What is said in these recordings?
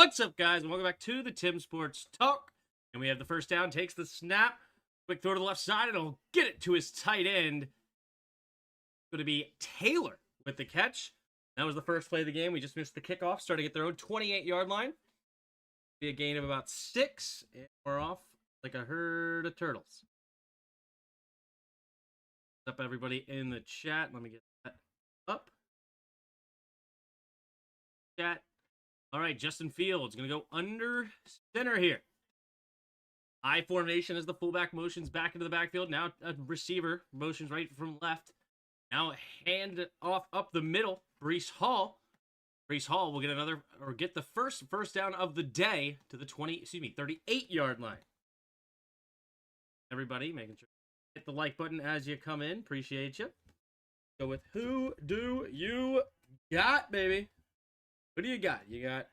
What's up, guys? Welcome back to the Tim Sports Talk. And we have the first down, takes the snap, quick throw to the left side, and he'll get it to his tight end. It's going to be Taylor with the catch. That was the first play of the game. We just missed the kickoff, starting at their own 28-yard line. Be a gain of about 6, and we're off like a herd of turtles. What's up, everybody in the chat? Let me get that up. Chat. All right, Justin Fields going to go under center here. I formation as the fullback motions back into the backfield. Now a receiver motions right from left. Now hand off up the middle. Breece Hall. Breece Hall will get another, or get the first down of the day to the 38-yard line. Everybody, making sure you hit the like button as you come in. Appreciate you. Go with who do you got, baby? What do you got? You got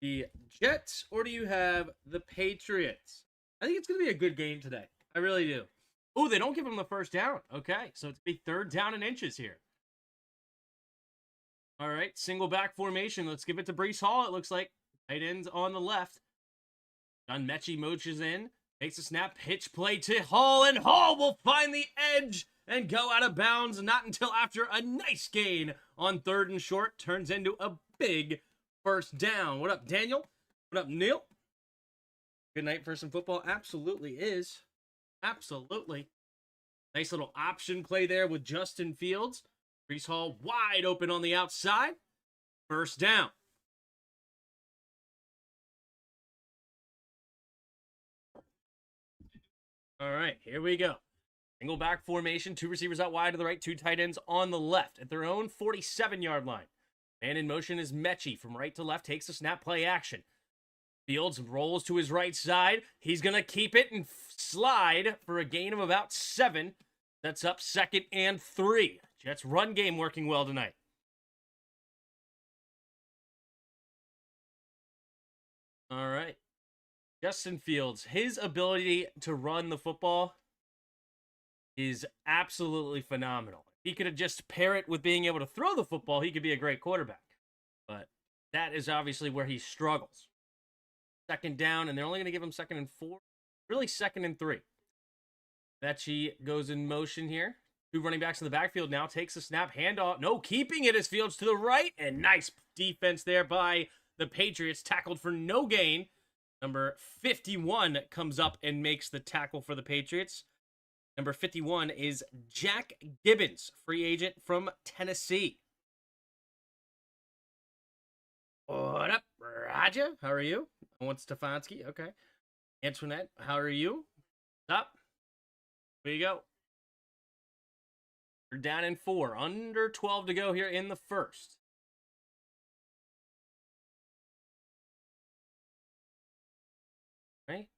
the Jets, or do you have the Patriots? I think it's going to be a good game today. I really do. Oh, they don't give them the first down. Okay, so it's be 3rd down and inches here. All right, single back formation. Let's give it to Breece Hall, it looks like. Tight ends on the left. John Mechie motions in. Takes a snap, pitch play to Hall, and Hall will find the edge and go out of bounds. Not until after a nice gain on 3rd and short. Turns into a big first down. What up, Daniel? What up, Neil? Good night for some football. Absolutely is. Absolutely. Nice little option play there with Justin Fields. Breece Hall wide open on the outside. First down. All right, here we go. Single back formation. 2 receivers out wide to the right. 2 tight ends on the left at their own 47-yard line. Man in motion is Mechie from right to left. Takes the snap, play action. Fields rolls to his right side. He's going to keep it and slide for a gain of about 7. That's up 2nd and 3. Jets run game working well tonight. All right. Justin Fields, his ability to run the football is absolutely phenomenal. He could have just pair it with being able to throw the football. He could be a great quarterback. But that is obviously where he struggles. 2nd down, and they're only going to give him 2nd and 4. Really 2nd and 3. Mechie goes in motion here. 2 running backs in the backfield now. Takes the snap, handoff. No, keeping it as Fields to the right. And nice defense there by the Patriots. Tackled for no gain. Number 51 comes up and makes the tackle for the Patriots. Number 51 is Jack Gibbons, free agent from Tennessee. What up, Roger? How are you? I want Stefanski. Okay. Antoinette, how are you? Up. Here you go. We're down in 4. Under 12 to go here in the first. Right.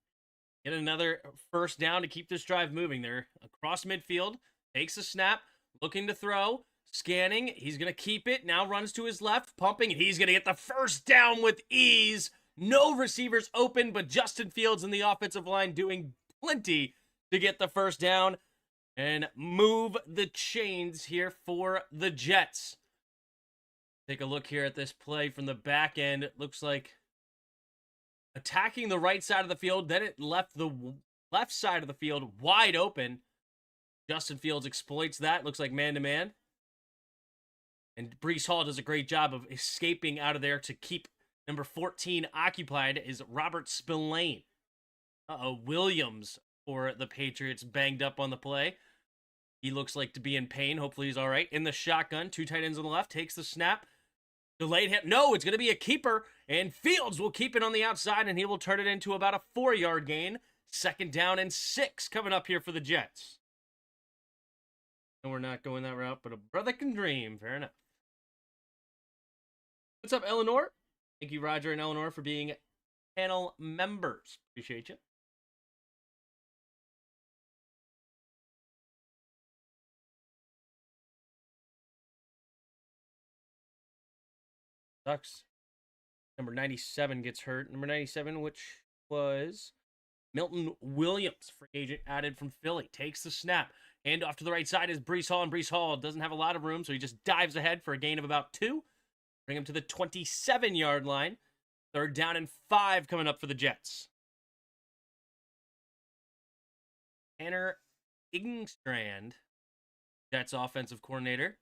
Get another first down to keep this drive moving. They're across midfield. Takes a snap. Looking to throw. Scanning. He's going to keep it. Now runs to his left. Pumping. And he's going to get the first down with ease. No receivers open, but Justin Fields in the offensive line doing plenty to get the first down and move the chains here for the Jets. Take a look here at this play from the back end. It looks like attacking the right side of the field, then it left the left side of the field wide open. Justin Fields exploits that. Looks like man-to-man. And Breece Hall does a great job of escaping out of there to keep number 14 occupied is Robert Spillane. Williams for the Patriots banged up on the play. He looks like to be in pain. Hopefully he's all right. In the shotgun, 2 tight ends on the left. Takes the snap. Delayed hit. No, it's going to be a keeper. And Fields will keep it on the outside, and he will turn it into about a 4-yard gain. 2nd down and 6 coming up here for the Jets. And we're not going that route, but a brother can dream. Fair enough. What's up, Eleanor? Thank you, Roger and Eleanor, for being panel members. Appreciate you. Sucks. Number 97 gets hurt. Number 97, which was Milton Williams, free agent added from Philly, takes the snap. Hand off to the right side is Breece Hall, and Breece Hall doesn't have a lot of room, so he just dives ahead for a gain of about 2. Bring him to the 27-yard line. Third down and 5 coming up for the Jets. Tanner Ingstrand, Jets offensive coordinator.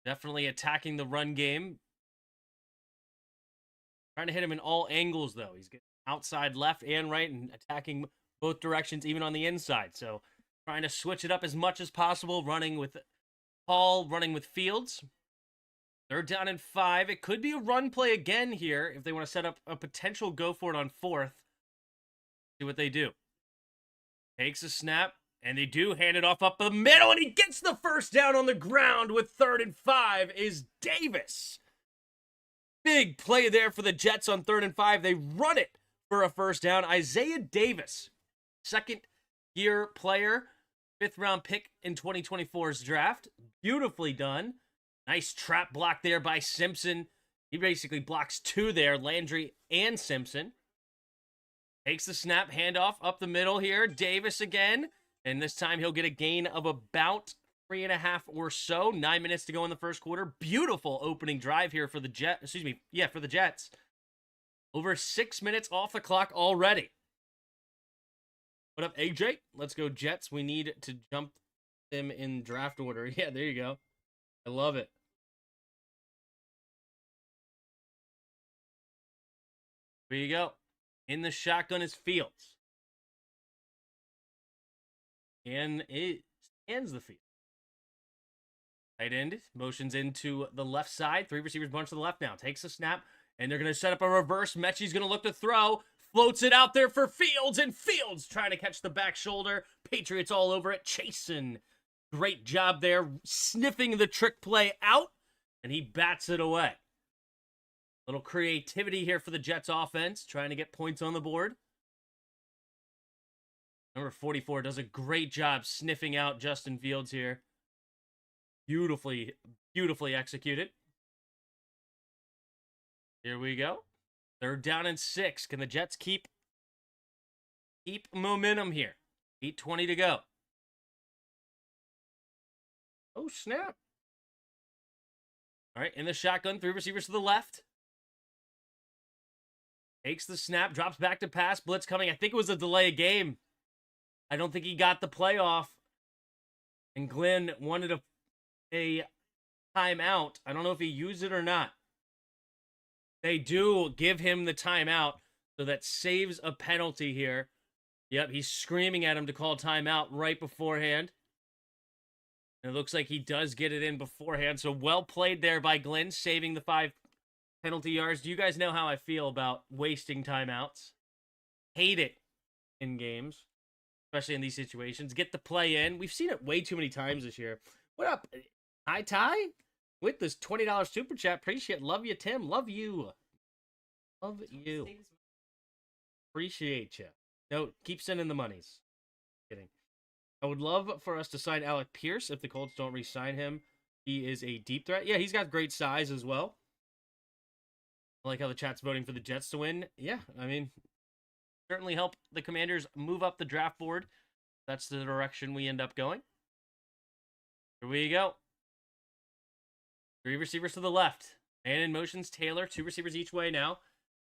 Definitely attacking the run game. Trying to hit him in all angles, though. He's getting outside left and right and attacking both directions, even on the inside. So trying to switch it up as much as possible, running with Hall, running with Fields. Third down and 5. It could be a run play again here if they want to set up a potential go for it on 4th. See what they do. Takes a snap, and they do hand it off up the middle, and he gets the first down on the ground with 3rd and 5 is Davis. Big play there for the Jets on 3rd and 5. They run it for a first down. Isaiah Davis, second-year player, 5th-round pick in 2024's draft. Beautifully done. Nice trap block there by Simpson. He basically blocks 2 there, Landry and Simpson. Takes the snap, handoff up the middle here. Davis again. And this time he'll get a gain of about 3.5 or so. 9 minutes to go in the first quarter. Beautiful opening drive here for the for the Jets. Over 6 minutes off the clock already. What up, AJ? Let's go Jets. We need to jump them in draft order. Yeah, there you go. I love it. Here you go. In the shotgun is Fields. And it scans the field. Tight end motions into the left side. 3 receivers bunch to the left now. Takes a snap, and they're going to set up a reverse. Mechie's going to look to throw. Floats it out there for Fields, and Fields trying to catch the back shoulder. Patriots all over it. Chasen. Great job there, sniffing the trick play out, and he bats it away. Little creativity here for the Jets offense, trying to get points on the board. Number 44 does a great job sniffing out Justin Fields here. Beautifully executed. Here we go. 3rd down and 6. Can the Jets keep momentum here? 8:20 to go. Oh, snap. All right, in the shotgun, 3 receivers to the left. Takes the snap, drops back to pass. Blitz coming. I think it was a delay of game. I don't think he got the play off. And Glenn wanted a timeout. I don't know if he used it or not. They do give him the timeout, so that saves a penalty here. Yep, he's screaming at him to call timeout right beforehand. And it looks like he does get it in beforehand. So well played there by Glenn, saving the 5 penalty yards. Do you guys know how I feel about wasting timeouts? Hate it in games, especially in these situations. Get the play in. We've seen it way too many times this year. What up? Hi, Ty? With this $20 super chat. Appreciate it. Love you, Tim. Love you. Love you. Appreciate you. No, keep sending the monies. Kidding. I would love for us to sign Alec Pierce if the Colts don't re-sign him. He is a deep threat. Yeah, he's got great size as well. I like how the chat's voting for the Jets to win. Yeah, I mean, certainly help the Commanders move up the draft board. That's the direction we end up going. Here we go. 3 receivers to the left. Man in motions, Taylor. 2 receivers each way now.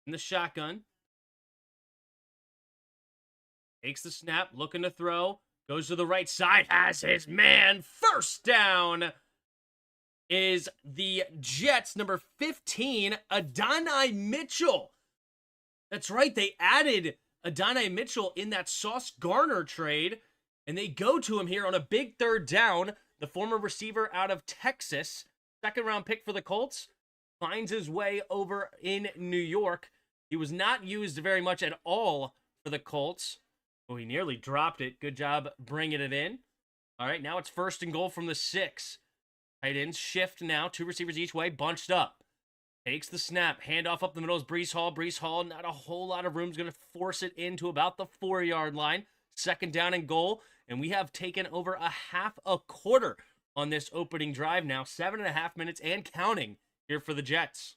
In the shotgun. Takes the snap, looking to throw. Goes to the right side, has his man. First down is the Jets, number 15, Adonai Mitchell. That's right, they added Adonai Mitchell in that Sauce Gardner trade, and they go to him here on a big 3rd down. The former receiver out of Texas, 2nd-round pick for the Colts, finds his way over in New York. He was not used very much at all for the Colts. Oh, he nearly dropped it. Good job bringing it in. All right, now it's 1st and goal from the 6. Tight ends shift now. 2 receivers each way, bunched up. Takes the snap. Handoff up the middle is Breece Hall. Breece Hall, not a whole lot of room. Is going to force it into about the 4-yard line. 2nd down and goal. And we have taken over a half a quarter on this opening drive now. 7.5 minutes and counting here for the Jets.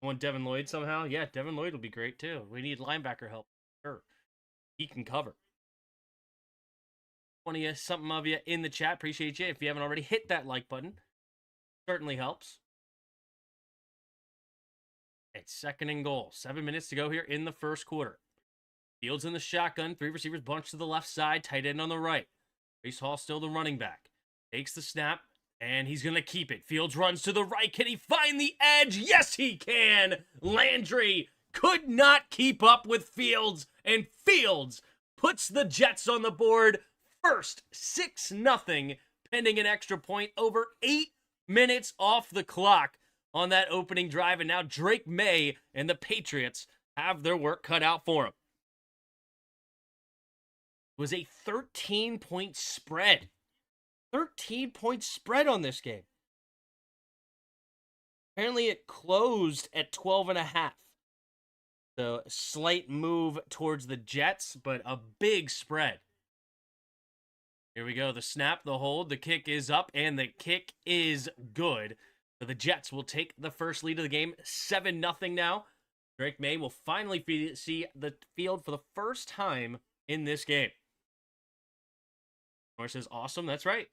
I want Devin Lloyd somehow. Yeah, Devin Lloyd will be great too. We need linebacker help. Sure. He can cover. 20-something of you in the chat. Appreciate you. If you haven't already, hit that like button. Certainly helps. It's 2nd and goal. 7 minutes to go here in the first quarter. Fields in the shotgun. 3 receivers bunched to the left side. Tight end on the right. Breece Hall still the running back. Takes the snap, and he's going to keep it. Fields runs to the right. Can he find the edge? Yes, he can. Landry could not keep up with Fields, and Fields puts the Jets on the board. First, 6-0, pending an extra point. Over 8 minutes off the clock on that opening drive, and now Drake May and the Patriots have their work cut out for them. It was a 13-point spread. 13-point spread on this game. Apparently it closed at 12.5. So a slight move towards the Jets, but a big spread. Here we go. The snap, the hold, the kick is up, and the kick is good. So the Jets will take the first lead of the game, 7-0 now. Drake May will finally see the field for the first time in this game. Norris says, awesome, that's right.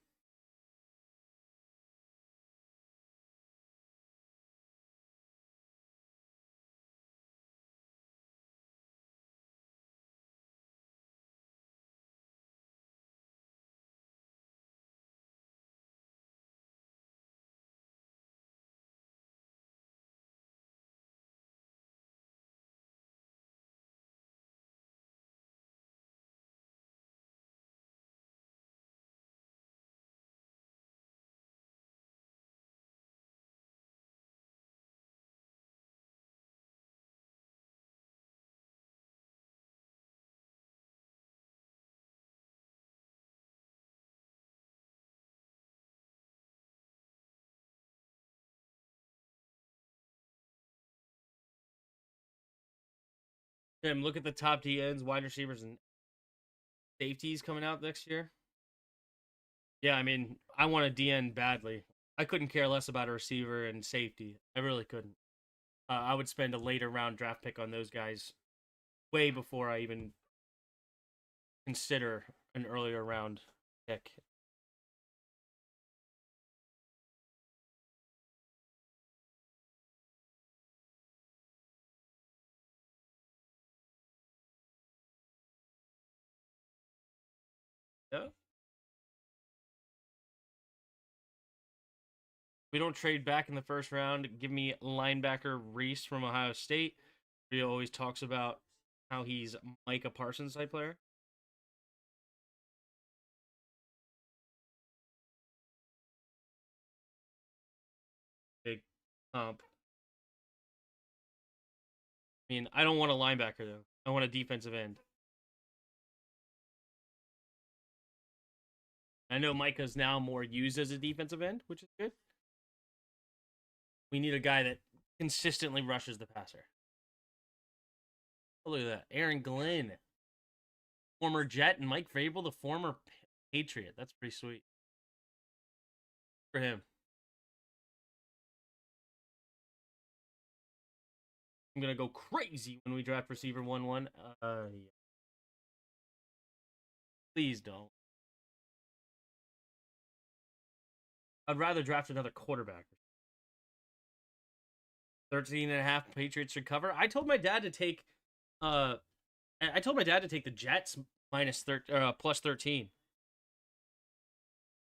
Tim, look at the top D ends, wide receivers, and safeties coming out next year. Yeah, I mean, I want a DN badly. I couldn't care less about a receiver and safety. I really couldn't. I would spend a later round draft pick on those guys way before I even consider an earlier round pick. Yeah. We don't trade back in the first round. Give me linebacker Reese from Ohio State. He always talks about how he's Micah Parsons type player. Big comp. I mean, I don't want a linebacker, though. I want a defensive end. I know Micah's now more used as a defensive end, which is good. We need a guy that consistently rushes the passer. Oh, look at that. Aaron Glenn. Former Jet, and Mike Vrabel, the former Patriot. That's pretty sweet. For him. I'm going to go crazy when we draft receiver 1-1. Yeah. Please don't. I'd rather draft another quarterback. 13.5 Patriots should cover. I told my dad to take the Jets plus 13.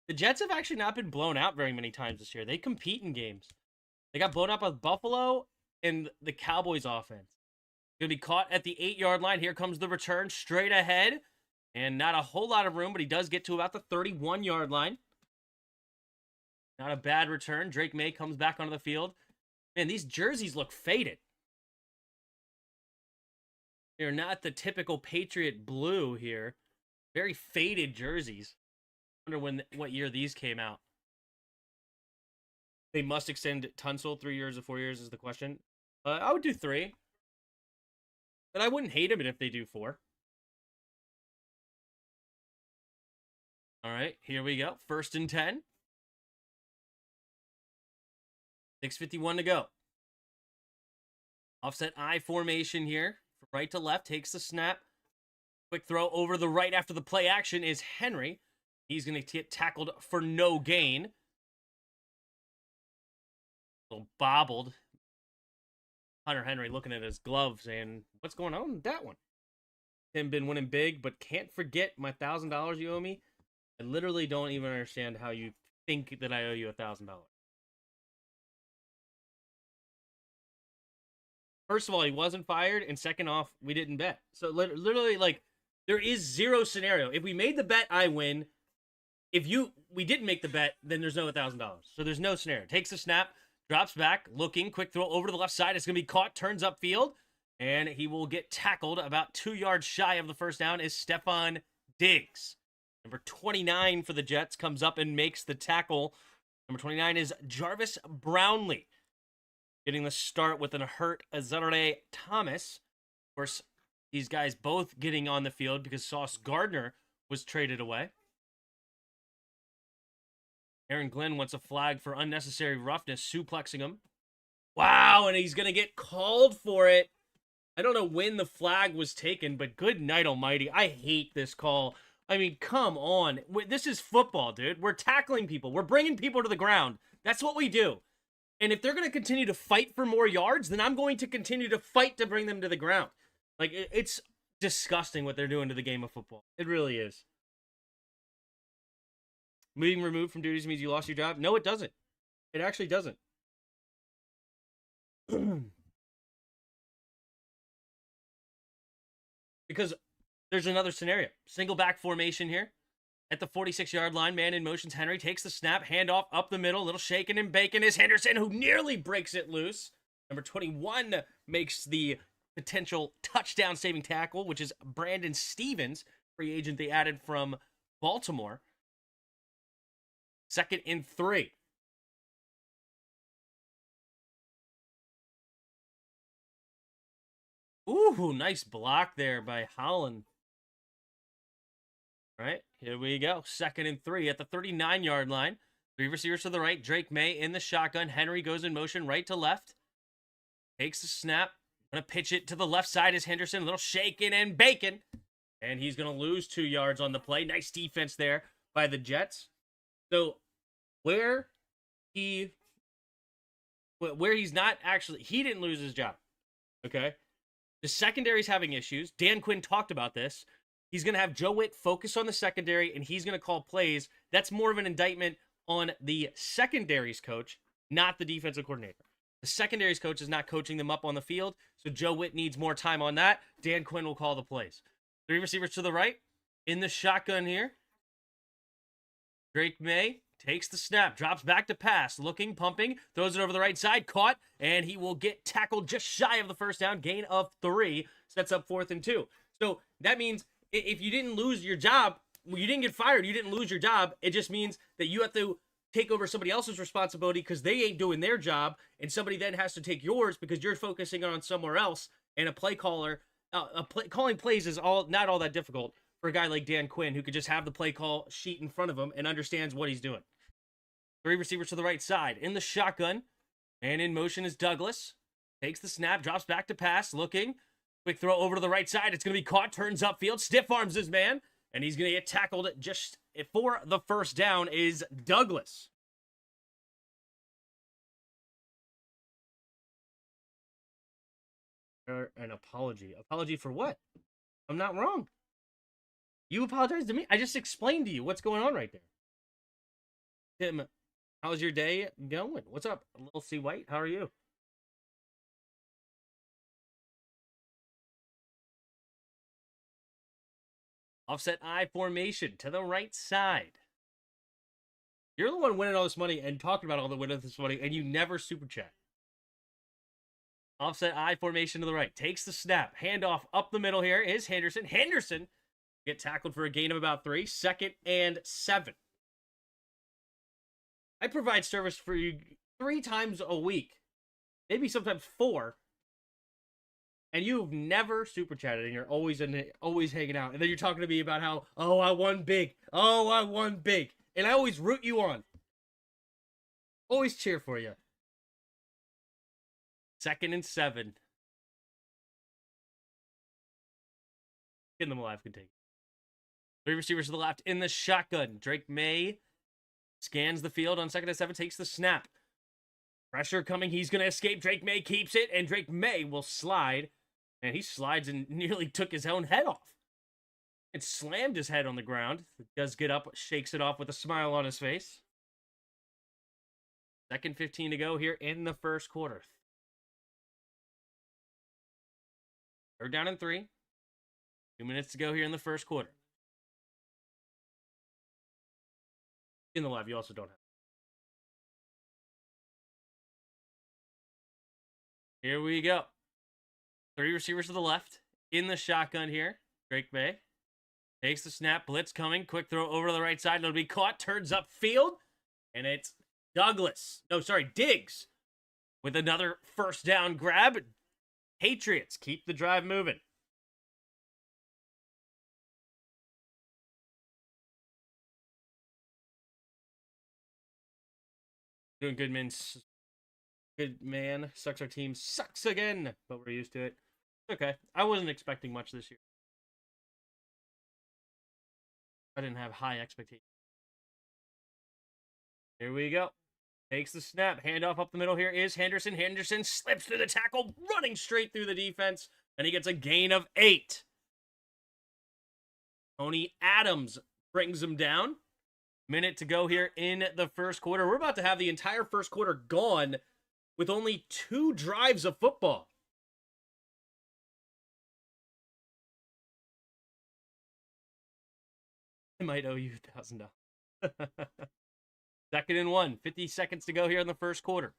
The Jets have actually not been blown out very many times this year. They compete in games. They got blown out by Buffalo and the Cowboys offense. Going to be caught at the 8-yard line. Here comes the return straight ahead. And not a whole lot of room, but he does get to about the 31-yard line. Not a bad return. Drake May comes back onto the field. Man, these jerseys look faded. They're not the typical Patriot blue here. Very faded jerseys. I wonder what year these came out. They must extend Tunsil 3 years or 4 years is the question. I would do 3. But I wouldn't hate him if they do 4. All right, here we go. 1st and 10. 6:51 to go. Offset I formation here. From right to left, takes the snap. Quick throw over the right after the play action is Henry. He's going to get tackled for no gain. A little bobbled. Hunter Henry looking at his gloves saying, what's going on with that one? Tim been winning big, but can't forget my $1,000 you owe me. I literally don't even understand how you think that I owe you $1,000. First of all, he wasn't fired, and second off, we didn't bet. So literally, like, there is zero scenario. If we made the bet, I win. If we didn't make the bet, then there's no $1,000. So there's no scenario. Takes a snap, drops back, looking, quick throw over to the left side. It's going to be caught, turns upfield, and he will get tackled about 2 yards shy of the first down is Stephon Diggs. Number 29 for the Jets comes up and makes the tackle. Number 29 is Jarvis Brownlee. Getting the start with a hurt Azare Thomas. Of course, these guys both getting on the field because Sauce Gardner was traded away. Aaron Glenn wants a flag for unnecessary roughness, suplexing him. Wow, and he's going to get called for it. I don't know when the flag was taken, but good night almighty. I hate this call. I mean, come on. This is football, dude. We're tackling people. We're bringing people to the ground. That's what we do. And if they're going to continue to fight for more yards, then I'm going to continue to fight to bring them to the ground. Like, it's disgusting what they're doing to the game of football. It really is. Being removed from duties means you lost your job? No, it doesn't. It actually doesn't. Because there's another scenario. Single back formation here. At the 46-yard line, man in motions. Henry takes the snap, handoff up the middle. Little shaking and bacon is Henderson, who nearly breaks it loose. Number 21 makes the potential touchdown-saving tackle, which is Brandon Stevens, free agent they added from Baltimore. 2nd and 3. Ooh, nice block there by Holland. All right, here we go. 2nd and 3 at the 39-yard line. 3 receivers to the right. Drake May in the shotgun. Henry goes in motion right to left. Takes the snap. Going to pitch it to the left side is Henderson. A little shaking and bacon. And he's going to lose 2 yards on the play. Nice defense there by the Jets. So where he's not actually, he didn't lose his job. Okay. The secondary's having issues. Dan Quinn talked about this. He's going to have Joe Witt focus on the secondary, and he's going to call plays. That's more of an indictment on the secondary's coach, not the defensive coordinator. The secondary's coach is not coaching them up on the field, so Joe Witt needs more time on that. Dan Quinn will call the plays. 3 receivers to the right. In the shotgun here. Drake May takes the snap, drops back to pass, looking, pumping, throws it over the right side, caught, and he will get tackled just shy of the first down. Gain of 3, sets up 4th and 2. So that means if you didn't lose your job, you didn't get fired, you didn't lose your job, it just means that you have to take over somebody else's responsibility because they ain't doing their job, and somebody then has to take yours because you're focusing on somewhere else, and a play caller, calling plays is not all that difficult for a guy like Dan Quinn who could just have the play call sheet in front of him and understands what he's doing. 3 receivers to the right side. In the shotgun, and in motion is Douglas. Takes the snap, drops back to pass, looking. Quick throw over to the right side. It's going to be caught, turns upfield, stiff arms his man, and he's going to get tackled just for the first down is Douglas. An apology. Apology for what? I'm not wrong. You apologized to me. I just explained to you what's going on right there. Tim, how's your day going? What's up, Little C. White? How are you? Offset I formation to the right side. You're the one winning all this money and talking about all the winning this money, and you never super chat. Offset I formation to the right. Takes the snap. Handoff up the middle here is Henderson. Henderson get tackled for a gain of about 3. 2nd and 7. I provide service for you 3 times a week. Maybe sometimes 4. And you've never super chatted, and you're always hanging out. And then you're talking to me about how, oh, I won big. Oh, I won big. And I always root you on. Always cheer for you. 2nd and 7. Getting them alive can take. 3 receivers to the left in the shotgun. Drake May scans the field on 2nd and 7, takes the snap. Pressure coming. He's going to escape. Drake May keeps it, and Drake May will slide. And he slides and nearly took his own head off. And slammed his head on the ground. He does get up, shakes it off with a smile on his face. Second 15 to go here in the first quarter. Third down and 3. 2 minutes to go here in the first quarter. In the live, you also don't have. Here we go. 3 receivers to the left. In the shotgun here. Drake May. Takes the snap. Blitz coming. Quick throw over to the right side. It'll be caught. Turns upfield. And it's Diggs. With another first down grab. Patriots keep the drive moving. Doing good, man. Good man. Sucks our team. Sucks again. But we're used to it. Okay. I wasn't expecting much this year. I didn't have high expectations. Here we go. Takes the snap. Handoff up the middle here is Henderson. Henderson slips through the tackle, running straight through the defense, and he gets a gain of 8. Tony Adams brings him down. Minute to go here in the first quarter. We're about to have the entire first quarter gone with only 2 drives of football. I might owe you $1,000. Second and 1. 50 seconds to go here in the first quarter.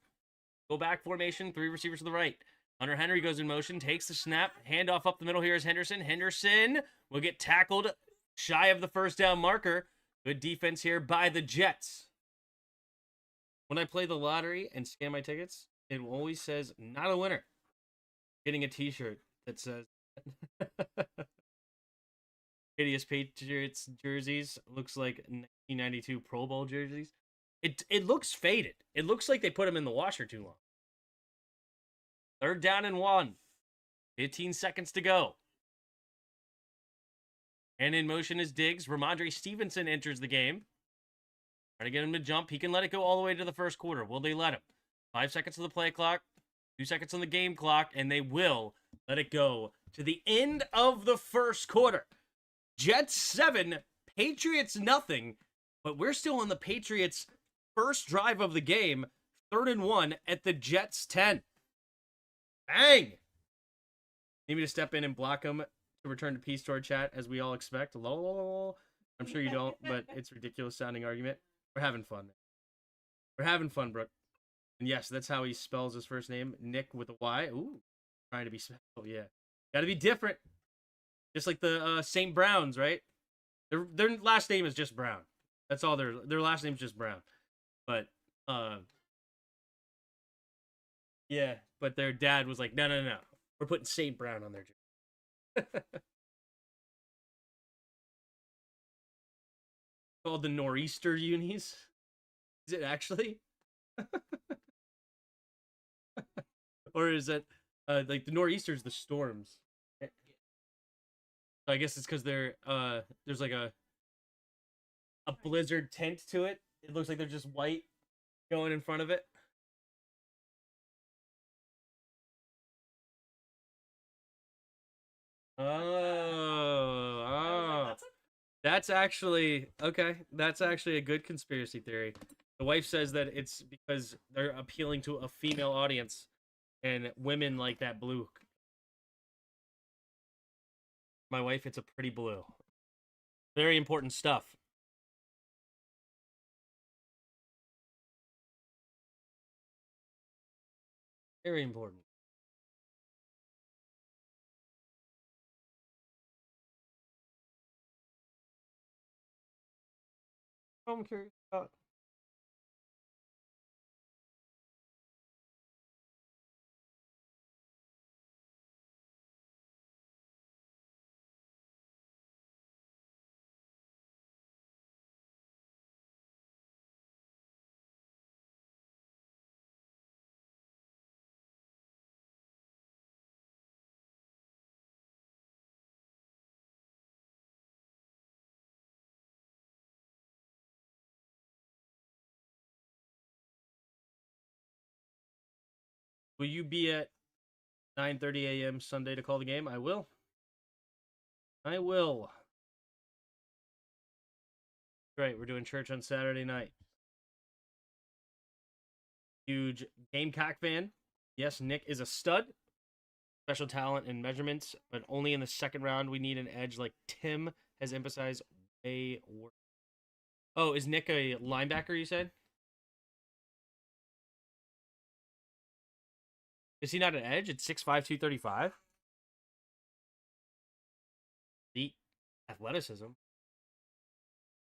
Go back formation. 3 receivers to the right. Hunter Henry goes in motion. Takes the snap. Handoff up the middle here is Henderson. Henderson will get tackled shy of the first down marker. Good defense here by the Jets. When I play the lottery and scan my tickets, it always says, not a winner. Getting a t-shirt that says... Hideous Patriots jerseys. Looks like 1992 Pro Bowl jerseys. It looks faded. It looks like they put them in the washer too long. Third down and 1. 15 seconds to go. And in motion is Diggs. Ramondre Stevenson enters the game. Trying to get him to jump. He can let it go all the way to the first quarter. Will they let him? 5 seconds on the play clock. 2 seconds on the game clock. And they will let it go to the end of the first quarter. Jets 7, Patriots nothing, but we're still on the Patriots' first drive of the game, 3rd and 1 at the Jets 10. Bang! Need me to step in and block them to return to peace to our chat, as we all expect. Lol. I'm sure you don't, but it's a ridiculous sounding argument. We're having fun. We're having fun, Brooke. And yes, that's how he spells his first name, Nick with a Y. Ooh, trying to be special, yeah. Gotta be different. Just like the St. Browns, right? Their last name is just Brown. That's all their last name's just Brown. But yeah, but their dad was like, no. We're putting St. Brown on their jersey. Called the Nor'easter Unis. Is it actually? Or is it like the Nor'easter's the storms? I guess it's because they're there's like a blizzard tint to it. It looks like they're just white going in front of it. Oh. That's actually okay. That's actually a good conspiracy theory. The wife says that it's because they're appealing to a female audience and women like that blue. My wife, it's a pretty blue. Very important stuff. Very important. I'm curious about. Will you be at 9:30 a.m. Sunday to call the game? I will. I will. Great, we're doing church on Saturday night. Huge Gamecock fan. Yes, Nick is a stud. Special talent and measurements, but only in the second round. We need an edge like Tim has emphasized way worse. Oh, is Nick a linebacker, you said? Is he not an edge? It's 6'5", 235. The athleticism.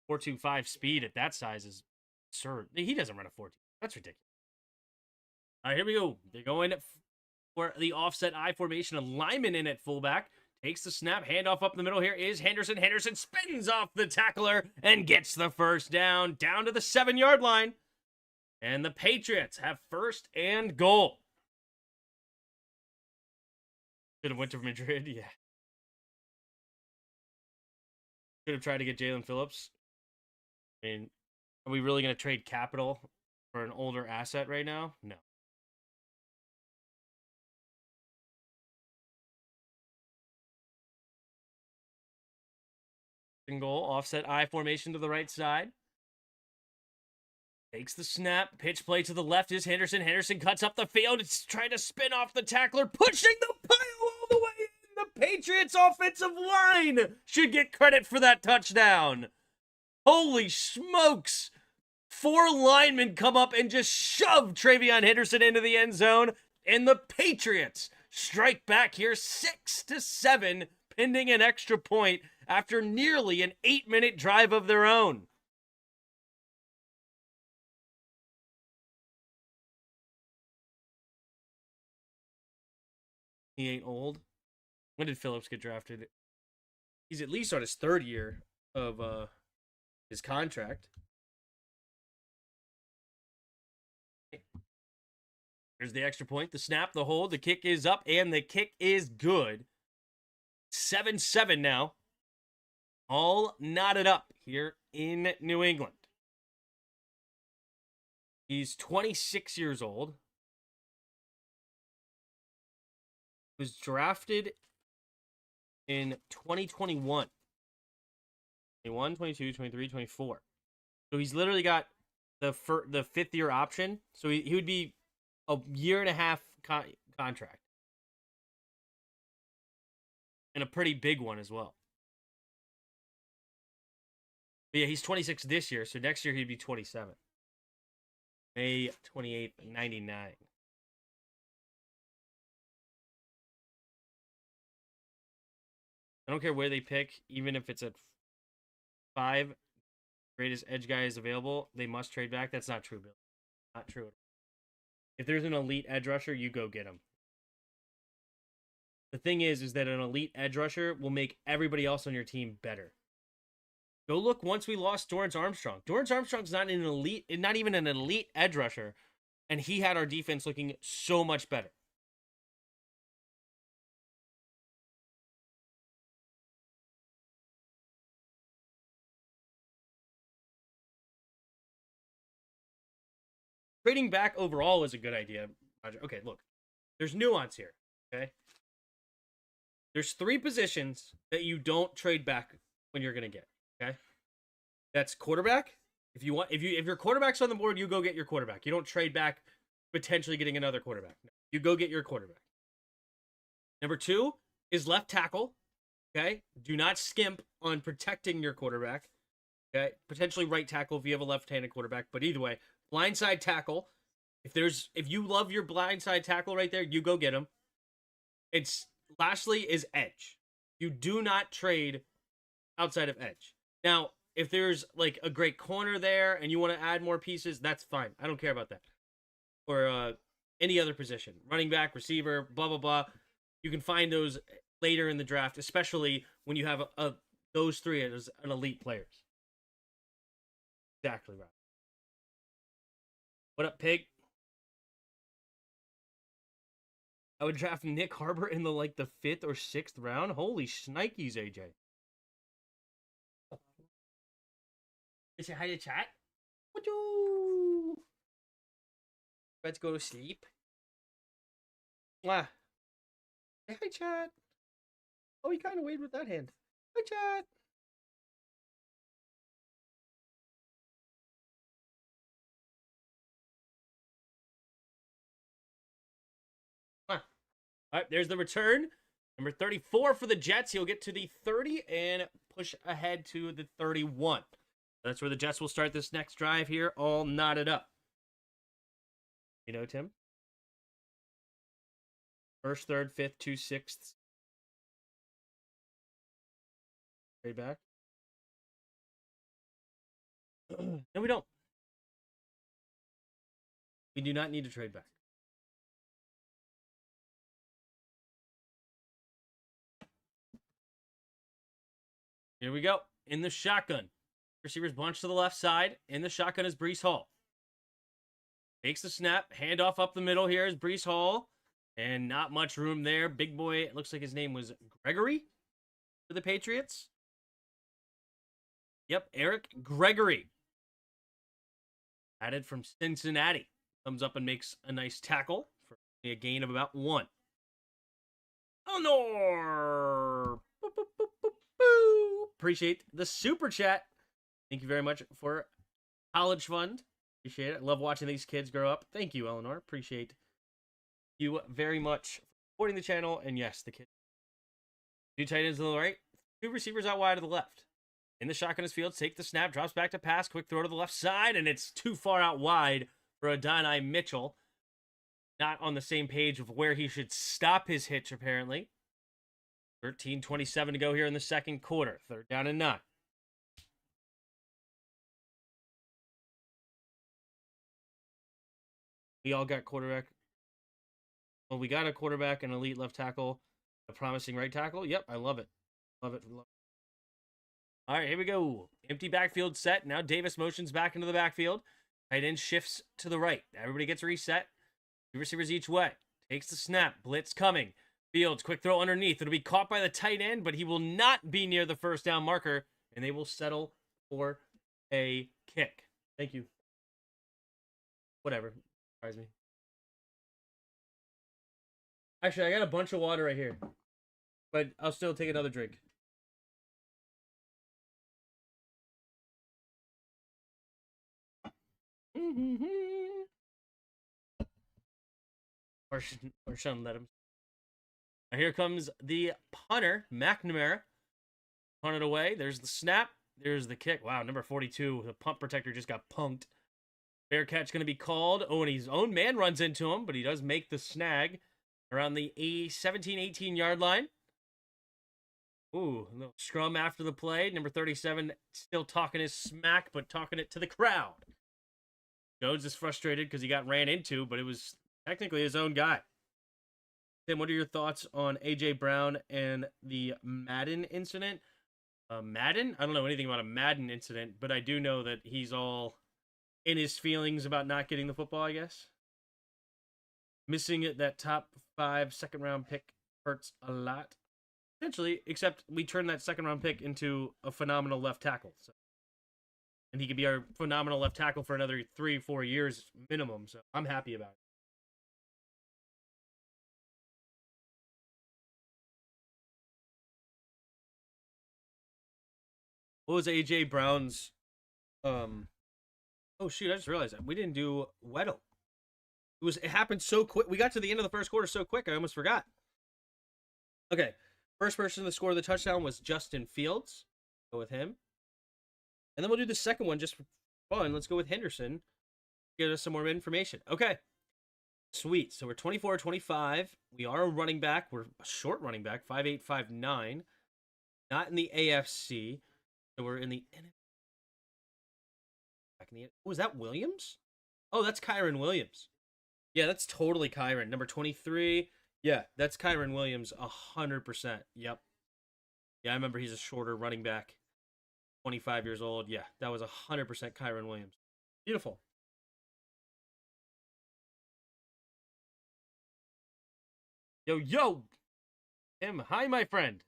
4.25 speed at that size is absurd. He doesn't run a 4.2. That's ridiculous. All right, here we go. They're going for the offset I formation. A lineman in at fullback. Takes the snap. Handoff up the middle here is Henderson. Henderson spins off the tackler and gets the first down. Down to the 7-yard line. And the Patriots have first and goal. Should have went to Madrid, yeah. Should have tried to get Jalen Phillips. I mean, are we really going to trade capital for an older asset right now? No. Goal, offset I formation to the right side. Takes the snap. Pitch play to the left is Henderson. Henderson cuts up the field. It's trying to spin off the tackler, pushing the pile all the way in. The Patriots offensive line should get credit for that touchdown. Holy smokes. 4 linemen come up and just shove Travion Henderson into the end zone. And the Patriots strike back here 6-7, pending an extra point after nearly an 8-minute drive of their own. He ain't old. When did Phillips get drafted? He's at least on his 3rd year of his contract. Here's the extra point, the snap, the hold, the kick is up, and the kick is good. 7-7 now. All knotted up here in New England. He's 26 years old. He was drafted in 2021. 21, 22, 23, 24. So he's literally got the 5th year option. So he would be a year and a half contract. And a pretty big one as well. But yeah, he's 26 this year, so next year he'd be 27. May 28th, 99. I don't care where they pick, even if it's at 5, greatest edge guy is available, they must trade back. That's not true, Bill. Not true. If there's an elite edge rusher, you go get him. The thing is that an elite edge rusher will make everybody else on your team better. Go look once we lost Dorrance Armstrong. Dorrance Armstrong's not even an elite edge rusher, and he had our defense looking so much better. Trading back overall is a good idea, Roger. Okay, look. There's nuance here, okay? There's 3 positions that you don't trade back when you're going to get, okay? That's quarterback. If your quarterback's on the board, you go get your quarterback. You don't trade back potentially getting another quarterback. No, you go get your quarterback. Number 2 is left tackle, okay? Do not skimp on protecting your quarterback, okay? Potentially right tackle if you have a left-handed quarterback, but either way, blindside tackle. If you love your blindside tackle right there, you go get him. Lastly is edge. You do not trade outside of edge. Now, if there's like a great corner there and you want to add more pieces, that's fine. I don't care about that. Or any other position. Running back, receiver, blah, blah, blah. You can find those later in the draft, especially when you have those 3 as an elite players. Exactly right. What up, Pig? I would draft Nick Harbor in the 5th or 6th round. Holy shnikes, AJ. Say hi to chat. Let's go to sleep. Mwah. Hey, hi, chat. Oh, he kind of waved with that hand. Hi, chat. Mwah. All right, there's the return. Number 34 for the Jets. He'll get to the 30 and push ahead to the 31. That's where the Jets will start this next drive here, all knotted up. You know, Tim? First, third, fifth, 2/6. Trade back. No, we don't. We do not need to trade back. Here we go. In the shotgun. Receivers bunch to the left side. In the shotgun is Breece Hall. Takes the snap. Handoff up the middle here is Breece Hall. And not much room there. Big boy, it looks like his name was Gregory for the Patriots. Yep, Eric Gregory. Added from Cincinnati. Comes up and makes a nice tackle for a gain of about 1. Eleanor! Boop, boop, boop, boop, boop. Appreciate the super chat. Thank you very much for College Fund. Appreciate it. I love watching these kids grow up. Thank you, Eleanor. Appreciate you very much for supporting the channel. And yes, the kids. 2 tight ends to the right. 2 receivers out wide to the left. In the shotgun is Fields. Take the snap. Drops back to pass. Quick throw to the left side. And it's too far out wide for Adonai Mitchell. Not on the same page of where he should stop his hitch, apparently. 13:27 to go here in the second quarter. 3rd down and 9. We all got quarterback. Well, we got a quarterback, an elite left tackle, a promising right tackle. Yep, I love it. Love it. Love it. All right, here we go. Empty backfield set. Now Davis motions back into the backfield. Tight end shifts to the right. Everybody gets reset. 2 receivers each way. Takes the snap. Blitz coming. Fields, quick throw underneath. It'll be caught by the tight end, but he will not be near the first down marker, and they will settle for a kick. Thank you. Whatever. Surprise me. Actually, I got a bunch of water right here, but I'll still take another drink. Or shouldn't let him. Now here comes the punter, McNamara. Punt it away. There's the snap. There's the kick. Wow, number 42. The punt protector just got punked. Fair catch going to be called. Oh, and his own man runs into him, but he does make the snag around the 17, 18-yard line. Ooh, a little scrum after the play. Number 37 still talking his smack, but talking it to the crowd. Jones is frustrated because he got ran into, but it was technically his own guy. Tim, what are your thoughts on A.J. Brown and the Madden incident? Madden? I don't know anything about a Madden incident, but I do know that he's all in his feelings about not getting the football, I guess. Missing it, that top 5 second-round pick hurts a lot. Potentially, except we turned that second-round pick into a phenomenal left tackle. So. And he could be our phenomenal left tackle for another 3-4 years minimum, so I'm happy about it. What was A.J. Brown's... Oh, shoot, I just realized that. We didn't do Weddle. It happened so quick. We got to the end of the first quarter so quick, I almost forgot. Okay, first person to score the touchdown was Justin Fields. Go with him. And then we'll do the second one just for fun. Let's go with Henderson. Get us some more information. Okay. Sweet. So we're 24-25. We are a running back. We're a short running back, 5'8", 5'9". Not in the AFC. So we're in the NFC. Was that Williams? Oh, that's Kyron Williams. Yeah, that's totally Kyron. Number 23. Yeah, that's Kyron Williams, 100%. Yep. Yeah, I remember he's a shorter running back. 25 years old. Yeah, that was 100% Kyron Williams. Beautiful. Yo. Tim, hi, my friend.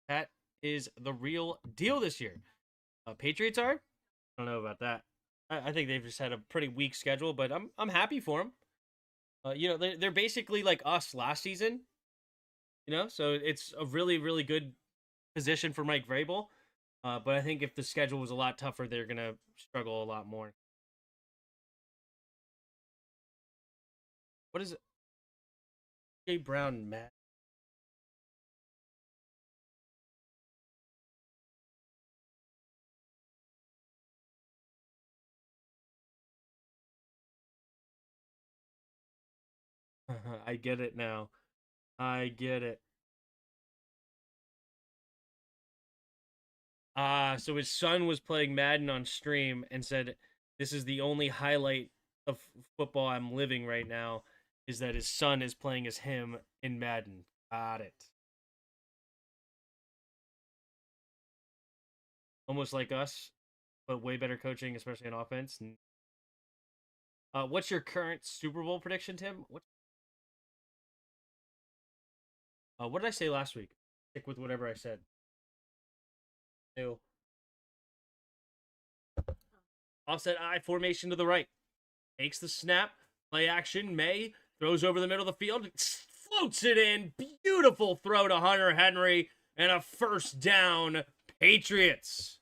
That is the real deal this year. Patriots are? I don't know about that. I think they've just had a pretty weak schedule, but I'm happy for them. They're basically like us last season. So it's a really, really good position for Mike Vrabel. But I think if the schedule was a lot tougher, they're gonna struggle a lot more. What is it? Jay Brown, Matt. I get it now. I get it. So his son was playing Madden on stream and said, "This is the only highlight of football I'm living right now, is that his son is playing as him in Madden." Got it. Almost like us, but way better coaching, especially on offense. What's your current Super Bowl prediction, Tim? What did I say last week? Stick with whatever I said. Ew. Offset I formation to the right. Takes the snap. Play action. May throws over the middle of the field. Floats it in. Beautiful throw to Hunter Henry. And a first down. Patriots.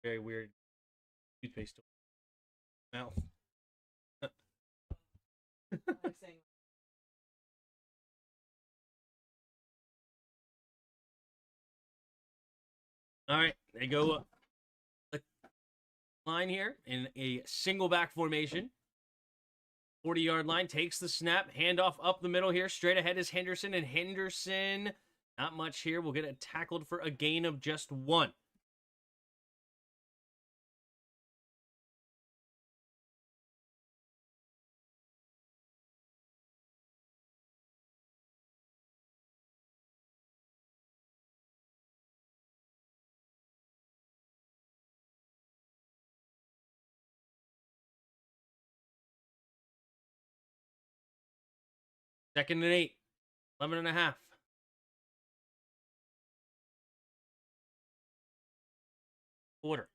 Very weird. Toothpaste mouth. All right, they go line here in a single back formation. 40-yard line, takes the snap, handoff up the middle here. Straight ahead is Henderson, and Henderson, not much here, will get it tackled for a gain of just 1. Second and 8, 11 and a half. Quarter.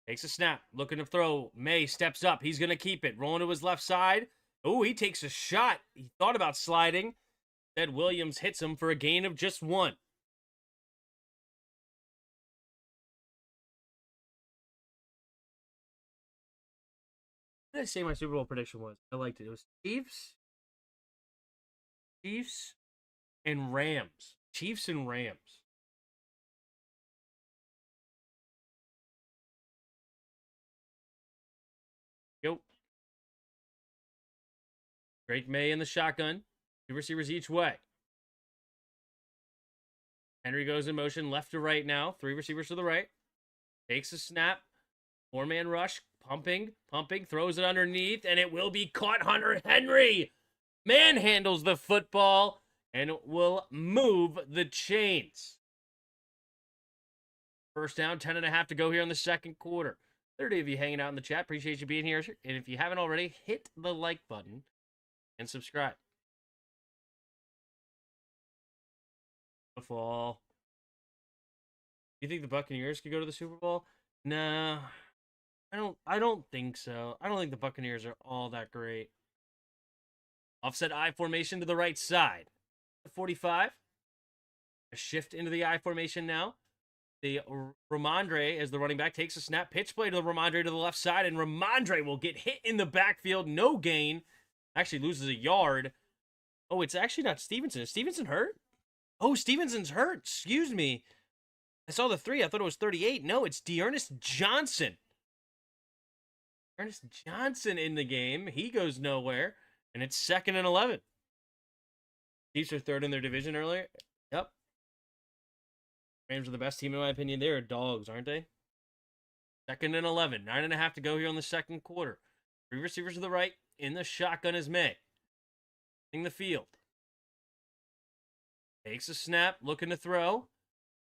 Takes a snap, looking to throw. May steps up. He's going to keep it. Rolling to his left side. Oh, he takes a shot. He thought about sliding. Instead, Williams hits him for a gain of just 1. What did I say my Super Bowl prediction was? I liked it. It was Chiefs, and Rams. Chiefs and Rams. Yep. Drake May in the shotgun. 2 receivers each way. Henry goes in motion left to right now. 3 receivers to the right. Takes a snap. 4-man rush. Pumping. Throws it underneath, and it will be caught. Hunter Henry manhandles the football and will move the chains. First down, 10.5 to go here in the second quarter. 30 of you hanging out in the chat. Appreciate you being here. And if you haven't already, hit the like button and subscribe. Fall. You think the Buccaneers could go to the Super Bowl? No. I don't think so. I don't think the Buccaneers are all that great. Offset I formation to the right side. 45. A shift into the I formation now. The Ramondre, as the running back, takes a snap. Pitch play to the Ramondre to the left side, and Ramondre will get hit in the backfield. No gain. Actually loses a yard. Oh, it's actually not Stevenson. Is Stevenson hurt? Oh, Stevenson's hurt. Excuse me. I saw the 3. I thought it was 38. No, it's Dearness Johnson. Ernest Johnson in the game. He goes nowhere. And it's 2nd and 11. Chiefs are 3rd in their division earlier. Yep. Rams are the best team in my opinion. They're dogs, aren't they? 2nd and 11. 9.5 to go here on the second quarter. 3 receivers to the right. In the shotgun is May. In the field. Takes a snap. Looking to throw.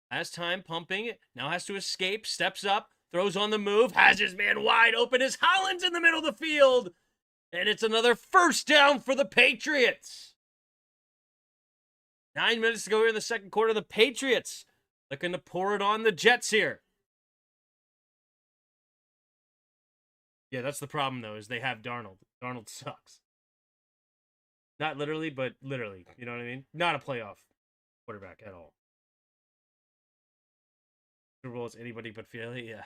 Has time pumping. Now has to escape. Steps up. Throws on the move. Has his man wide open as Hollins in the middle of the field. And it's another first down for the Patriots. 9 minutes to go here in the second quarter. The Patriots Looking to pour it on the Jets here. Yeah, that's the problem, though, is they have Darnold. Darnold sucks. Not literally, but literally. You know what I mean? Not a playoff quarterback at all. Super Bowl is anybody but Philly, yeah.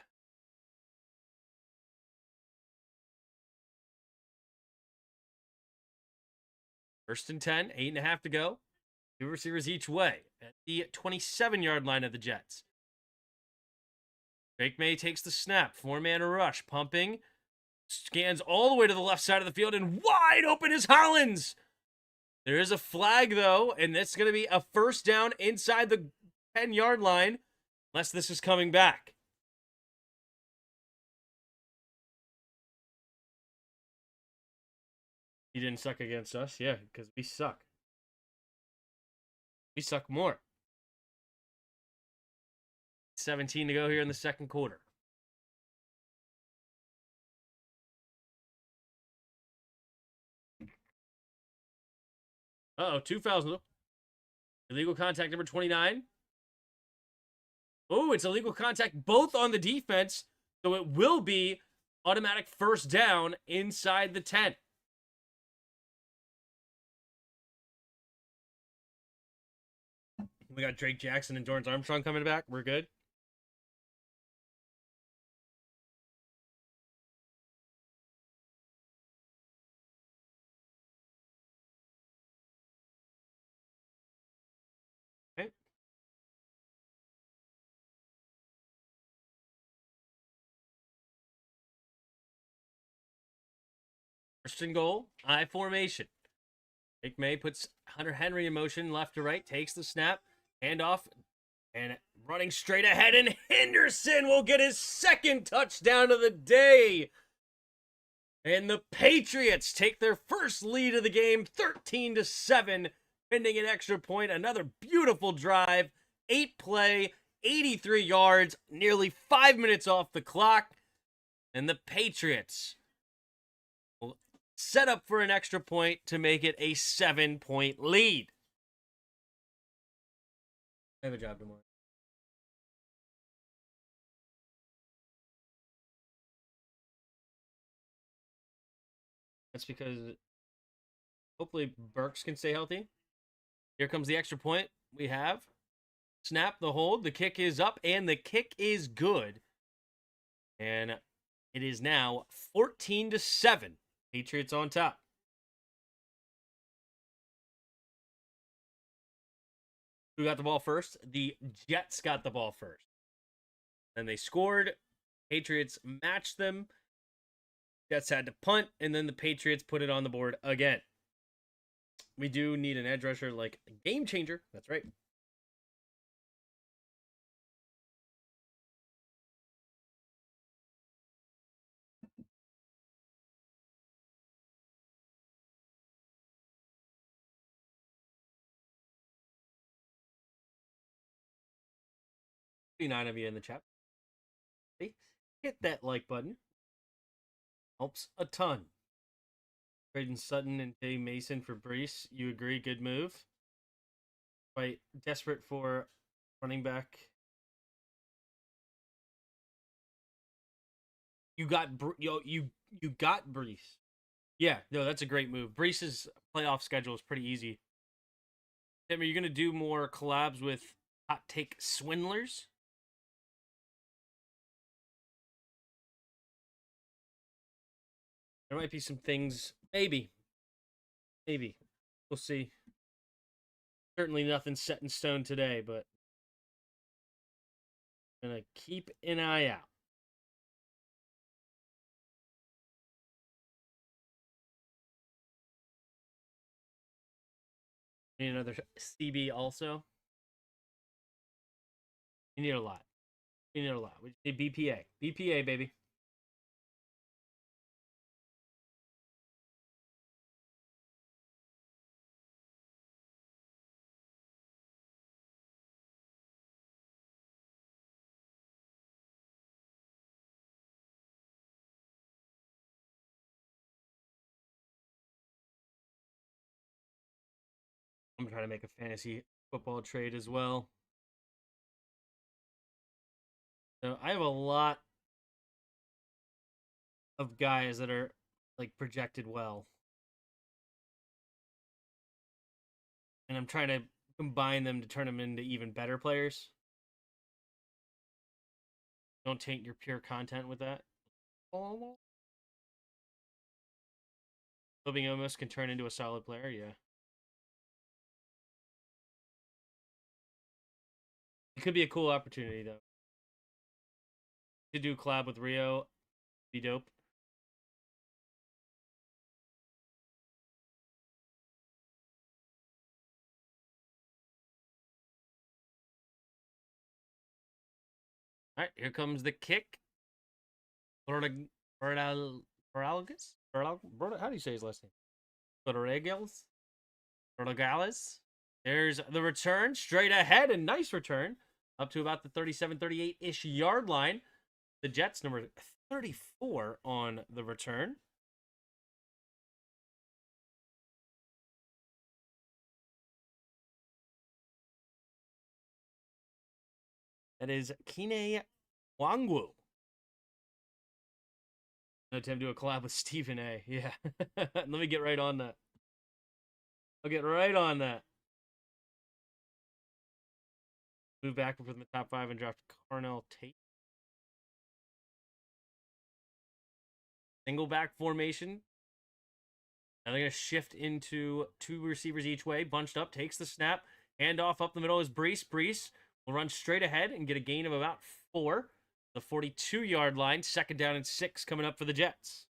First and 10, 8.5 to go. Two receivers each way at the 27-yard line of the Jets. Drake May takes the snap. Four-man rush. Pumping. Scans all the way to the left side of the field, and wide open is Hollins. There is a flag, though, and it's going to be a first down inside the 10-yard line, unless this is coming back. He didn't suck against us, yeah, because we suck. We suck more. 17 to go here in the second quarter. Uh-oh, 2 fouls. Illegal contact number 29. Oh, it's illegal contact both on the defense, so it will be automatic first down inside the 10. We got Drake Jackson and Dorrance Armstrong coming back. We're good. Okay. First and goal, I formation. Drake May puts Hunter Henry in motion left to right, takes the snap, handoff, and running straight ahead, and Henderson will get his second touchdown of the day. And the Patriots take their first lead of the game, 13-7, pending an extra point. Another beautiful drive, 8-play, 83 yards, nearly 5 minutes off the clock. And the Patriots will set up for an extra point to make it a 7-point lead. I have a job tomorrow. That's because hopefully Burks can stay healthy. Here comes the extra point we have. Snap, the hold, the kick is up, and the kick is good. And it is now 14-7. Patriots on top. Who got the ball first? The Jets got the ball first. Then they scored. Patriots matched them. Jets had to punt, and then the Patriots put it on the board again. We do need an edge rusher like a game changer. That's right. Nine of you in the chat. Hit that like button. Helps a ton. Braden Sutton and Jay Mason for Brees. You agree? Good move. Quite desperate for running back. You got you got Brees. Yeah, no, that's a great move. Brees's playoff schedule is pretty easy. Tim, are you gonna do more collabs with hot take swindlers? There might be some things. Maybe. We'll see. Certainly nothing set in stone today, but I'm gonna keep an eye out. Need another CB also. You need a lot. You need a lot. We need BPA. BPA, baby. I'm trying to make a fantasy football trade as well. So I have a lot of guys that are like projected well, and I'm trying to combine them to turn them into even better players. Don't taint your pure content with that. Hoping almost can turn into a solid player, yeah. It could be a cool opportunity though. To do collab with Rio, be dope. All right, here comes the kick. Boralgus? How do you say his last name? Borregals? Borregales? There's the return, straight ahead, and nice return. Up to about the 37, 38-ish yard line. The Jets, number 34 on the return. That is Kine Wangwu. No time to do a collab with Stephen A. Yeah. Let me get right on that. I'll get right on that. Move back from the top 5 and draft Carnell Tate. Single back formation. Now they're going to shift into 2 receivers each way. Bunched up, takes the snap. Handoff up the middle is Brees. Brees will run straight ahead and get a gain of about 4. The 42-yard line. 2nd down and 6 coming up for the Jets.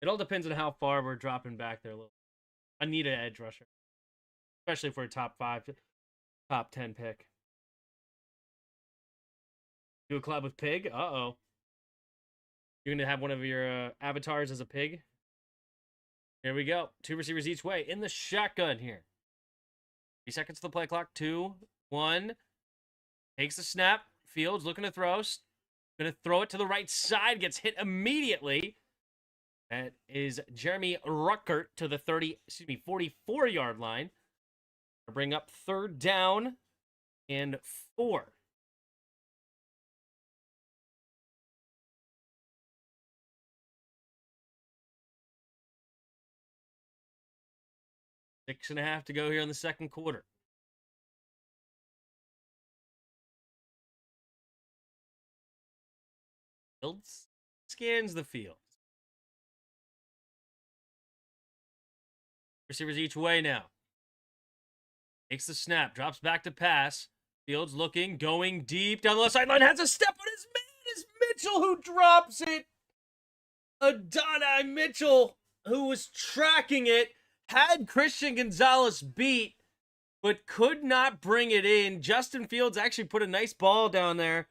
It all depends on how far we're dropping back there a little. I need an edge rusher, especially for a top 5, top 10 pick. Do a collab with Pig? Uh-oh. You're going to have one of your avatars as a pig? Here we go. 2 receivers each way in the shotgun here. 3 seconds to the play clock. 2, 1. Takes the snap. Fields looking to throw. Going to throw it to the right side. Gets hit immediately. That is Jeremy Ruckert to the 44-yard line. Bring up 3rd down and 4. Six and a half to go here in the second quarter. Fields scans the field. Receivers each way now. Takes the snap, drops back to pass. Fields looking, going deep down the left sideline, has a step on his man. It's Mitchell who drops it. Adonai Mitchell, who was tracking it, had Christian Gonzalez beat, but could not bring it in. Justin Fields actually put a nice ball down there,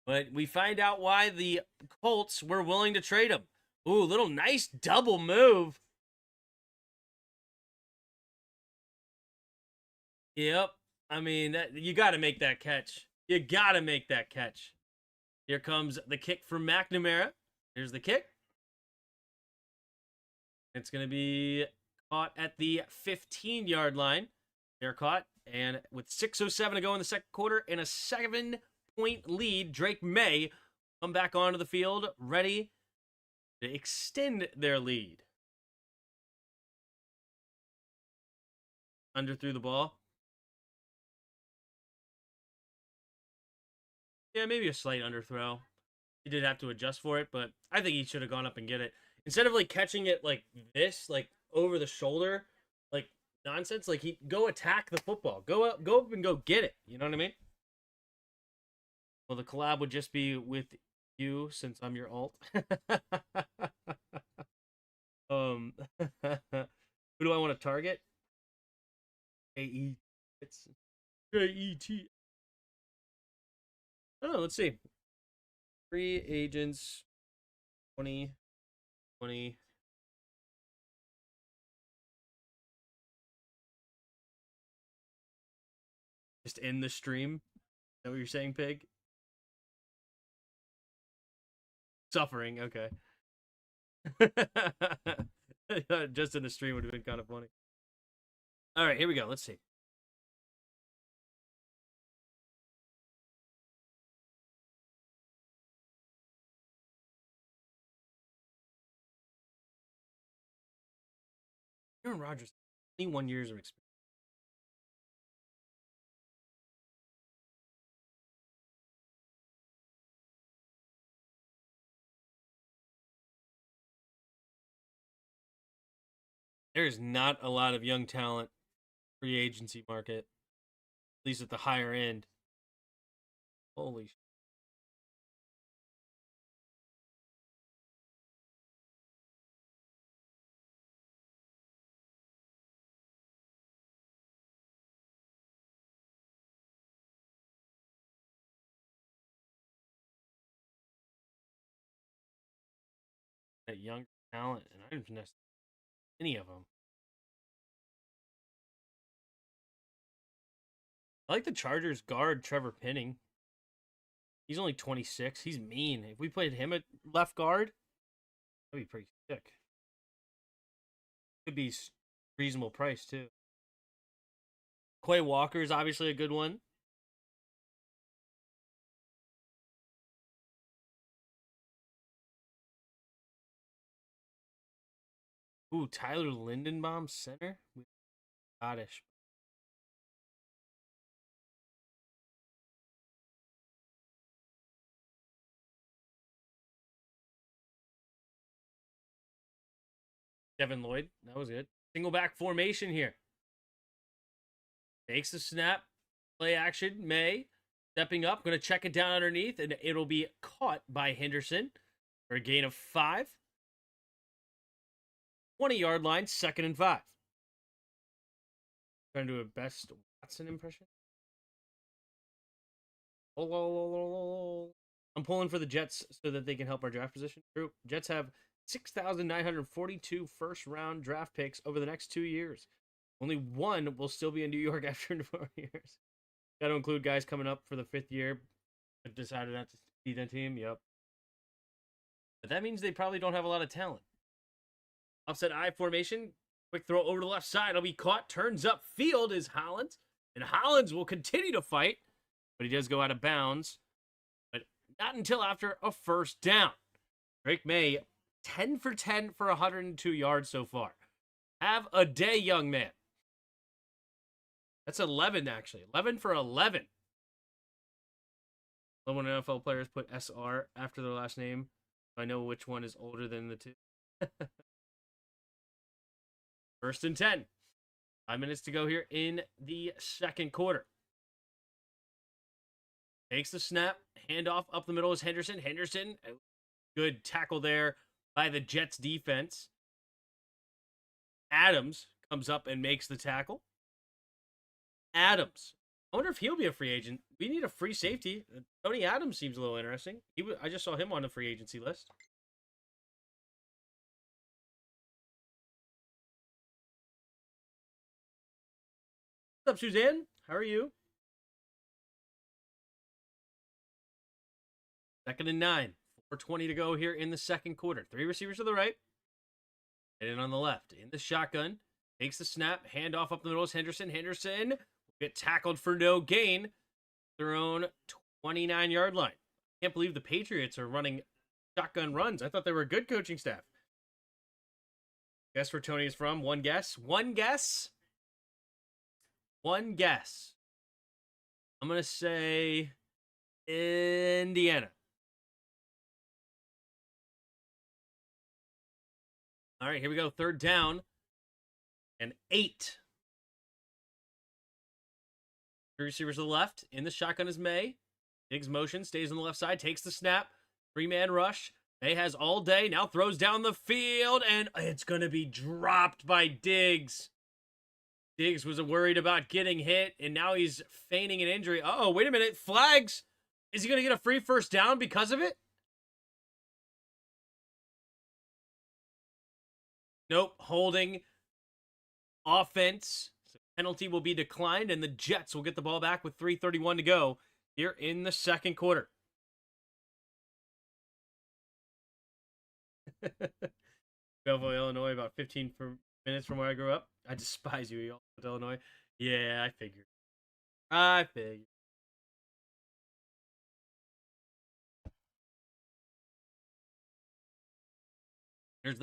but we find out why the Colts were willing to trade him. Ooh, little nice double move. Yep. I mean, you got to make that catch. You got to make that catch. Here comes the kick from McNamara. Here's the kick. It's going to be caught at the 15-yard line. They're caught. And with 6:07 to go in the second quarter and a 7-point lead, Drake May come back onto the field, ready to extend their lead. Underthrew the ball. Yeah, maybe a slight underthrow. He did have to adjust for it, but I think he should have gone up and get it. Instead of like catching it like this, like over the shoulder, like nonsense, like he go attack the football. Go up and go get it. You know what I mean? Well, the collab would just be with you since I'm your alt. Who do I want to target? It's J-E-T. Oh, let's see. Free agents 2020. Just end the stream. Is that what you're saying, Pig? Suffering, okay. Just in the stream would have been kind of funny. All right, here we go. Let's see. Aaron Rodgers, 21 years of experience. There's not a lot of young talent free agency market, at least at the higher end. Holy shit. That young talent, and I don't know any of them. I like the Chargers guard Trevor Penning. He's only 26. He's mean. If we played him at left guard, that'd be pretty sick. Could be reasonable price too. Quay Walker is obviously a good one. Ooh, Tyler Lindenbaum, center. Scottish. Devin Lloyd, that was good. Single back formation here. Takes the snap. Play action. May. Stepping up. Going to check it down underneath, and it'll be caught by Henderson for a gain of 5. 20-yard line, 2nd and 5. Trying to do a best Watson impression. I'm pulling for the Jets so that they can help our draft position. Jets have 6,942 first-round draft picks over the next 2 years. Only one will still be in New York after 4 years. Got to include guys coming up for the 5th year. I've decided not to be that team. Yep. But that means they probably don't have a lot of talent. Offset I formation. Quick throw over to the left side. It'll be caught. Turns up field is Hollins. And Hollins will continue to fight. But he does go out of bounds. But not until after a first down. Drake May, 10 for 10 for 102 yards so far. Have a day, young man. That's 11, actually. 11 for 11. Love when NFL players put SR after their last name. I know which one is older than the two. 1st and 10. 5 minutes to go here in the second quarter. Takes the snap. Handoff up the middle is Henderson. Henderson, good tackle there by the Jets defense. Adams comes up and makes the tackle. Adams. I wonder if he'll be a free agent. We need a free safety. Tony Adams seems a little interesting. I just saw him on the free agency list. What's up, Suzanne? How are you? 2nd and 9. 4:20 to go here in the second quarter. 3 receivers to the right. And in on the left. In the shotgun. Takes the snap. Handoff up the middle is Henderson. Henderson will get tackled for no gain. Their own 29-yard line. Can't believe the Patriots are running shotgun runs. I thought they were a good coaching staff. Guess where Tony is from? One guess. One guess. One guess. I'm going to say Indiana. All right, here we go. 3rd down and 8. 3 receivers to the left. In the shotgun is May. Diggs motion, stays on the left side, takes the snap. 3-man rush. May has all day, now throws down the field, and it's going to be dropped by Diggs. Diggs was worried about getting hit, and now he's feigning an injury. Uh-oh, wait a minute. Flags. Is he going to get a free first down because of it? Nope, holding. Offense. So penalty will be declined, and the Jets will get the ball back with 3:31 to go here in the second quarter. Belleville, Illinois, about 15 minutes from where I grew up. I despise you, Illinois. Yeah, I figured. I figured.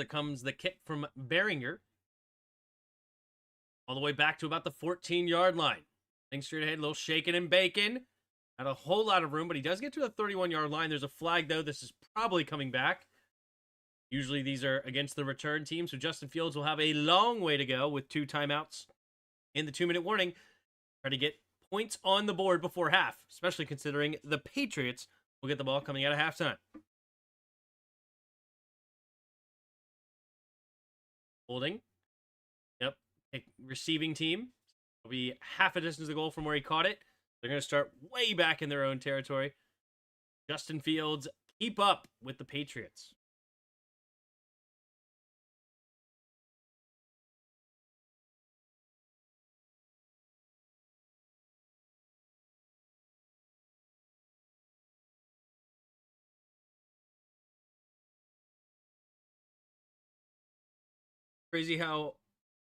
Comes the kick from Beringer. All the way back to about the 14-yard line. Things straight ahead, a little shaking and baking. Not a whole lot of room, but he does get to the 31-yard line. There's a flag, though. This is probably coming back. Usually these are against the return team, so Justin Fields will have a long way to go with 2 timeouts in the 2-minute warning. Try to get points on the board before half, especially considering the Patriots will get the ball coming out of halftime. Holding. Yep. Receiving team will be half a distance of the goal from where he caught it. They're going to start way back in their own territory. Justin Fields, keep up with the Patriots. Crazy how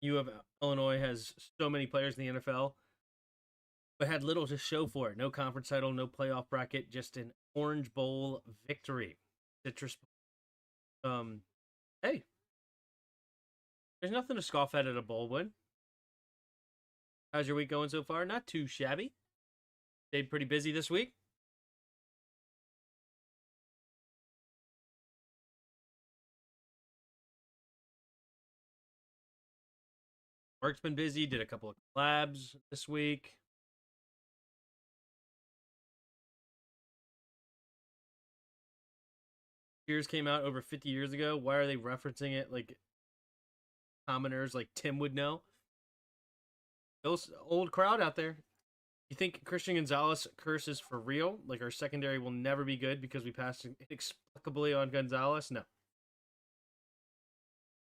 Illinois has so many players in the NFL, but had little to show for it. No conference title, no playoff bracket, just an Orange Bowl victory. Citrus. Hey, there's nothing to scoff at a bowl win. How's your week going so far? Not too shabby. Stayed pretty busy this week. Work's been busy. Did a couple of collabs this week. Cheers came out over 50 years ago. Why are they referencing it like commoners like Tim would know? Those old crowd out there. You think Christian Gonzalez curses for real? Like our secondary will never be good because we passed inexplicably on Gonzalez? No.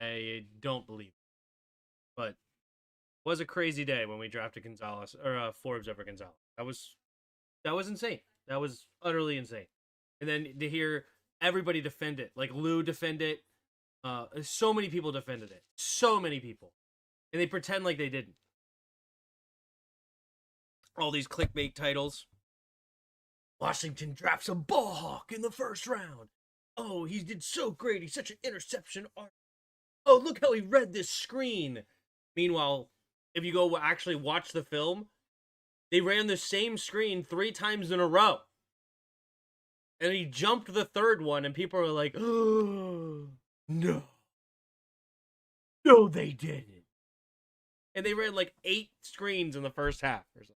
I don't believe it. But it was a crazy day when we drafted Gonzalez or Forbes over Gonzalez. That was insane. That was utterly insane. And then to hear everybody defend it, like Lou defend it, so many people defended it. So many people. And they pretend like they didn't. All these clickbait titles. Washington drafts a ball hawk in the first round. Oh, he did so great. He's such an interception artist. Oh, look how he read this screen. Meanwhile, if you go actually watch the film, they ran the same screen 3 times in a row. And he jumped the third one, and people were like, oh, no. No, they didn't. And they ran like 8 screens in the first half or something.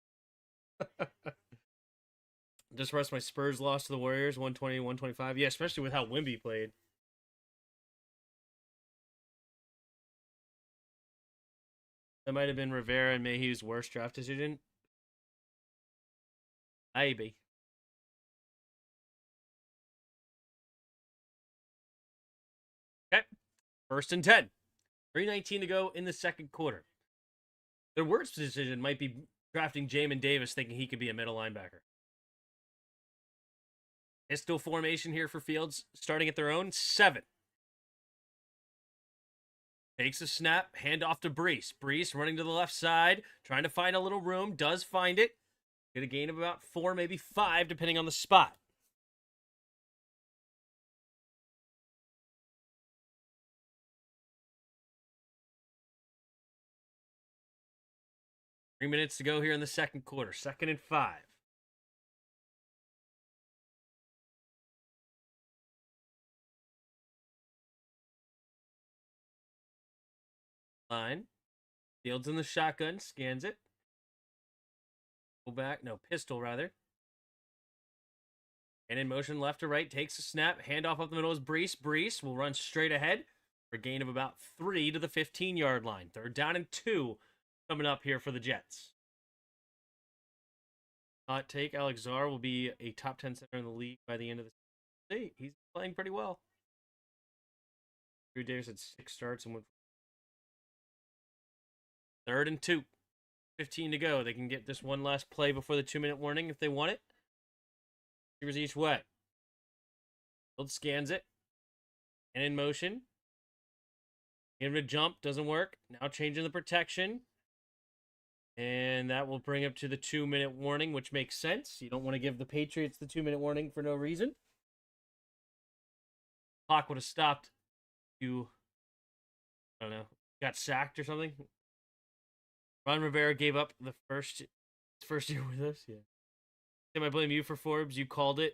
Just rest my Spurs lost to the Warriors, 120-125. Yeah, especially with how Wemby played. That might have been Rivera and Mayhew's worst draft decision. Maybe. Okay. 1st and 10. 3:19 to go in the second quarter. Their worst decision might be drafting Jamin Davis, thinking he could be a middle linebacker. Pistol formation here for Fields, starting at their own 7. Takes a snap, hand off to Brees. Brees running to the left side, trying to find a little room, does find it. Get a gain of about 4, maybe 5, depending on the spot. Three minutes to go here in the second quarter. 2nd and 5. Line. Fields in the shotgun, scans it. Go back, no, pistol rather. And in motion left to right, takes a snap, handoff up the middle is Brees. Brees will run straight ahead for a gain of about 3 to the 15-yard line. 3rd down and 2 coming up here for the Jets. Hot take, Alex Zar will be a top 10 center in the league by the end of the season. He's playing pretty well. Drew Davis had 6 starts and went 3rd and 2. 15 to go. They can get this one last play before the 2-minute warning if they want it. Receivers each way. Field scans it. And in motion. Getting rid of jump doesn't work. Now changing the protection. And that will bring up to the 2-minute warning, which makes sense. You don't want to give the Patriots the 2-minute warning for no reason. Clock would have stopped. You, I don't know, got sacked or something. Ron Rivera gave up the first year with us. Yeah. Tim, I blame you for Forbes. You called it.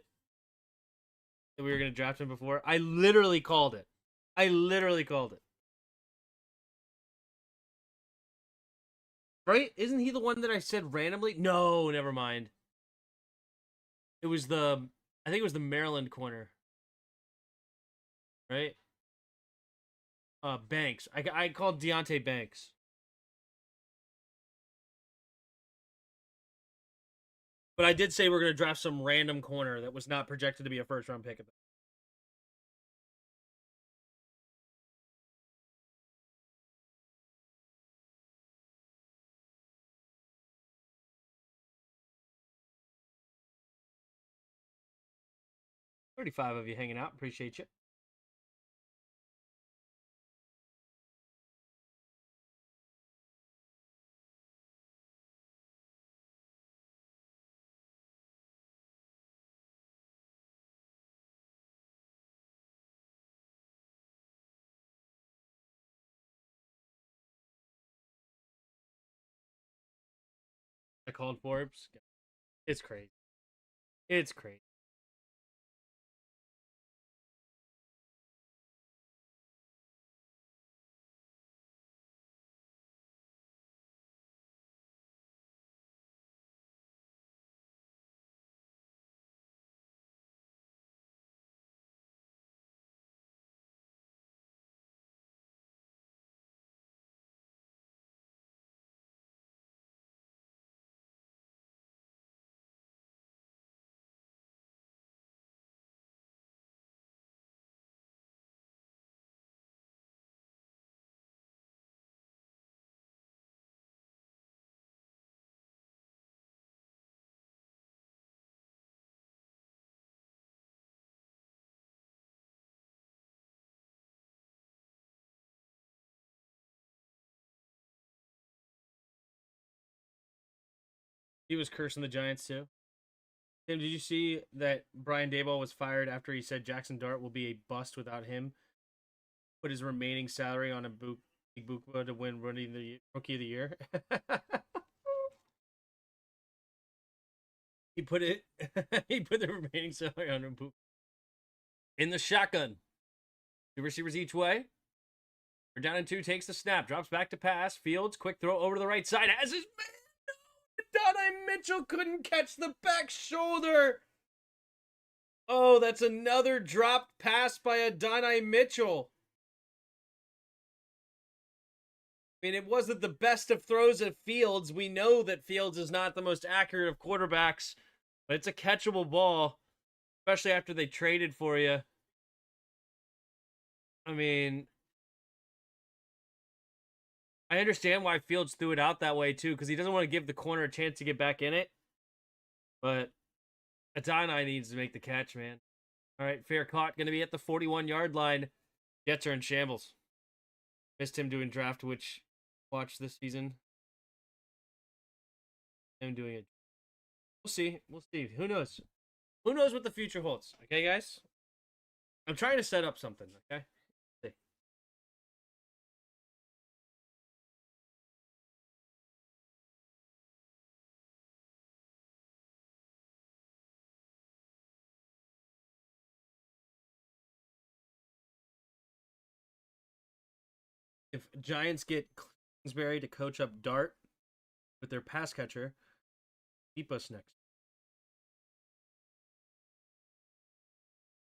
That we were going to draft him before. I literally called it. Right? Isn't he the one that I said randomly? No, never mind. I think it was the Maryland corner. Right? Banks. I called Deontay Banks. But I did say we're going to draft some random corner that was not projected to be a first-round pick. 35 of you hanging out. Appreciate you. I called Forbes. It's crazy. It's crazy. He was cursing the Giants too. Tim, did you see that Brian Daboll was fired after he said Jackson Dart will be a bust without him? Put his remaining salary on a Bukba to win Rookie of the Year. he put the remaining salary on a Bukba. In the shotgun. 2 receivers each way. We're down in 2, takes the snap, drops back to pass. Fields, quick throw over to the right side. Has his man. Donnie Mitchell couldn't catch the back shoulder. Oh, that's another dropped pass by Adonai Mitchell. I mean, it wasn't the best of throws at Fields. We know that Fields is not the most accurate of quarterbacks, but it's a catchable ball, especially after they traded for you. I mean, I understand why Fields threw it out that way, too, because he doesn't want to give the corner a chance to get back in it. But Adonai needs to make the catch, man. All right, fair caught. Going to be at the 41-yard line. Jets are in shambles. Missed him doing draft, which watch this season. Him doing it. We'll see. We'll see. Who knows? Who knows what the future holds? Okay, guys? I'm trying to set up something, okay? See. If Giants get Kingsbury to coach up Dart with their pass catcher, keep us next.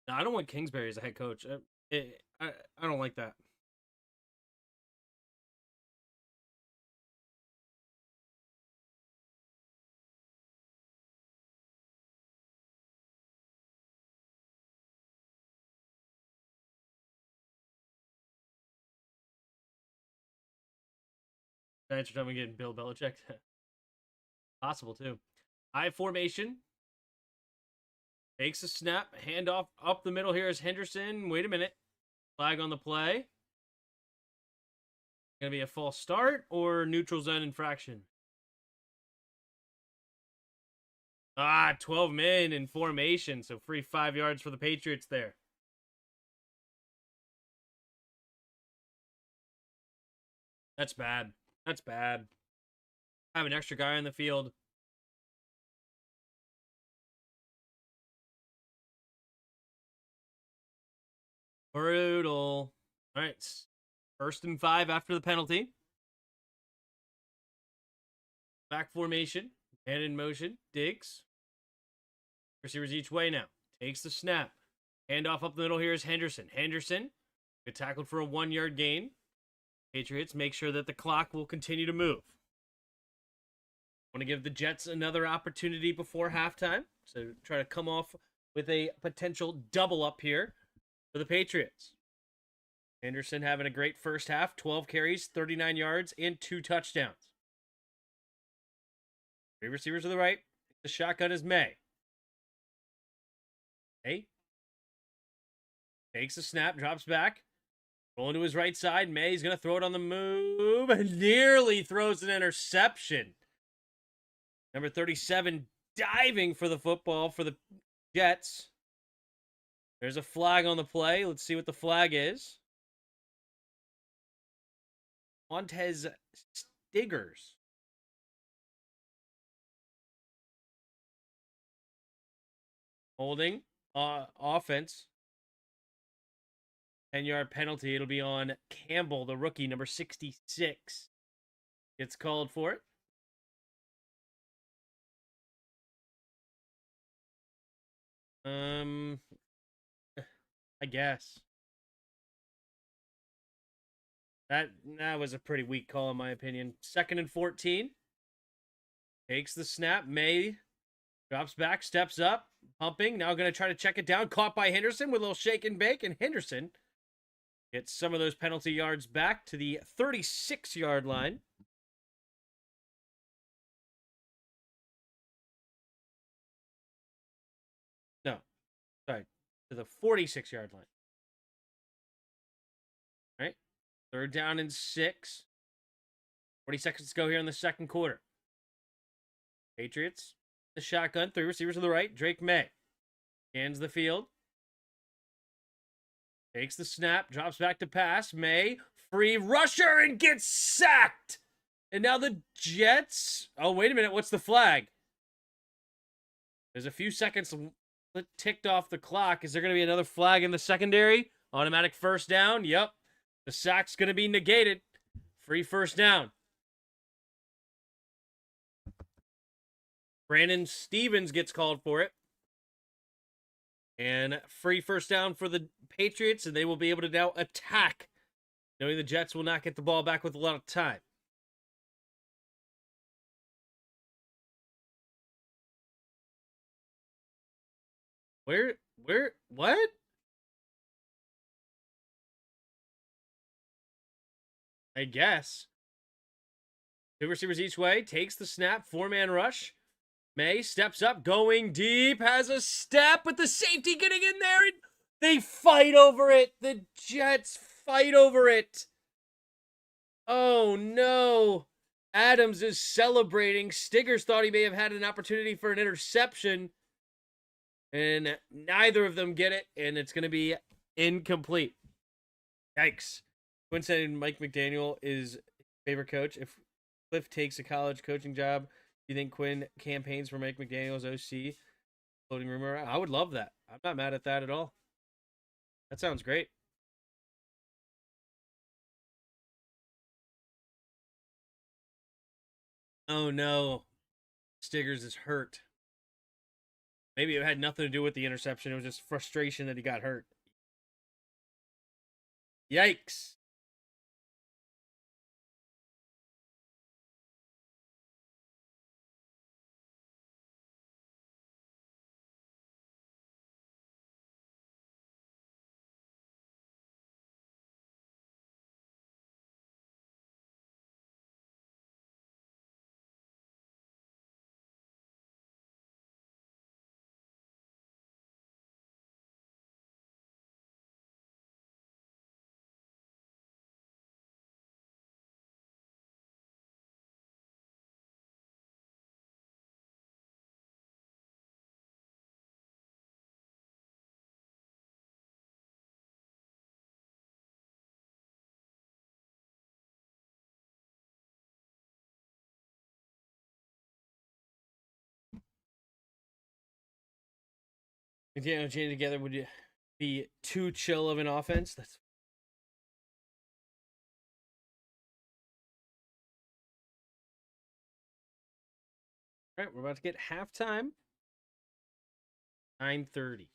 No, I don't want Kingsbury as a head coach. I don't like that. Giants are trying to get Bill Belichick. Possible, too. High formation. Takes a snap. Handoff up the middle here is Henderson. Wait a minute. Flag on the play. Gonna be a false start or neutral zone infraction? 12 men in formation, so free 5 yards for the Patriots there. That's bad. That's bad. Have an extra guy on the field. Brutal. All right. 1st and 5 after the penalty. Back formation. And in motion. Diggs. Receivers each way now. Takes the snap. Handoff up the middle here is Henderson. Henderson. Get tackled for a 1-yard gain. Patriots make sure that the clock will continue to move. Want to give the Jets another opportunity before halftime. So try to come off with a potential double up here for the Patriots. Henderson having a great first half. 12 carries, 39 yards, and 2 touchdowns. 3 receivers to the right. The shotgun is May. May takes a snap, drops back. Rolling to his right side. May's going to throw it on the move. Nearly throws an interception. Number 37 diving for the football for the Jets. There's a flag on the play. Let's see what the flag is. Montez Stiggers. Holding. Offense. 10-yard penalty. It'll be on Campbell, the rookie, number 66. Gets called for it. I guess. That was a pretty weak call in my opinion. 2nd and 14. Takes the snap. May drops back, steps up, pumping. Now going to try to check it down. Caught by Henderson with a little shake and bake. And Henderson gets some of those penalty yards back to the 36-yard line. No, sorry, to the 46-yard line. All right, 3rd down and 6. 40 seconds to go here in the 2nd quarter. Patriots, the shotgun, 3 receivers to the right. Drake May scans the field. Takes the snap, drops back to pass. May, free rusher, and gets sacked. And now the Jets... Oh, wait a minute. What's the flag? There's a few seconds ticked off the clock. Is there going to be another flag in the secondary? Automatic 1st down. Yep. The sack's going to be negated. Free 1st down. Brandon Stevens gets called for it. And free 1st down for the Patriots, and they will be able to now attack, knowing the Jets will not get the ball back with a lot of time. What? I guess. 2 receivers each way, takes the snap, 4-man rush. May steps up, going deep, has a step, but the safety getting in there, and they fight over it. The Jets fight over it. Oh, no. Adams is celebrating. Stiggers thought he may have had an opportunity for an interception, and neither of them get it, and it's going to be incomplete. Yikes. Quinn said Mike McDaniel is his favorite coach. If Cliff takes a college coaching job, do you think Quinn campaigns for Mike McDaniel's OC? Floating rumor. I would love that. I'm not mad at that at all. That sounds great. Oh no. Stiggers is hurt. Maybe it had nothing to do with the interception. It was just frustration that he got hurt. Yikes. McDaniel and Jane together would be too chill of an offense. That's all right. We're about to get halftime. 9:30.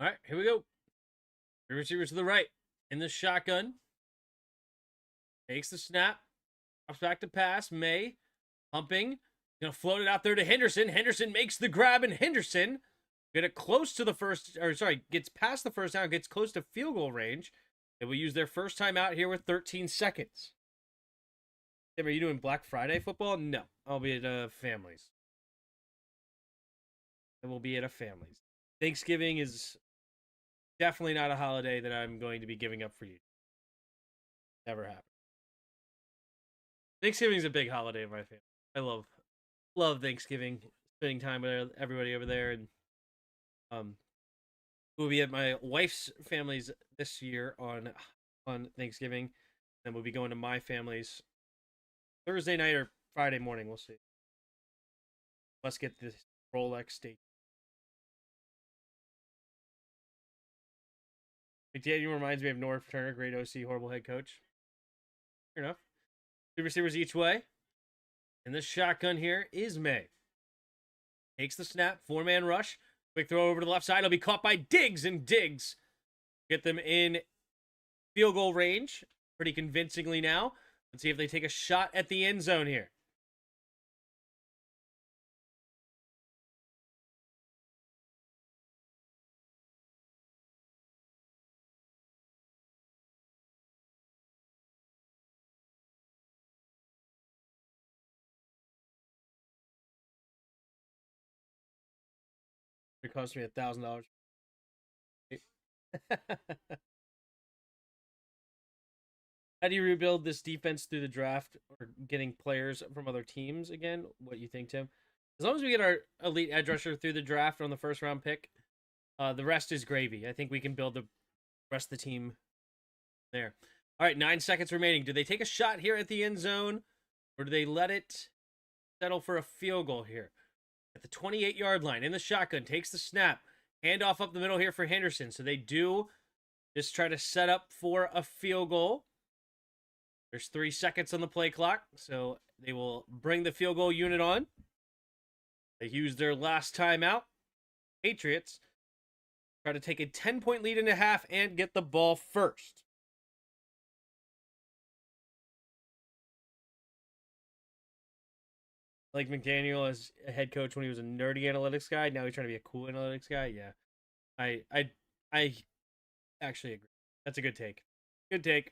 All right, here we go. Three receivers to the right. In the shotgun. Takes the snap. Drops back to pass. May. Pumping. Gonna float it out there to Henderson. Henderson makes the grab, and Henderson get it close to the first, or sorry, gets past the first down, gets close to field goal range. They will use their first time out here with 13 seconds. Tim, are you doing Black Friday football? No. I'll be at family's. I will be at a family's. Thanksgiving is definitely not a holiday that I'm going to be giving up for you. Never happened. Thanksgiving is a big holiday in my family. I love Thanksgiving, spending time with everybody over there, and we'll be at my wife's family's this year on Thanksgiving. Then we'll be going to my family's Thursday night or Friday morning. We'll see. Let's get this Rolex steak. McDaniel reminds me of North Turner, great OC, horrible head coach. Fair enough. Two receivers each way. And this shotgun here is May. Takes the snap, four-man rush. Quick throw over to the left side. It'll be caught by Diggs, and Diggs get them in field goal range pretty convincingly now. Let's see if they take a shot at the end zone here. It cost me $1,000. How do you rebuild this defense through the draft or getting players from other teams again? What you think, Tim? As long as we get our elite edge rusher through the draft on the first round pick, the rest is gravy. I think we can build the rest of the team there. All right, 9 seconds remaining. Do they take a shot here at the end zone, or do they let it settle for a field goal here? At the 28-yard line, in the shotgun, takes the snap. Handoff up the middle here for Henderson. So they do just try to set up for a field goal. There's 3 seconds on the play clock, so they will bring the field goal unit on. They use their last timeout. Patriots try to take a 10-point lead in a half and get the ball first. Like McDaniel as a head coach when he was a nerdy analytics guy. Now he's trying to be a cool analytics guy. Yeah, I actually agree. That's a good take. Good take.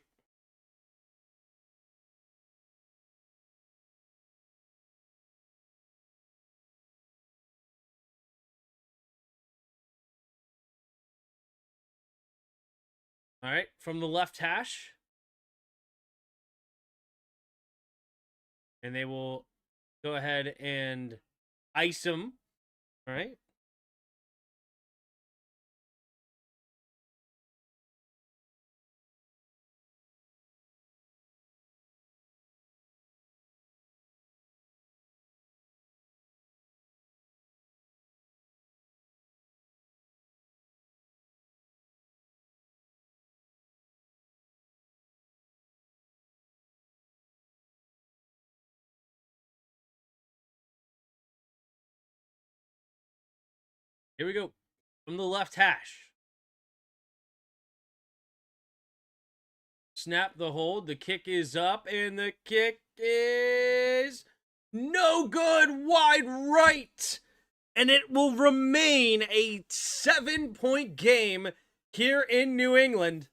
All right, from the left hash. And they will go ahead and ice him. All right. Here we go. From the left hash. Snap the hold. The kick is up, and the kick is no good. Wide right. And it will remain a 7-point game here in New England.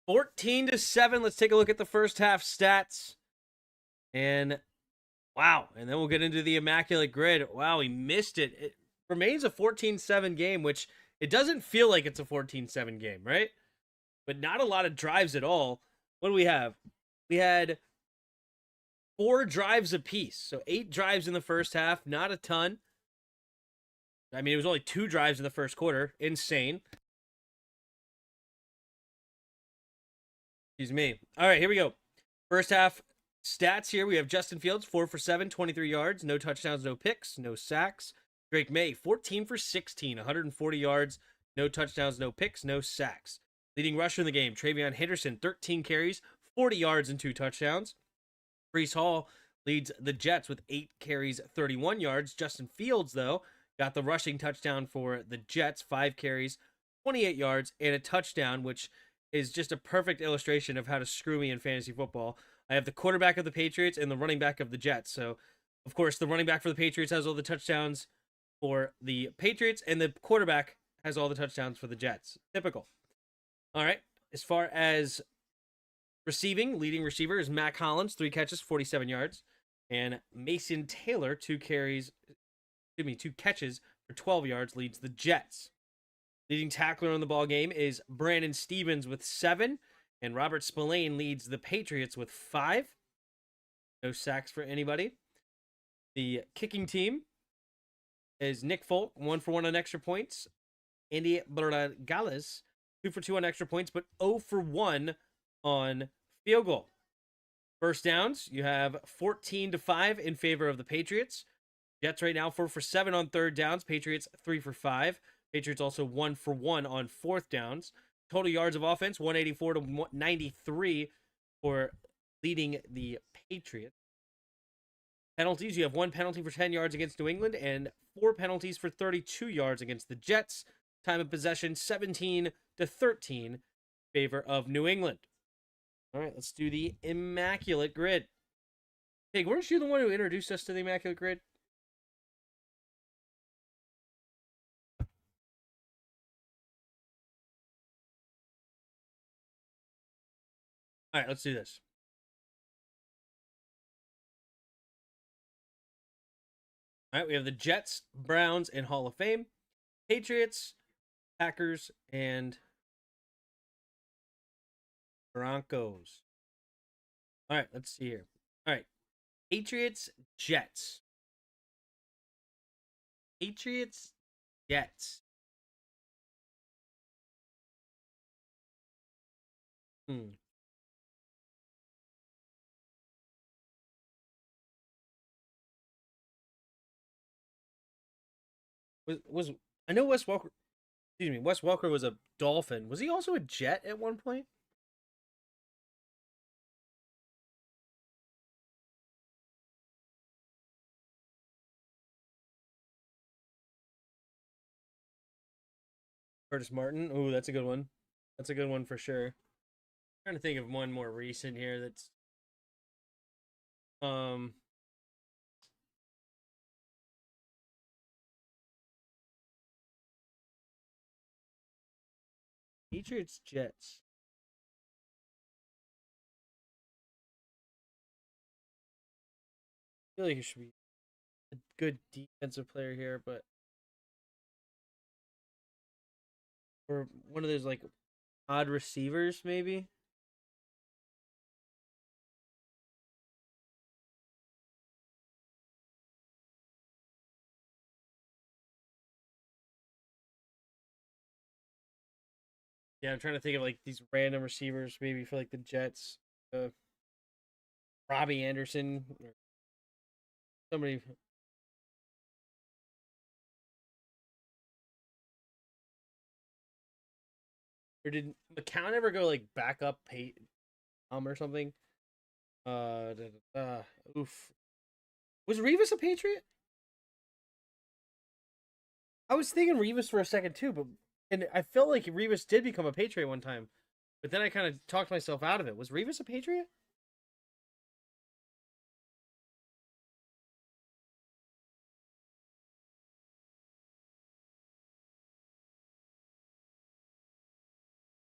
14-7. Let's take a look at the first half stats. And wow. And then we'll get into the immaculate grid. Wow, he missed it. It remains a 14-7 game, which it doesn't feel like it's a 14-7 game, right? But not a lot of drives at all. What do we have? We had 4 drives apiece. So 8 drives in the first half. Not a ton. I mean, it was only 2 drives in the first quarter. Insane. Excuse me. All right, here we go. First half stats here. We have Justin Fields, 4 for 7, 23 yards. No touchdowns, no picks, no sacks. Drake May, 14 for 16, 140 yards. No touchdowns, no picks, no sacks. Leading rusher in the game, Travion Henderson, 13 carries, 40 yards, and 2 touchdowns. Breece Hall leads the Jets with 8 carries, 31 yards. Justin Fields, though, got the rushing touchdown for the Jets, 5 carries, 28 yards, and a touchdown, which is just a perfect illustration of how to screw me in fantasy football. I have the quarterback of the Patriots and the running back of the Jets. So, of course, the running back for the Patriots has all the touchdowns for the Patriots, and the quarterback has all the touchdowns for the Jets. Typical. All right. As far as receiving, leading receiver is Mac Hollins, 3 catches, 47 yards. And Mason Taylor, 2 catches for 12 yards, leads the Jets. Leading tackler on the ball game is Brandon Stevens with 7. And Robert Spillane leads the Patriots with 5. No sacks for anybody. The kicking team is Nick Folk, 1 for 1 on extra points. Andy Gales, 2 for 2 on extra points, but 0 for 1 on field goal. First downs, you have 14-5 in favor of the Patriots. Jets right now 4 for 7 on third downs. Patriots 3 for 5. Patriots also 1 for 1 on fourth downs. Total yards of offense, 184 to 93 for leading the Patriots. Penalties, you have 1 penalty for 10 yards against New England and 4 penalties for 32 yards against the Jets. Time of possession, 17-13 in favor of New England. All right, let's do the immaculate grid. Hey, weren't you the one who introduced us to the immaculate grid? All right, let's do this. All right, we have the Jets, Browns, and Hall of Fame. Patriots, Packers, and Broncos. All right, let's see here. All right, Patriots, Jets. Patriots, Jets. Was I know Wes Walker? Excuse me, Wes Welker was a Dolphin. Was he also a Jet at one point? Curtis Martin. Oh, that's a good one. That's a good one for sure. Trying to think of one more recent here that's um Patriots Jets. I feel like it should be a good defensive player here, but or one of those like odd receivers maybe. Yeah, I'm trying to think of like these random receivers maybe for like the Jets. Robbie Anderson or somebody. Or did McCown ever go like back up or something? Uh, Oof. Was Revis a Patriot? I was thinking Revis for a second too, and I felt like Revis did become a Patriot one time, but then I kind of talked myself out of it. Was Revis a Patriot?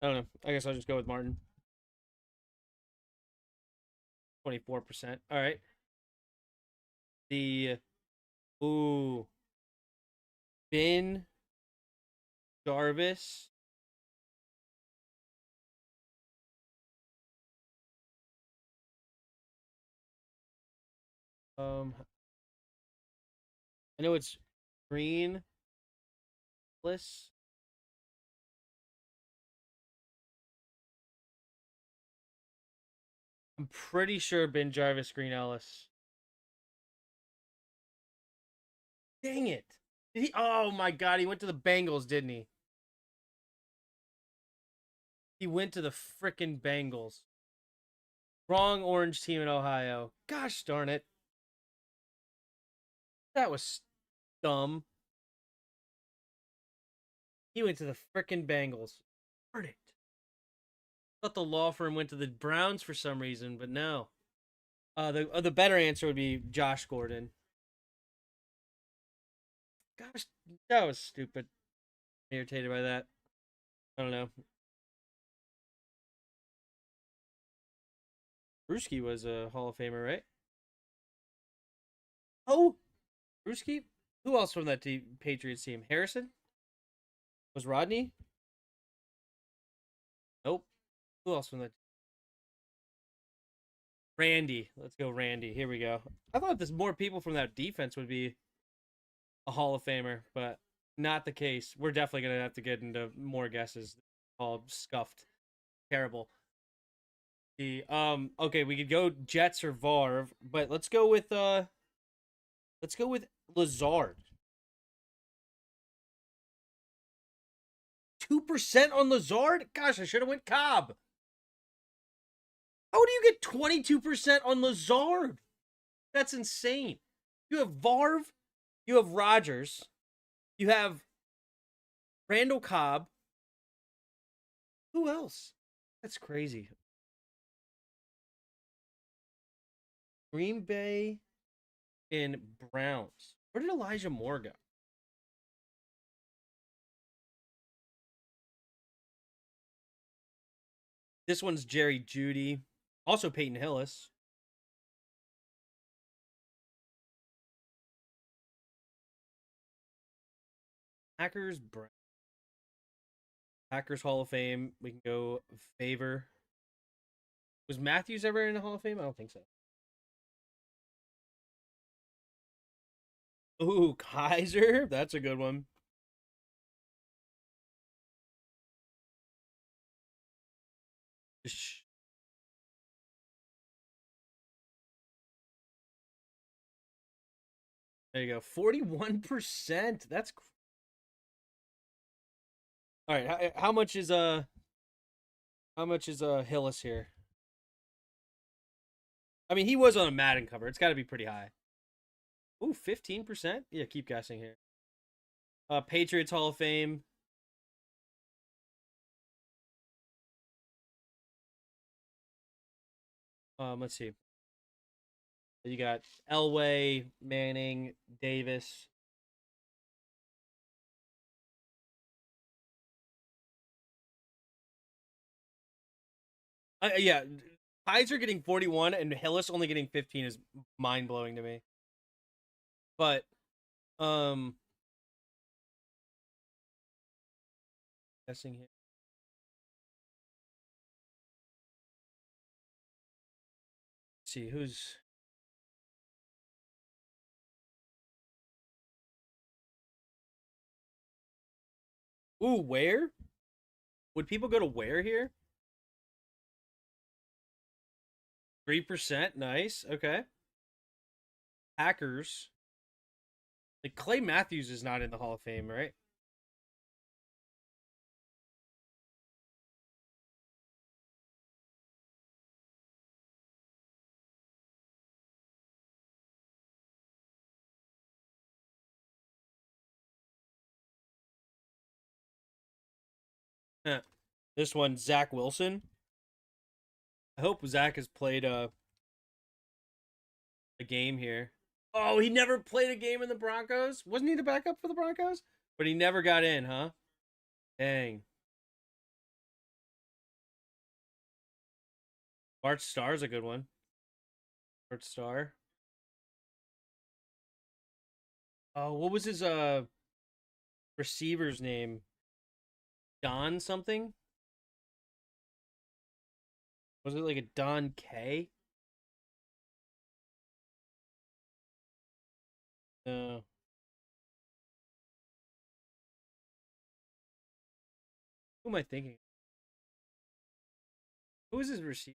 I don't know. I guess I'll just go with Martin. 24%. All right. The ooh, Ben Jarvis. I know it's green. Bliss. I'm pretty sure Ben Jarvis Green Ellis. Dang it. Did he? Oh my God. He went to the Bengals, didn't he? He went to the frickin' Bengals. Wrong orange team in Ohio. Gosh darn it. That was dumb. He went to the frickin' Bengals. Darn it. Thought the law firm went to the Browns for some reason, but no. The better answer would be Josh Gordon. Gosh, that was stupid. Irritated by that. I don't know. Bruschi was a Hall of Famer, right? Oh, Bruschi? Who else from that Patriots team? Harrison? Was Rodney? Nope. Who else from that? Randy. Let's go, Randy. Here we go. I thought there's more people from that defense would be a Hall of Famer, but not the case. We're definitely gonna have to get into more guesses. All scuffed. Terrible. The okay, we could go Jets or Varv, but let's go with Lazard. 2% on Lazard? Gosh, I should have went Cobb. How do you get 22% on Lazard? That's insane. You have Varv, you have Rodgers, you have Randall Cobb. Who else? That's crazy. Green Bay and Browns. Where did Elijah Moore go? This one's Jerry Jeudy. Also Peyton Hillis. Packers, Packers Hall of Fame. We can go favor. Was Matthews ever in the Hall of Fame? I don't think so. Ooh, Kaiser. That's a good one. There you go. 41%. That's all right. How much is Hillis here? I mean, he was on a Madden cover. It's got to be pretty high. Ooh, 15%? Yeah, keep guessing here. Patriots Hall of Fame. Let's see. You got Elway, Manning, Davis. Yeah, Kaiser getting 41 and Hillis only getting 15 is mind blowing to me. But um guessing here. Let's see who's ooh, where? Would people go to where here? 3%. Nice. Okay. Packers. Like Clay Matthews is not in the Hall of Fame, right? This one, Zach Wilson. I hope Zach has played a game here. Oh, he never played a game in the Broncos? Wasn't he the backup for the Broncos? But he never got in, huh? Dang. Bart Starr's a good one. Bart Starr. Oh, what was his receiver's name? Don something? Was it like a Don K? No. Who am I thinking? Who is his receiver?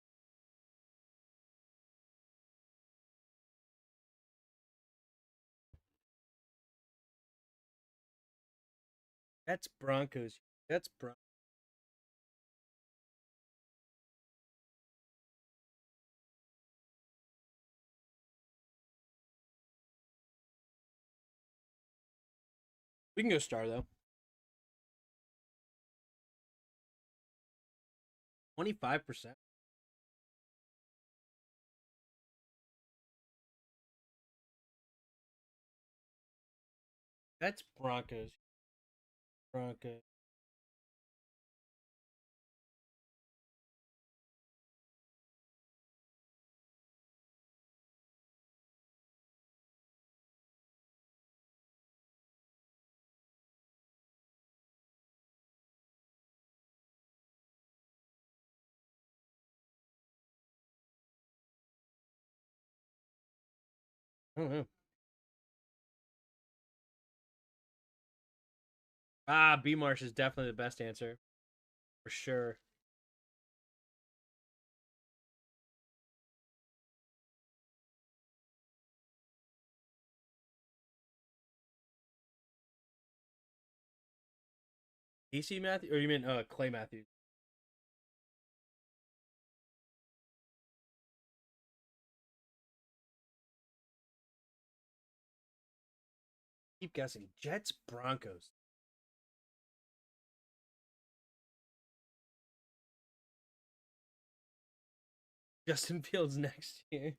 That's Broncos. That's We can go Star though. 25%. That's Broncos. Broncos. I don't know. Ah, B Marsh is definitely the best answer. For sure. DC Matthews? Or you mean Clay Matthews? Keep guessing. Jets, Broncos. Justin Fields next year.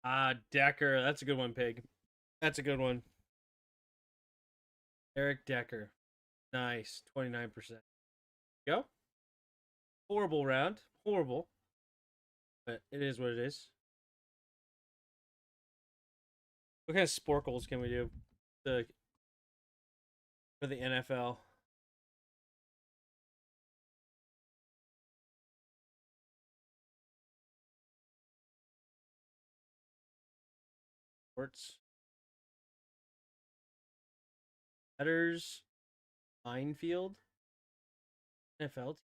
Ah, Decker. That's a good one, Pig. That's a good one. Eric Decker. Nice. 29%. Go. Horrible round. Horrible. But it is what it is. What kind of sporkles can we do for the NFL? Sports. Letters. Minefield. NFL.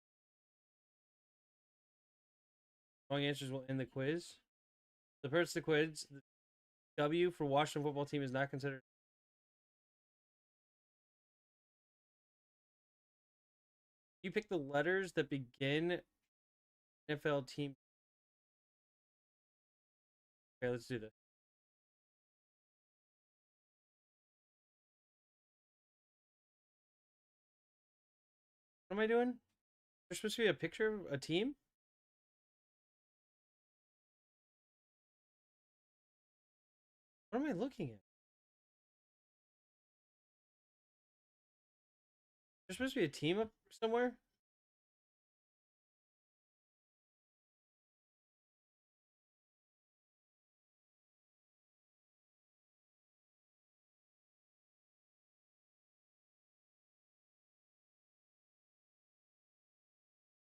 Wrong answers will end the quiz. The first the quiz. The W for Washington football team is not considered. You pick the letters that begin NFL team. Okay, let's do this. What am I doing? There's supposed to be a picture of a team? What am I looking at? There's supposed to be a team up somewhere?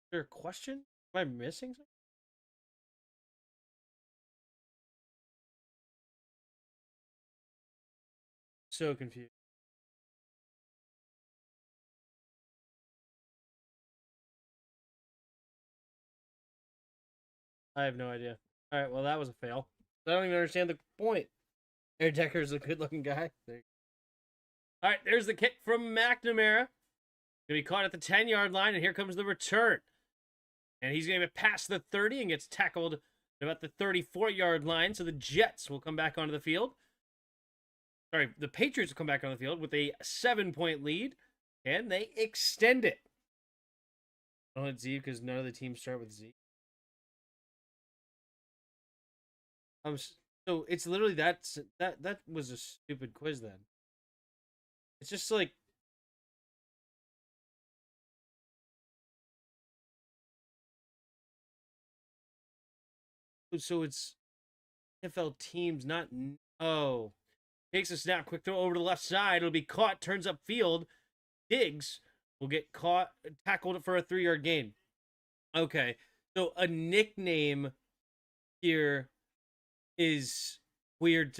Is there a question? Am I missing something? So confused. I have no idea. All right, well, that was a fail. I don't even understand the point. Aaron Decker's a good-looking guy. All right, there's the kick from McNamara. Gonna be caught at the 10-yard line, and here comes the return. And he's gonna get past the 30 and gets tackled at about the 34-yard line. So the Jets will come back onto the field. Sorry, the Patriots will come back on the field with a 7-point lead, and they extend it. I don't hit Z because none of the teams start with Z. So it's literally that was a stupid quiz then. It's just like so it's NFL teams, not takes a snap, quick throw over to the left side. It'll be caught, turns up field. Diggs will get caught, tackled for a 3-yard gain. Okay, so a nickname here is weird.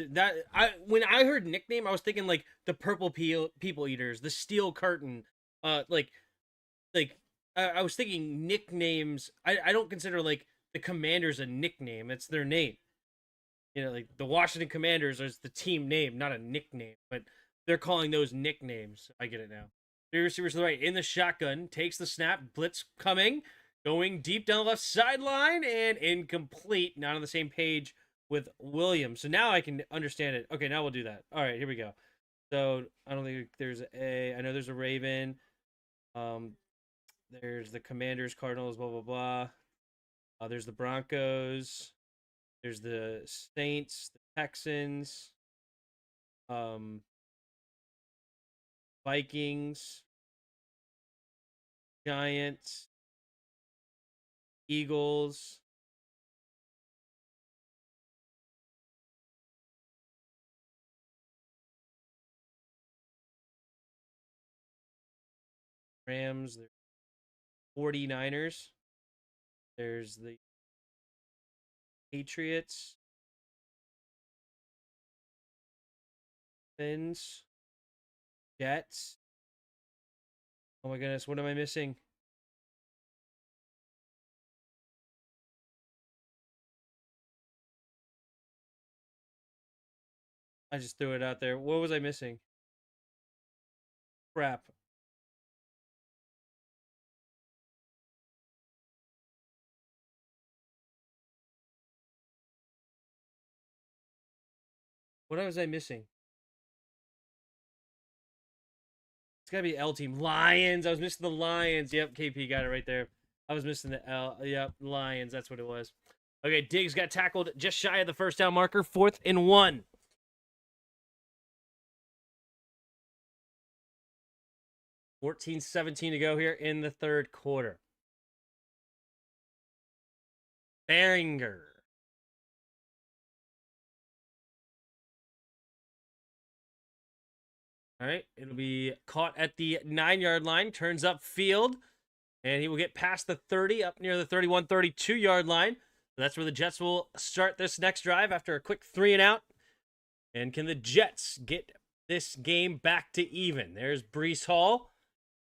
When I heard nickname, I was thinking like the purple people eaters, the steel curtain. I was thinking nicknames. I don't consider like the Commanders a nickname. It's their name. You know, like the Washington Commanders is the team name, not a nickname. But they're calling those nicknames. I get it now. Three receivers to the right in the shotgun, takes the snap, blitz coming, going deep down the left sideline, and incomplete. Not on the same page with Williams. So now I can understand it. Okay, now we'll do that. All right, here we go. So I don't think there's I know there's a Raven. There's the Commanders, Cardinals, blah, blah, blah. There's the Broncos. There's the Saints, the Texans, Vikings, Giants, Eagles, Rams, 49ers. There's the Patriots, Fins, Jets. Oh my goodness, what am I missing? I just threw it out there. What was I missing? Crap. What was I missing? It's gotta be L team. Lions. I was missing the Lions. Yep, KP got it right there. I was missing the L. Yep, Lions. That's what it was. Okay, Diggs got tackled just shy of the first down marker. 4th and 1. 14-17 to go here in the third quarter. Beringer. All right, it'll be caught at the 9-yard line, turns up field, and he will get past the 30, up near the 31, 32-yard line. So that's where the Jets will start this next drive after a quick 3-and-out. And can the Jets get this game back to even? There's Breece Hall.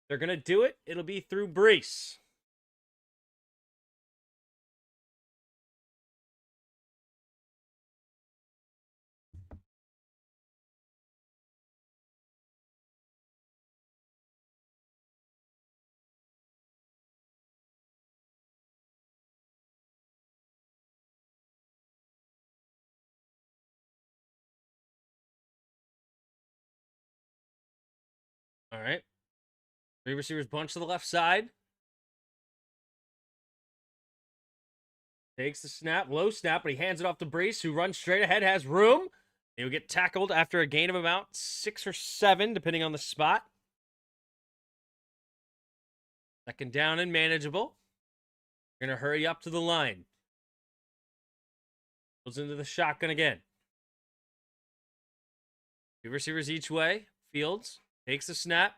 They're going to do it. It'll be through Breece. All right. 3 receivers bunch to the left side. Takes the snap, low snap, but he hands it off to Breece, who runs straight ahead, has room. He'll get tackled after a gain of about 6 or 7, depending on the spot. 2nd down and manageable. We're going to hurry up to the line. Goes into the shotgun again. 2 receivers each way. Fields takes the snap.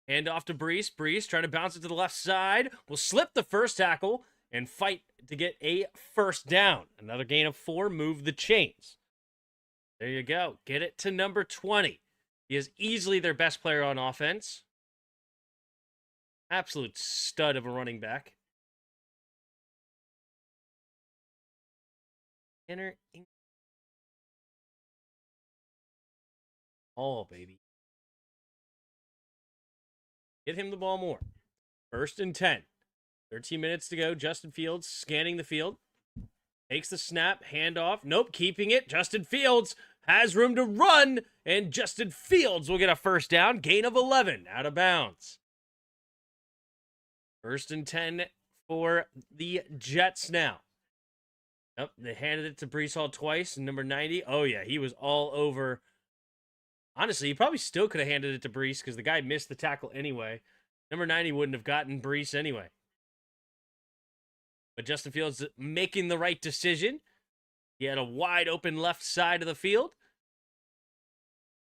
Hand off to Breece. Breece trying to bounce it to the left side. Will slip the first tackle and fight to get a 1st down. Another gain of 4. Move the chains. There you go. Get it to number 20. He is easily their best player on offense. Absolute stud of a running back. Tanner. Oh, baby. Get him the ball more. 1st and 10. 13 minutes to go. Justin Fields scanning the field. Takes the snap. Handoff. Nope, keeping it. Justin Fields has room to run. And Justin Fields will get a 1st down. Gain of 11. Out of bounds. 1st and 10 for the Jets now. Yep, they handed it to Breece Hall twice. Number 90. Oh, yeah, he was all over. Honestly, he probably still could have handed it to Breece because the guy missed the tackle anyway. Number 90 wouldn't have gotten Breece anyway. But Justin Fields making the right decision. He had a wide open left side of the field.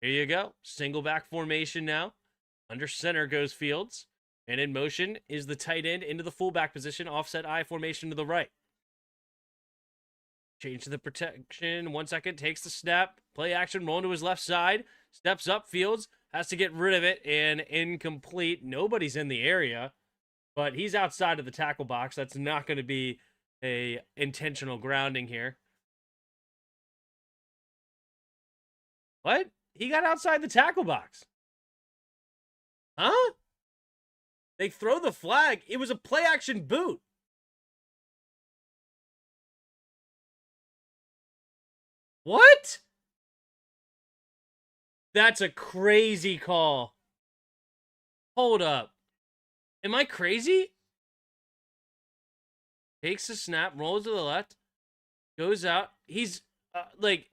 Here you go. Single back formation now. Under center goes Fields. And in motion is the tight end into the fullback position. Offset I formation to the right. Change to the protection. 1 second. Takes the snap. Play action. Rolling to his left side. Steps up. Fields has to get rid of it. And incomplete. Nobody's in the area. But he's outside of the tackle box. That's not going to be a intentional grounding here. What? He got outside the tackle box. Huh? They throw the flag. It was a play action boot. What? That's a crazy call. Hold up. Am I crazy? Takes the snap, rolls to the left, goes out. He's like...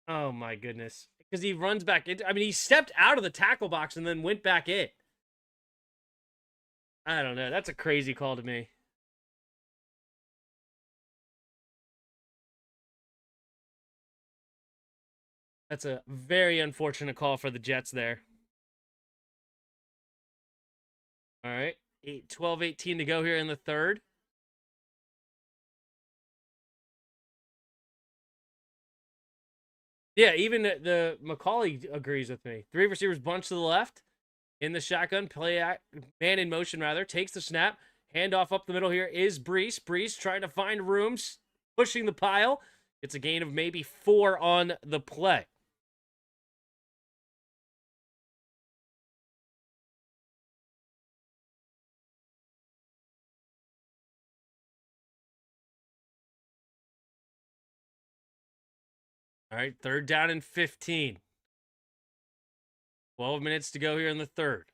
Oh my goodness. Because he runs back into... I mean, he stepped out of the tackle box and then went back in. I don't know. That's a crazy call to me. That's a very unfortunate call for the Jets there. All right. 12-18 to go here in the third. Yeah, even the Macaulay agrees with me. 3 receivers bunch to the left. In the shotgun, man in motion rather. Takes the snap. Handoff up the middle here is Breece. Breece trying to find rooms. Pushing the pile. It's a gain of maybe 4 on the play. All right, 3rd down and 15. 12 minutes to go here in the third.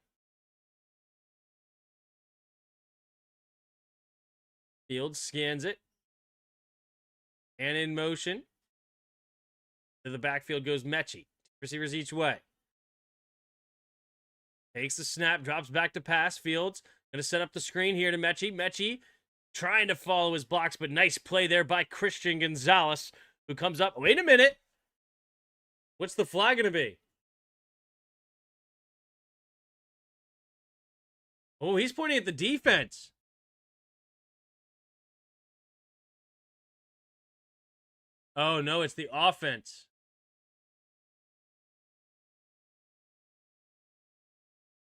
Fields scans it. And in motion. To the backfield goes Mechie. Receivers each way. Takes the snap, drops back to pass. Fields going to set up the screen here to Mechie. Mechie trying to follow his blocks, but nice play there by Christian Gonzalez, who comes up. Wait a minute. What's the flag going to be? Oh, he's pointing at the defense. Oh, no, it's the offense.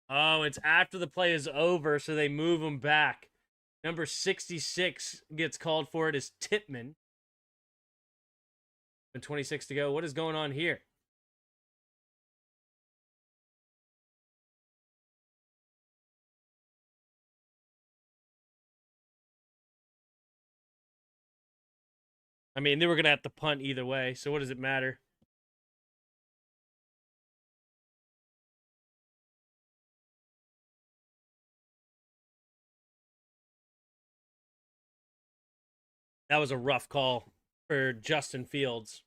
Oh, it's after the play is over, so they move him back. Number 66 gets called for it as Tippmann. And 26 to go. What is going on here? I mean, they were going to have to punt either way, so what does it matter? That was a rough call for Justin Fields.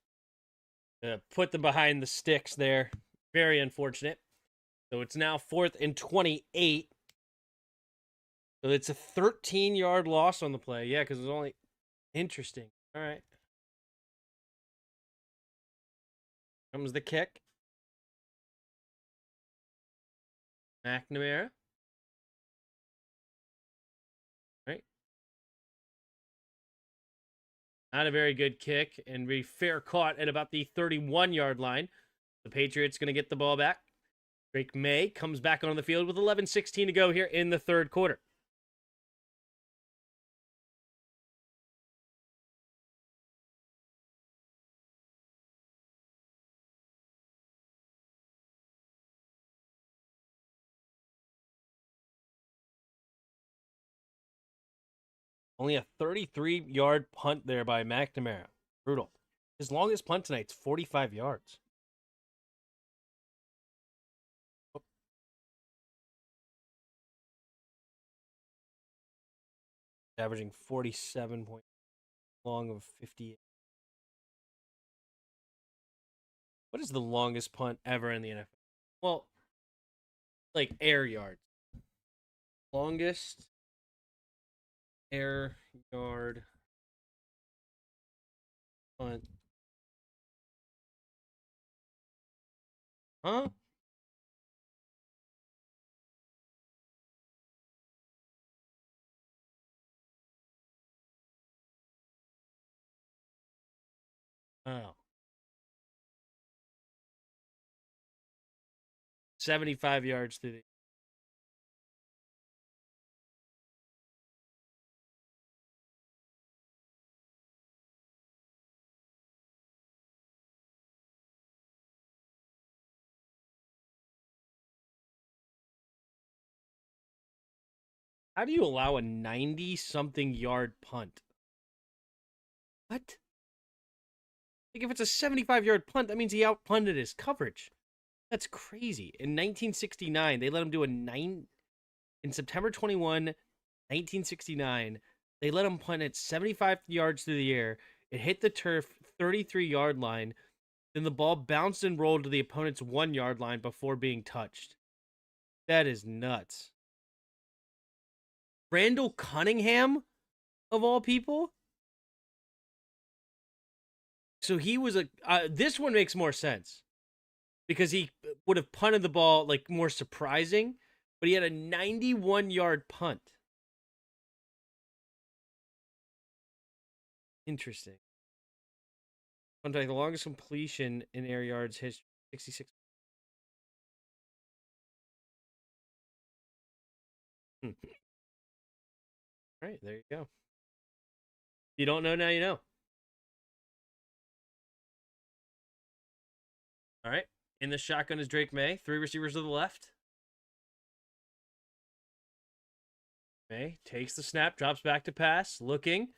Put them behind the sticks there. Very unfortunate. So it's now 4th and 28. So it's a 13-yard loss on the play. Yeah, because it was only... Interesting. All right. Comes the kick. McNamara. Right. Not a very good kick, and be fair caught at about the 31-yard line. The Patriots going to get the ball back. Drake May comes back on the field with 11:16 to go here in the third quarter. Only a 33-yard punt there by McNamara. Brutal. His longest punt tonight's 45 yards. Averaging 47 points long of 58. What is the longest punt ever in the NFL? Well, like air yards. Longest air yard punt. Huh? Oh. 75 yards through the. How do you allow a 90-something yard punt? What? Like, if it's a 75-yard punt, that means he outpunted his coverage. That's crazy. In 1969, they let him do in September 21, 1969, they let him punt it 75 yards through the air. It hit the turf 33-yard line. Then the ball bounced and rolled to the opponent's 1-yard line before being touched. That is nuts. Randall Cunningham, of all people? So he was this one makes more sense. Because he would have punted the ball, like, more surprising. But he had a 91-yard punt. Interesting. Fun fact, the longest completion in air yards history, 66. All right, there you go. If you don't know, now you know. All right. In the shotgun is Drake May. 3 receivers to the left. May takes the snap, drops back to pass, looking.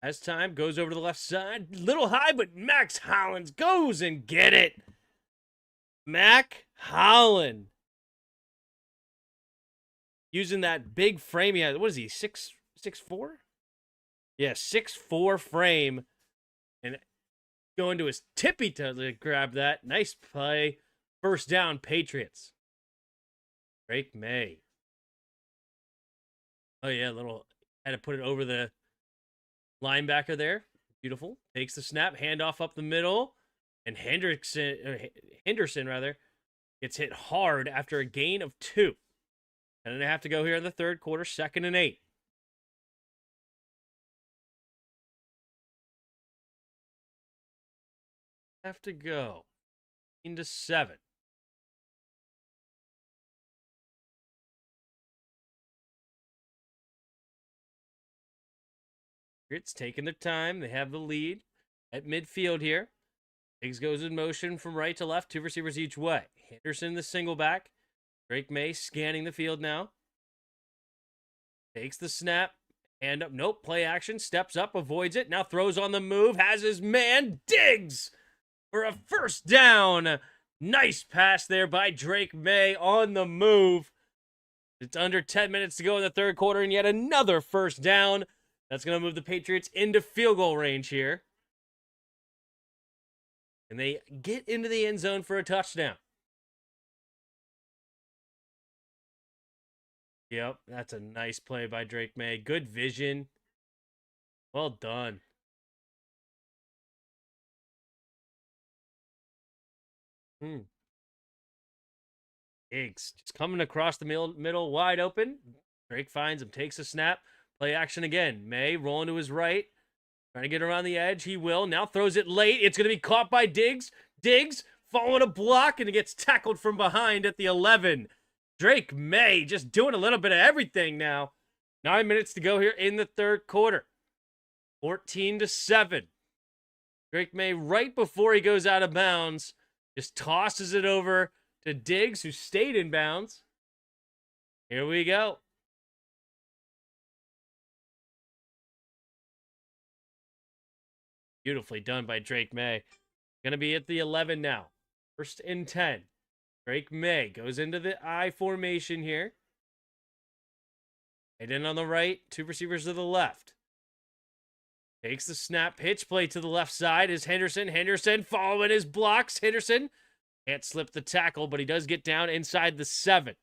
Has time, goes over to the left side. Little high, but Max Hollins goes and get it. Mac Holland. Using that big frame he has. What is he, 6'4"? Yeah, 6'4" frame. And going to his tippy toe to grab that. Nice play. First down, Patriots. Drake May. Oh, yeah, had to put it over the linebacker there. Beautiful. Takes the snap, handoff up the middle. And Henderson gets hit hard after a gain of 2. And then they have to go here in the third quarter, 2nd and 8. Have to go into 7. It's taking their time. They have the lead at midfield here. Diggs goes in motion from right to left, 2 receivers each way. Henderson, the single back. Drake May scanning the field now. Takes the snap. Hand up. Nope. Play action. Steps up. Avoids it. Now throws on the move. Has his man. Diggs for a first down. Nice pass there by Drake May on the move. It's under 10 minutes to go in the third quarter, and yet another first down. That's going to move the Patriots into field goal range here. And they get into the end zone for a touchdown. Yep, that's a nice play by Drake May. Good vision. Well done. Diggs just coming across the middle wide open. Drake finds him, takes a snap. Play action again. May rolling to his right. Trying to get around the edge. He will. Now throws it late. It's going to be caught by Diggs. Diggs following a block, and he gets tackled from behind at the 11. Drake May just doing a little bit of everything now. 9 minutes to go here in the third quarter. 14-7. Drake May, right before he goes out of bounds, just tosses it over to Diggs, who stayed in bounds. Here we go. Beautifully done by Drake May. Gonna be at the 11 now. 1st and 10. Drake May goes into the I formation here. And in on the right, 2 receivers to the left. Takes the snap, pitch play to the left side is Henderson. Henderson following his blocks. Henderson can't slip the tackle, but he does get down inside the 7.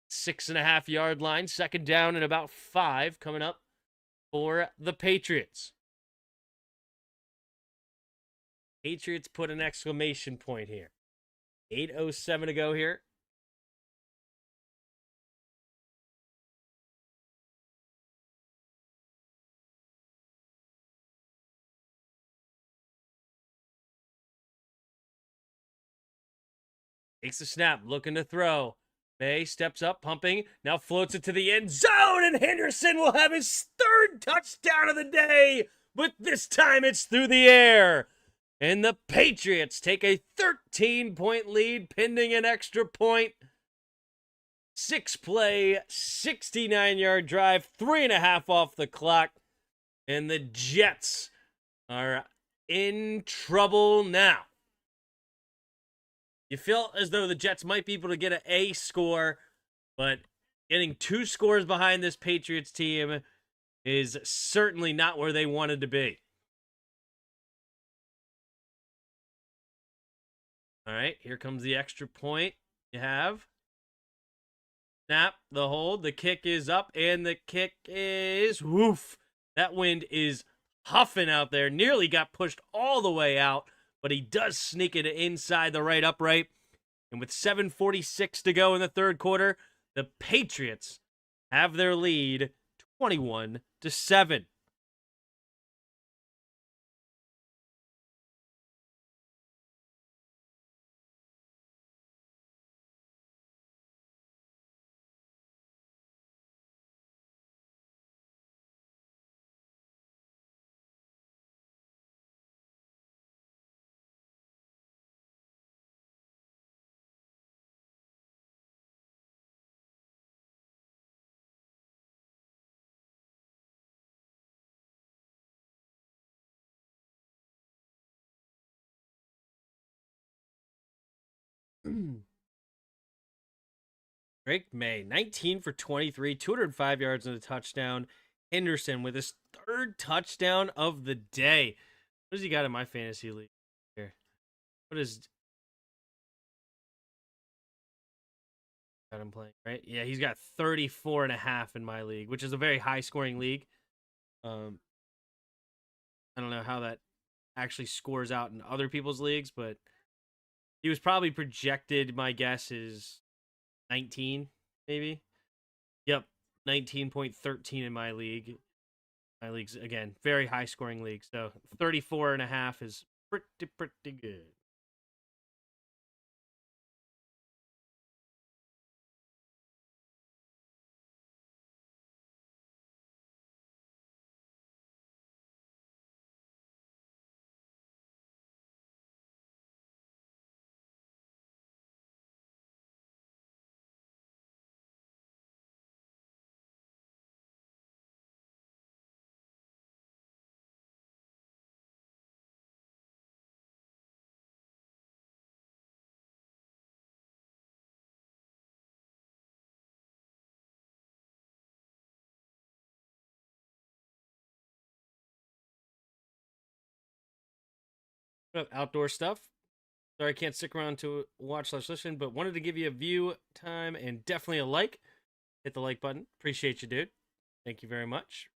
6.5-yard line. 2nd down and about 5 coming up for the Patriots. Patriots put an exclamation point here. 8:07 to go here. Takes the snap, looking to throw. May steps up, pumping, now floats it to the end zone, and Henderson will have his 3rd touchdown of the day, but this time it's through the air. And the Patriots take a 13-point lead, pending an extra point. 6-play, 69-yard drive, 3.5 off the clock. And the Jets are in trouble now. You feel as though the Jets might be able to get an A score, but getting 2 scores behind this Patriots team is certainly not where they wanted to be. All right, here comes the extra point. You have snap, the hold, the kick is up, and the kick is woof. That wind is huffing out there. Nearly got pushed all the way out, but he does sneak it inside the right upright. And with 7:46 to go in the third quarter, the Patriots have their lead 21-7. Drake May, 19 for 23, 205 yards and a touchdown. Henderson with his 3rd touchdown of the day. What does he got in my fantasy league here? What is got him playing, right? Yeah, he's got 34.5 in my league, which is a very high scoring league. I don't know how that actually scores out in other people's leagues, but he was probably projected, my guess is 19, maybe. Yep, 19.13 in my league. My league's, again, very high scoring league. So 34.5 is pretty good. Outdoor stuff. Sorry, I can't stick around to watch/listen, but wanted to give you a view time and definitely a like. Hit the like button. Appreciate you, dude. Thank you very much.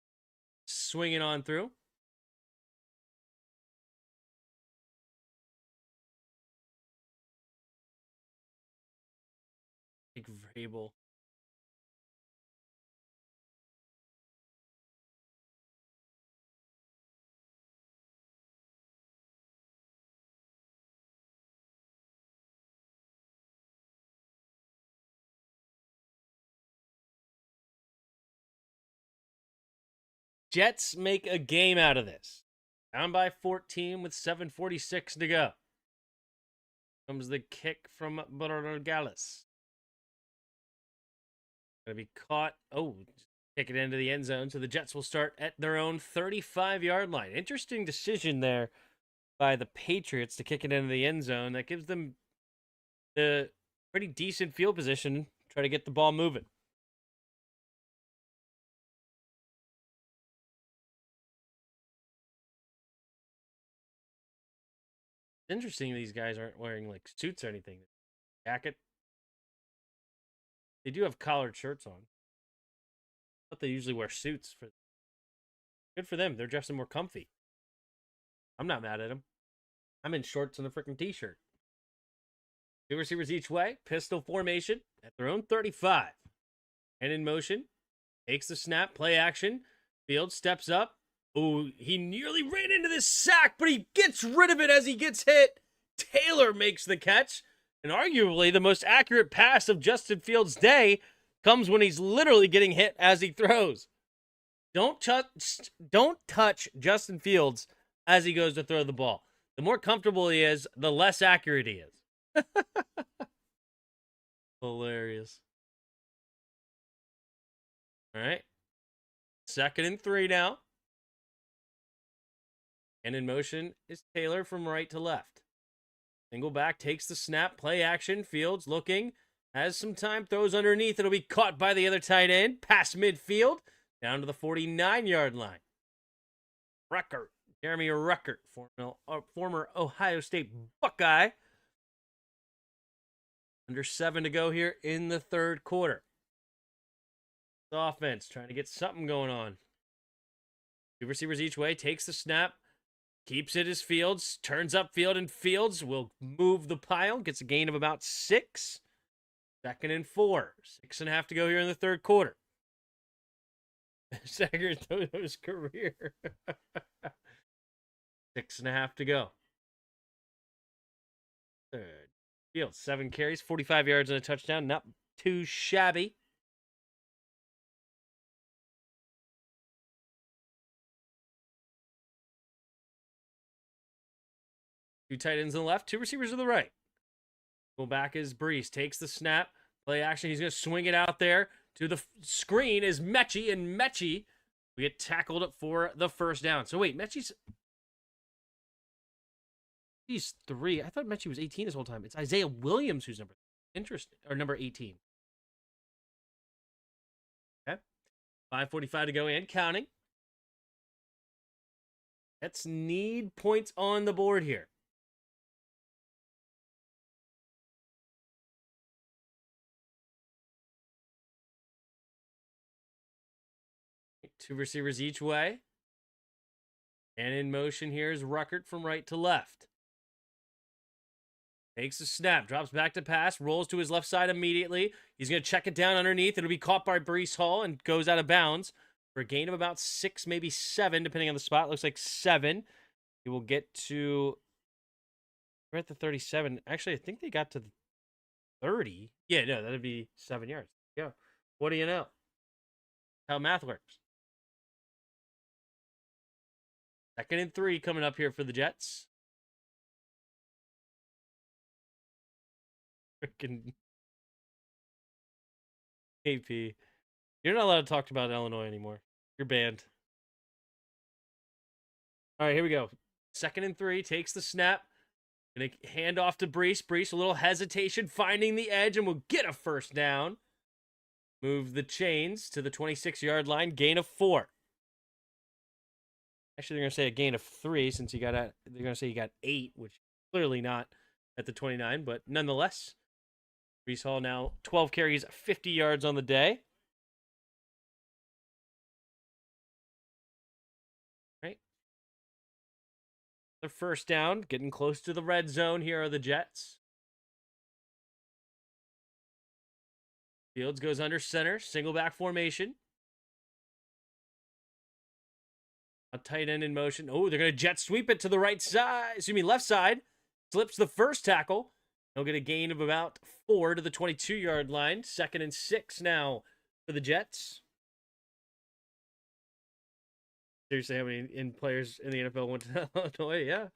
Swinging on through. Vrabel. Jets make a game out of this. Down by 14 with 7:46 to go. Comes the kick from Borregales. Gonna be caught. Oh, kick it into the end zone. So the Jets will start at their own 35-yard line. Interesting decision there by the Patriots to kick it into the end zone. That gives them the pretty decent field position. Try to get the ball moving. It's interesting these guys aren't wearing like suits or anything. Jacket. They do have collared shirts on. But they usually wear suits. Good for them. They're dressing more comfy. I'm not mad at them. I'm in shorts and a freaking t-shirt. Two receivers each way. Pistol formation at their own 35. And in motion. Takes the snap. Play action. Fields steps up. Ooh, he nearly ran into this sack, but he gets rid of it as he gets hit. Taylor makes the catch. And arguably the most accurate pass of Justin Fields' day comes when he's literally getting hit as he throws. Don't touch Justin Fields as he goes to throw the ball. The more comfortable he is, the less accurate he is. Hilarious. All right. 2nd and 3 now. And in motion is Taylor from right to left. Single back, takes the snap, play action. Fields looking, has some time, throws underneath. It'll be caught by the other tight end. Past midfield, down to the 49-yard line. Jeremy Ruckert, former Ohio State Buckeye. Under 7 to go here in the 3rd quarter. The offense trying to get something going on. 2 receivers each way, takes the snap, keeps it as Fields, turns up field, and Fields will move the pile, gets a gain of about 6. 2nd and 4. 6.5 to go here in the 3rd quarter. Sagarato's career. 6.5 to go. 3rd. Fields, 7 carries, 45 yards and a touchdown. Not too shabby. Two tight ends on the left, 2 receivers to the right. Go back is Brees, takes the snap, play action. He's going to swing it out there to the screen is Mechie, and Mechie we get tackled for the 1st down. So wait, he's 3. I thought Mechie was 18 this whole time. It's Isaiah Williams who's number 18. Okay. 5:45 to go and counting. Let's need points on the board here. Two receivers each way. And in motion here is Ruckert from right to left. Takes a snap, drops back to pass, rolls to his left side immediately. He's going to check it down underneath. It'll be caught by Brees Hall and goes out of bounds for a gain of about 6, maybe 7, depending on the spot. Looks like 7. He will get to... We're at the 37. Actually, I think they got to the 30. Yeah, no, that'd be 7 yards. Yeah. What do you know? How math works. 2nd and 3 coming up here for the Jets. Freaking AP. You're not allowed to talk about Illinois anymore. You're banned. All right, here we go. 2nd and 3, takes the snap. Gonna hand off to Brees. Brees, a little hesitation, finding the edge, and will get a 1st down. Move the chains to the 26-yard line. Gain of 4. Actually, they're going to say a gain of 3 since they're going to say you got 8, which clearly not at the 29, but nonetheless, Brees Hall now 12 carries, 50 yards on the day. Right. The 1st down, getting close to the red zone. Here are the Jets. Fields goes under center, single back formation. A tight end in motion. Oh, they're going to jet sweep it to the right side. Left side. Slips the 1st tackle. He'll get a gain of about 4 to the 22-yard line. 2nd and 6 now for the Jets. Seriously, how many players in the NFL went to Illinois? Yeah,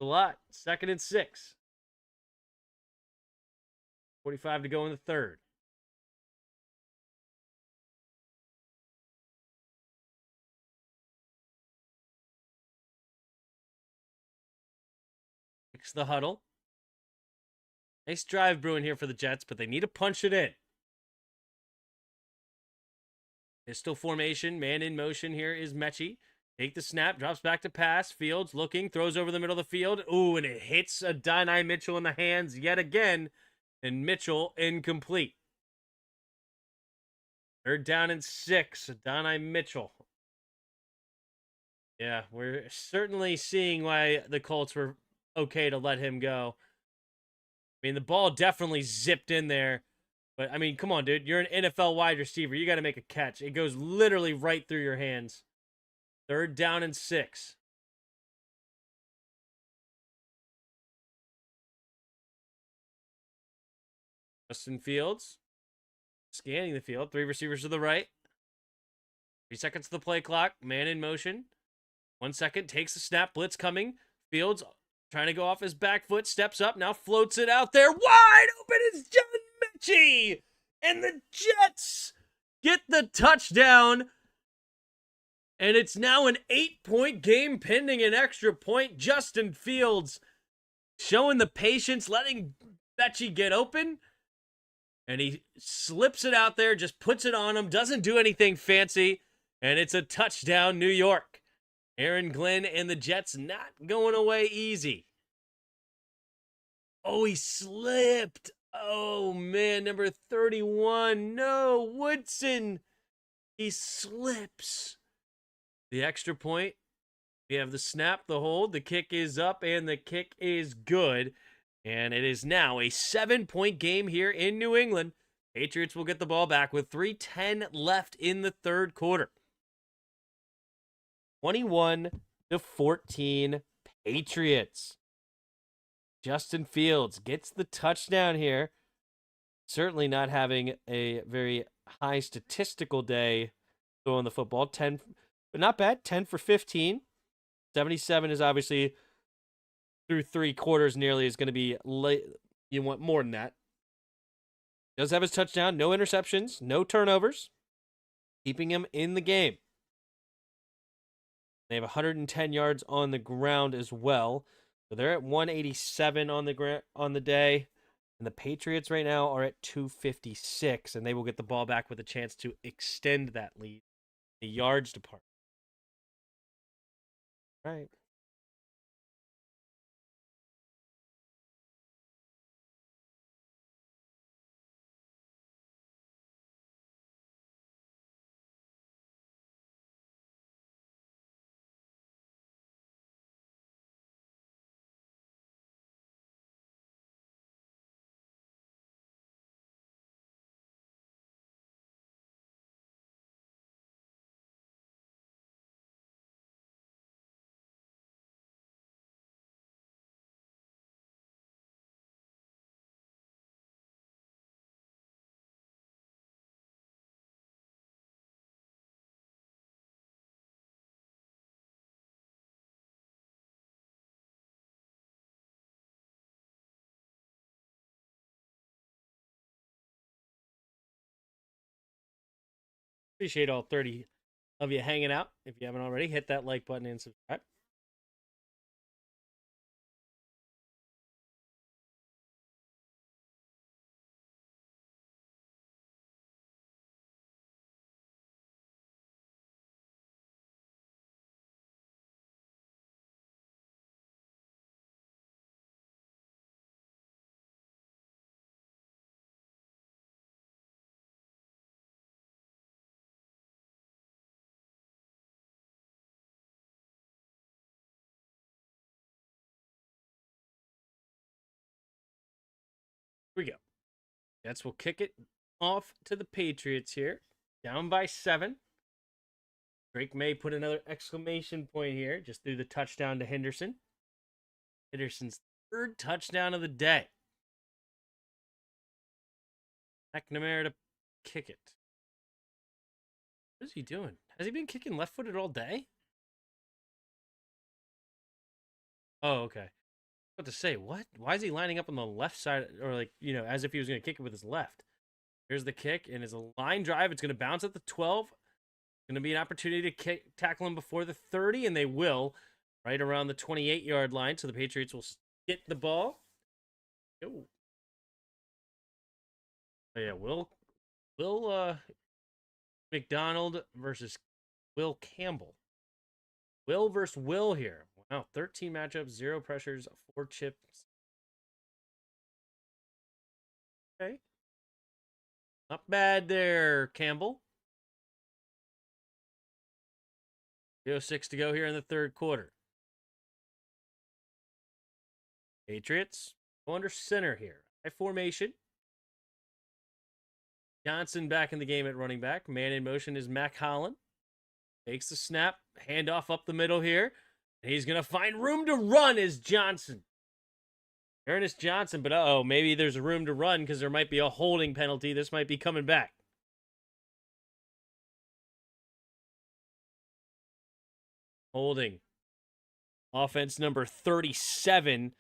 a lot. 2nd and 6. 45 to go in the third. Fix the huddle. Nice drive brewing here for the Jets, but they need to punch it in. Pistol formation, man in motion here is Mechie. Take the snap, drops back to pass. Fields looking, throws over the middle of the field. Ooh, and it hits Adonai Mitchell in the hands yet again. And Mitchell incomplete. 3rd down and 6. Adonai Mitchell. Yeah, we're certainly seeing why the Colts were okay to let him go. I mean, the ball definitely zipped in there. But, I mean, come on, dude. You're an NFL wide receiver. You got to make a catch. It goes literally right through your hands. 3rd down and 6. Justin Fields. Scanning the field. 3 receivers to the right. 3 seconds to the play clock. Man in motion. 1 second. Takes the snap. Blitz coming. Fields trying to go off his back foot. Steps up. Now floats it out there. Wide open is John Mechie. And the Jets get the touchdown. And it's now an 8-point game pending an extra point. Justin Fields showing the patience, letting Mechie get open. And he slips it out there, just puts it on him, doesn't do anything fancy. And it's a touchdown, New York. Aaron Glenn and the Jets not going away easy. Oh, he slipped. Oh, man, number 31. No, Woodson. He slips. The extra point. We have the snap, the hold. The kick is up, and the kick is good. And it is now a 7-point game here in New England. Patriots will get the ball back with 3:10 left in the third quarter. 21-14 Patriots. Justin Fields gets the touchdown here. Certainly not having a very high statistical day throwing the football. 10, but not bad. 10 for 15. 77 is obviously through 3 quarters nearly is going to be late. You want more than that. Does have his touchdown. No interceptions. No turnovers. Keeping him in the game. They have 110 yards on the ground as well. So they're at 187 on the day. And the Patriots right now are at 256. And they will get the ball back with a chance to extend that lead. The yards department. All right. Appreciate all 30 of you hanging out. If you haven't already, hit that like button and subscribe. Here we go. Jets will kick it off to the Patriots here. Down by 7. Drake May put another exclamation point here. Just threw the touchdown to Henderson. Henderson's 3rd touchdown of the day. McNamara to kick it. What is he doing? Has he been kicking left-footed all day? Oh, okay. What to say? What? Why is he lining up on the left side, or like, as if he was going to kick it with his left? Here's the kick, and it's a line drive. It's going to bounce at the 12. Going to be an opportunity to tackle him before the 30, and they will, right around the 28-yard line. So the Patriots will get the ball. Oh, yeah, Will McDonald versus Will Campbell. Will versus Will here. Wow, 13 matchups, 0 pressures, 4 chips. Okay. Not bad there, Campbell. 3:06 to go here in the third quarter. Patriots go under center here. High formation. Johnson back in the game at running back. Man in motion is Mac Holland. Takes the snap. Handoff up the middle here. And he's going to find room to run is Johnson. Ernest Johnson, but maybe there's a room to run because there might be a holding penalty. This might be coming back. Holding. Offense number 37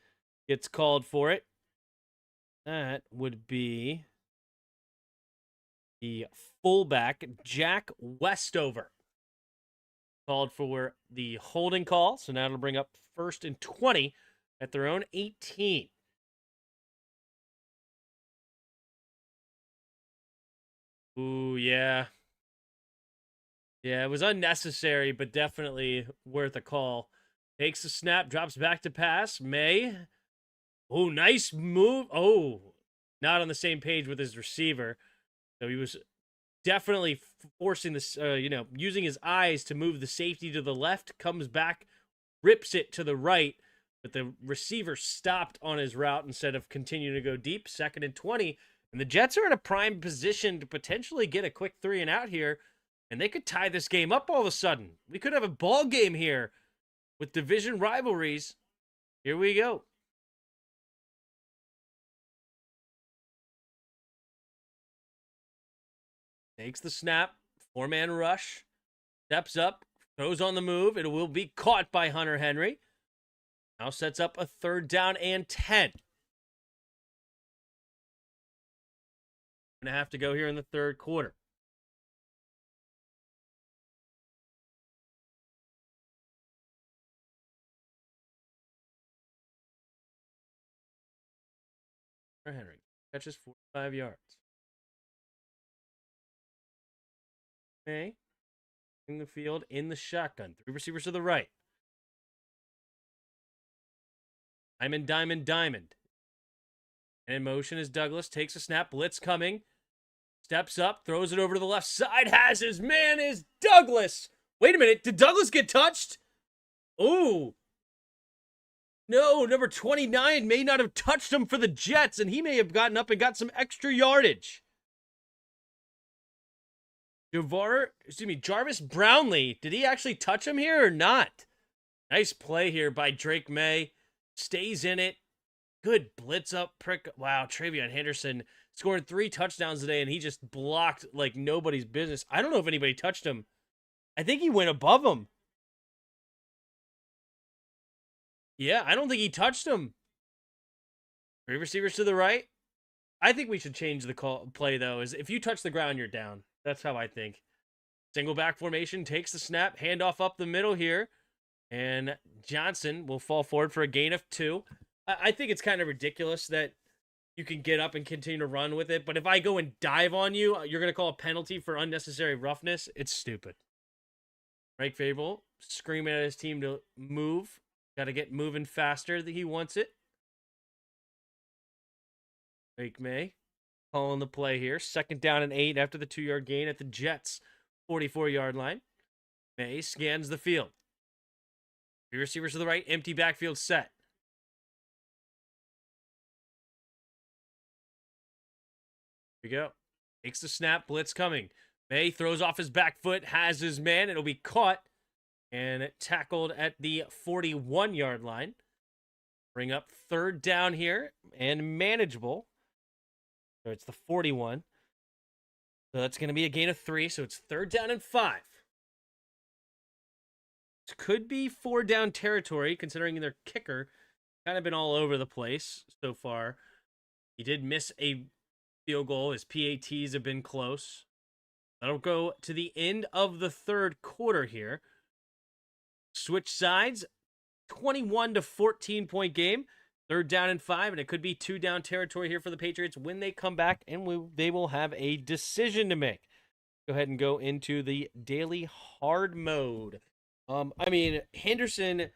gets called for it. That would be the fullback, Jack Westover. Called for the holding call. So now it'll bring up 1st and 20 at their own 18. Ooh, yeah. Yeah, it was unnecessary, but definitely worth a call. Takes the snap, drops back to pass. May. Oh, nice move. Oh, not on the same page with his receiver. So he was definitely forcing this, using his eyes to move the safety to the left, comes back, rips it to the right, but the receiver stopped on his route instead of continuing to go deep. 2nd and 20, and the Jets are in a prime position to potentially get a quick 3 and out here, and they could tie this game up all of a sudden. We could have a ball game here with division rivalries. Here we go. Takes the snap, 4-man rush, steps up, throws on the move. It will be caught by Hunter Henry. Now sets up a 3rd down and 10. Going to have to go here in the third quarter. Hunter Henry catches 45 yards. Okay. In the field, in the shotgun. 3 receivers to the right. Diamond. And in motion is Douglas. Takes a snap. Blitz coming. Steps up. Throws it over to the left side. Has his man is Douglas. Wait a minute. Did Douglas get touched? Ooh. No, number 29 may not have touched him for the Jets, and he may have gotten up and got some extra yardage. Jarvis Brownlee. Did he actually touch him here or not? Nice play here by Drake May. Stays in it. Good blitz up prick. Wow, Travion Henderson scoring 3 touchdowns today, and he just blocked like nobody's business. I don't know if anybody touched him. I think he went above him. Yeah, I don't think he touched him. 3 receivers to the right. I think we should change the play, though. Is if you touch the ground, you're down. That's how I think. Single back formation, takes the snap, handoff up the middle here. And Johnson will fall forward for a gain of 2. I think it's kind of ridiculous that you can get up and continue to run with it. But if I go and dive on you, you're going to call a penalty for unnecessary roughness. It's stupid. Mike Fable screaming at his team to move. Got to get moving faster. He wants it. Drake May calling the play here. 2nd down and 8 after the 2-yard gain at the Jets' 44-yard line. May scans the field. 3 receivers to the right. Empty backfield set. Here we go. Takes the snap. Blitz coming. May throws off his back foot. Has his man. It'll be caught and tackled at the 41-yard line. Bring up 3rd down here and manageable. So it's the 41. So that's going to be a gain of 3. So it's 3rd down and 5. could be 4-down territory, considering their kicker kind of been all over the place so far. He did miss a field goal. His PATs have been close. That'll go to the end of the third quarter here. Switch sides, 21 to 14 point game. 3rd down and 5, and it could be 2-down territory here for the Patriots when they come back, and they will have a decision to make. Go ahead and go into the daily hard mode. I mean, Henderson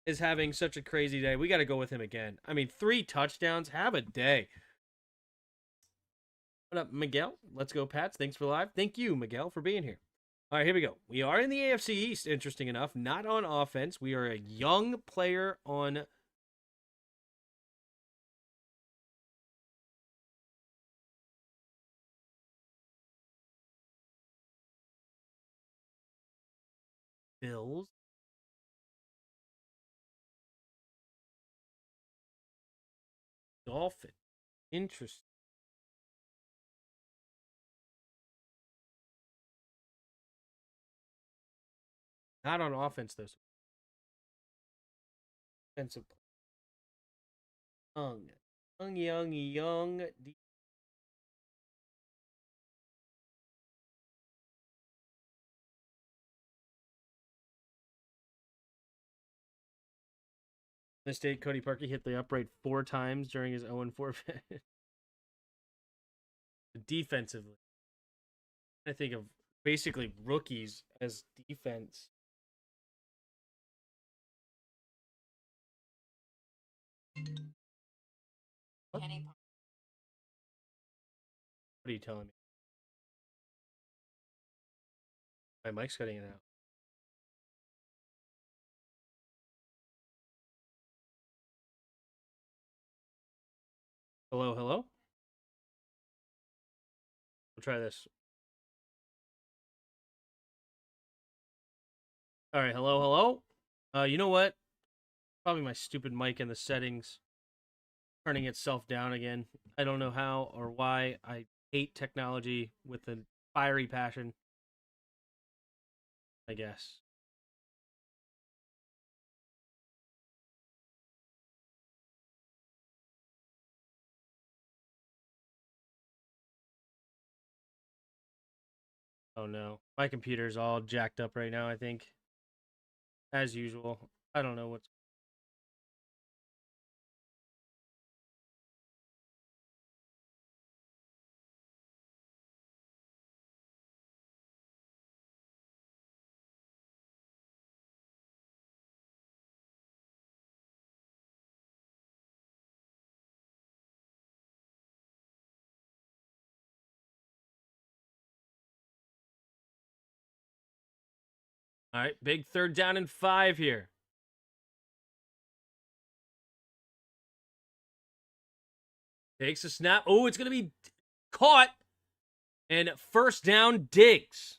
is having such a crazy day. We got to go with him again. I mean, 3 touchdowns. Have a day. What up, Miguel? Let's go, Pats. Thanks for live. Thank you, Miguel, for being here. All right, here we go. We are in the AFC East, interesting enough. Not on offense. We are a young player on... Bills. Dolphins. Interesting. Not on offense, though. Defensive. Young. Mistake. Cody Parkey hit the upright 4 times during his 0-4 finish. Defensively, I think of basically rookies as defense. What are you telling me? My mic's cutting it out. Hello? We'll try this. All right, hello. You know what? Probably my stupid mic in the settings turning itself down again. I don't know how or why. I hate technology with a fiery passion, I guess. Oh no. My computer's all jacked up right now, I think. As usual. I don't know what's... All right, big 3rd down and 5 here. Takes a snap. Oh, it's going to be caught. And 1st down, Diggs.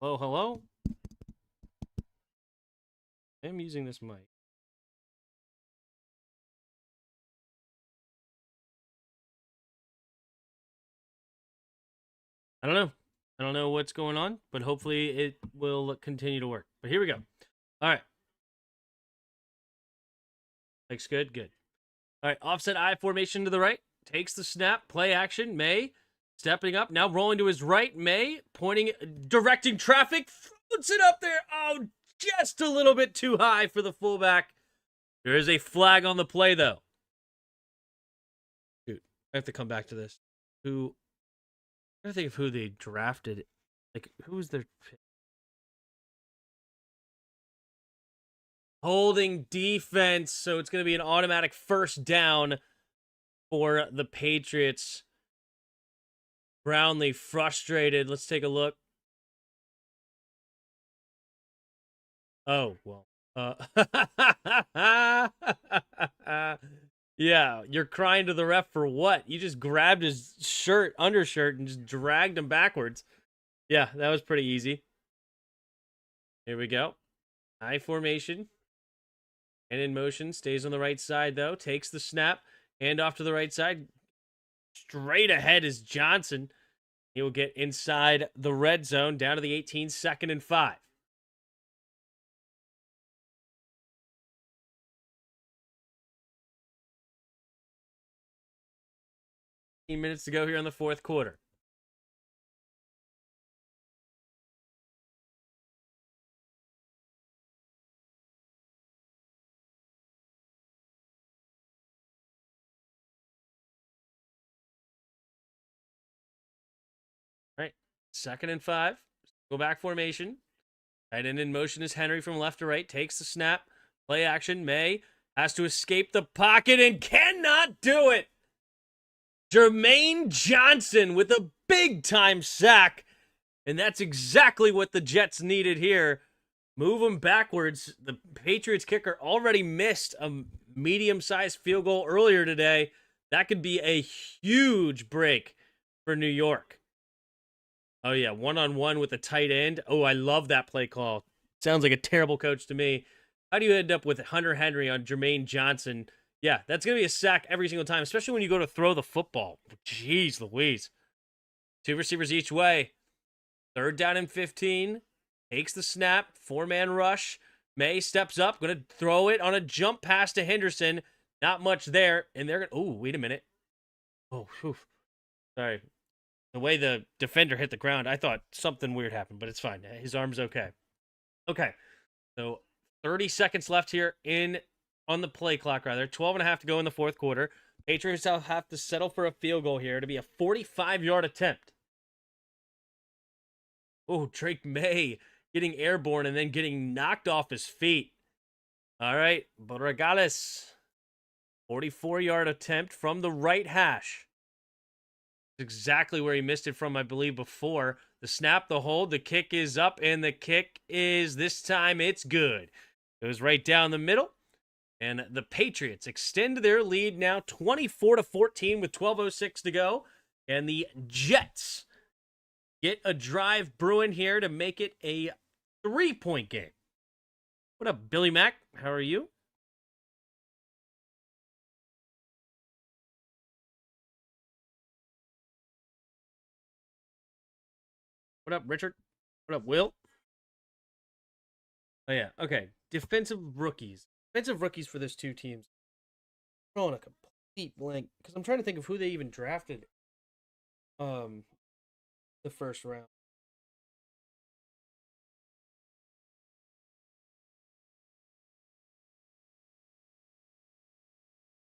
Hello? I'm using this mic. I don't know what's going on, but hopefully it will continue to work. But here we go. All right. Looks good. Good. All right. Offset I formation to the right. Takes the snap. Play action. May stepping up. Now rolling to his right. May pointing, directing traffic. Puts it up there. Oh, just a little bit too high for the fullback. There is a flag on the play, though. Dude, I have to come back to this. I'm trying to think of who they drafted. Like, who was their pick? Holding defense, so it's going to be an automatic 1st down for the Patriots. Brownlee frustrated. Let's take a look. Oh, well. Yeah, you're crying to the ref for what? You just grabbed his undershirt, and just dragged him backwards. Yeah, that was pretty easy. Here we go. I formation. And in motion, stays on the right side, though. Takes the snap. Hand off to the right side. Straight ahead is Johnson. He will get inside the red zone down to the 18, 2nd and 5. 15 minutes to go here in the fourth quarter. All right, 2nd and 5. Go back formation. Tight end in motion is Henry from left to right. Takes the snap. Play action. May has to escape the pocket and cannot do it. Jermaine Johnson with a big-time sack. And that's exactly what the Jets needed here. Move them backwards. The Patriots kicker already missed a medium-sized field goal earlier today. That could be a huge break for New York. Oh, yeah, one-on-one with the tight end. Oh, I love that play call. Sounds like a terrible coach to me. How do you end up with Hunter Henry on Jermaine Johnson? Yeah, that's going to be a sack every single time, especially when you go to throw the football. Jeez Louise. 2 receivers each way. 3rd down and 15. Takes the snap. 4-man rush. May steps up. Going to throw it on a jump pass to Henderson. Not much there. And they're going to... Oh, wait a minute. Oh, whew. Sorry. The way the defender hit the ground, I thought something weird happened, but it's fine. His arm's okay. Okay. So 30 seconds left here on the play clock, rather. 12 and a half to go in the fourth quarter. Patriots have to settle for a field goal here to be a 45-yard attempt. Oh, Drake May getting airborne and then getting knocked off his feet. All right, but regardless, 44-yard attempt from the right hash. Exactly where he missed it from, I believe, before. The snap, the hold, the kick is up, and the kick is, this time, it's good. Goes right down the middle. And the Patriots extend their lead now 24-14 with 12:06 to go. And the Jets get a drive brewing here to make it a 3-point game. What up, Billy Mack? How are you? What up, Richard? What up, Will? Oh, yeah. Okay. Defensive rookies. Defensive rookies for those two teams. I'm drawing a complete blank because I'm trying to think of who they even drafted the first round.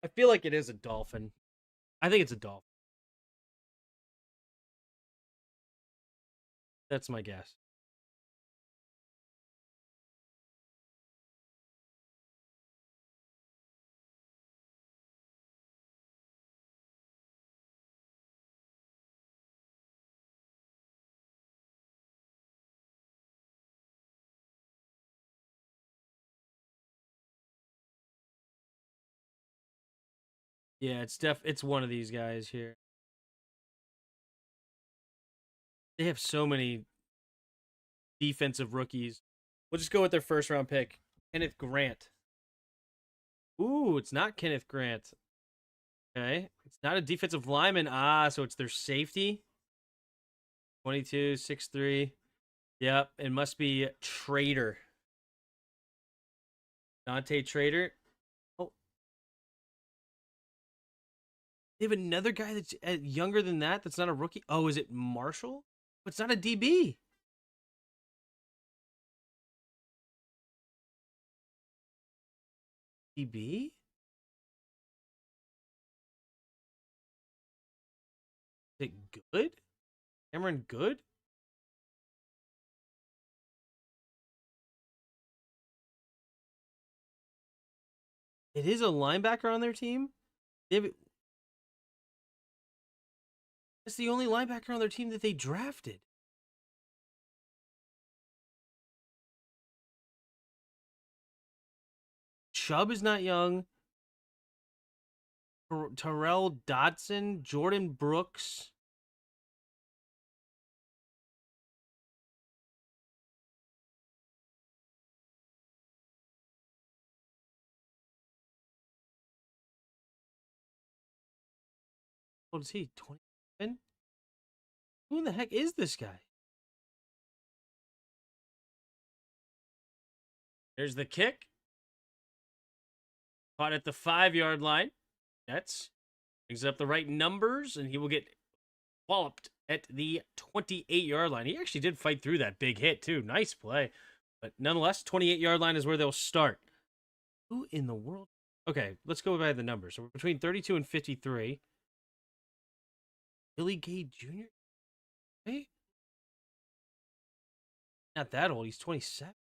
I feel like it is a Dolphin. I think it's a Dolphin. That's my guess. Yeah, it's one of these guys here. They have so many defensive rookies. We'll just go with their first round pick, Kenneth Grant. Ooh, it's not Kenneth Grant. Okay. It's not a defensive lineman. Ah, so it's their safety. 22, 6'3". Yep, it must be Trader. Dante Trader. Oh, they have another guy that's younger than that. That's not a rookie. Oh, is it Marshall? But it's not a DB. DB? Is it Good? Cameron Good? It is a linebacker on their team. It's the only linebacker on their team that they drafted. Chubb is not young. Terrell Dodson, Jordan Brooks. What is he? 27? Who in the heck is this guy? There's the kick. Caught at the 5-yard line. Jets brings up the right numbers, and he will get walloped at the 28-yard line. He actually did fight through that big hit, too. Nice play. But nonetheless, 28-yard line is where they'll start. Who in the world? Okay, let's go by the numbers. So we're between 32 and 53. Billy Gay Jr.? Hey? Not that old. He's 27.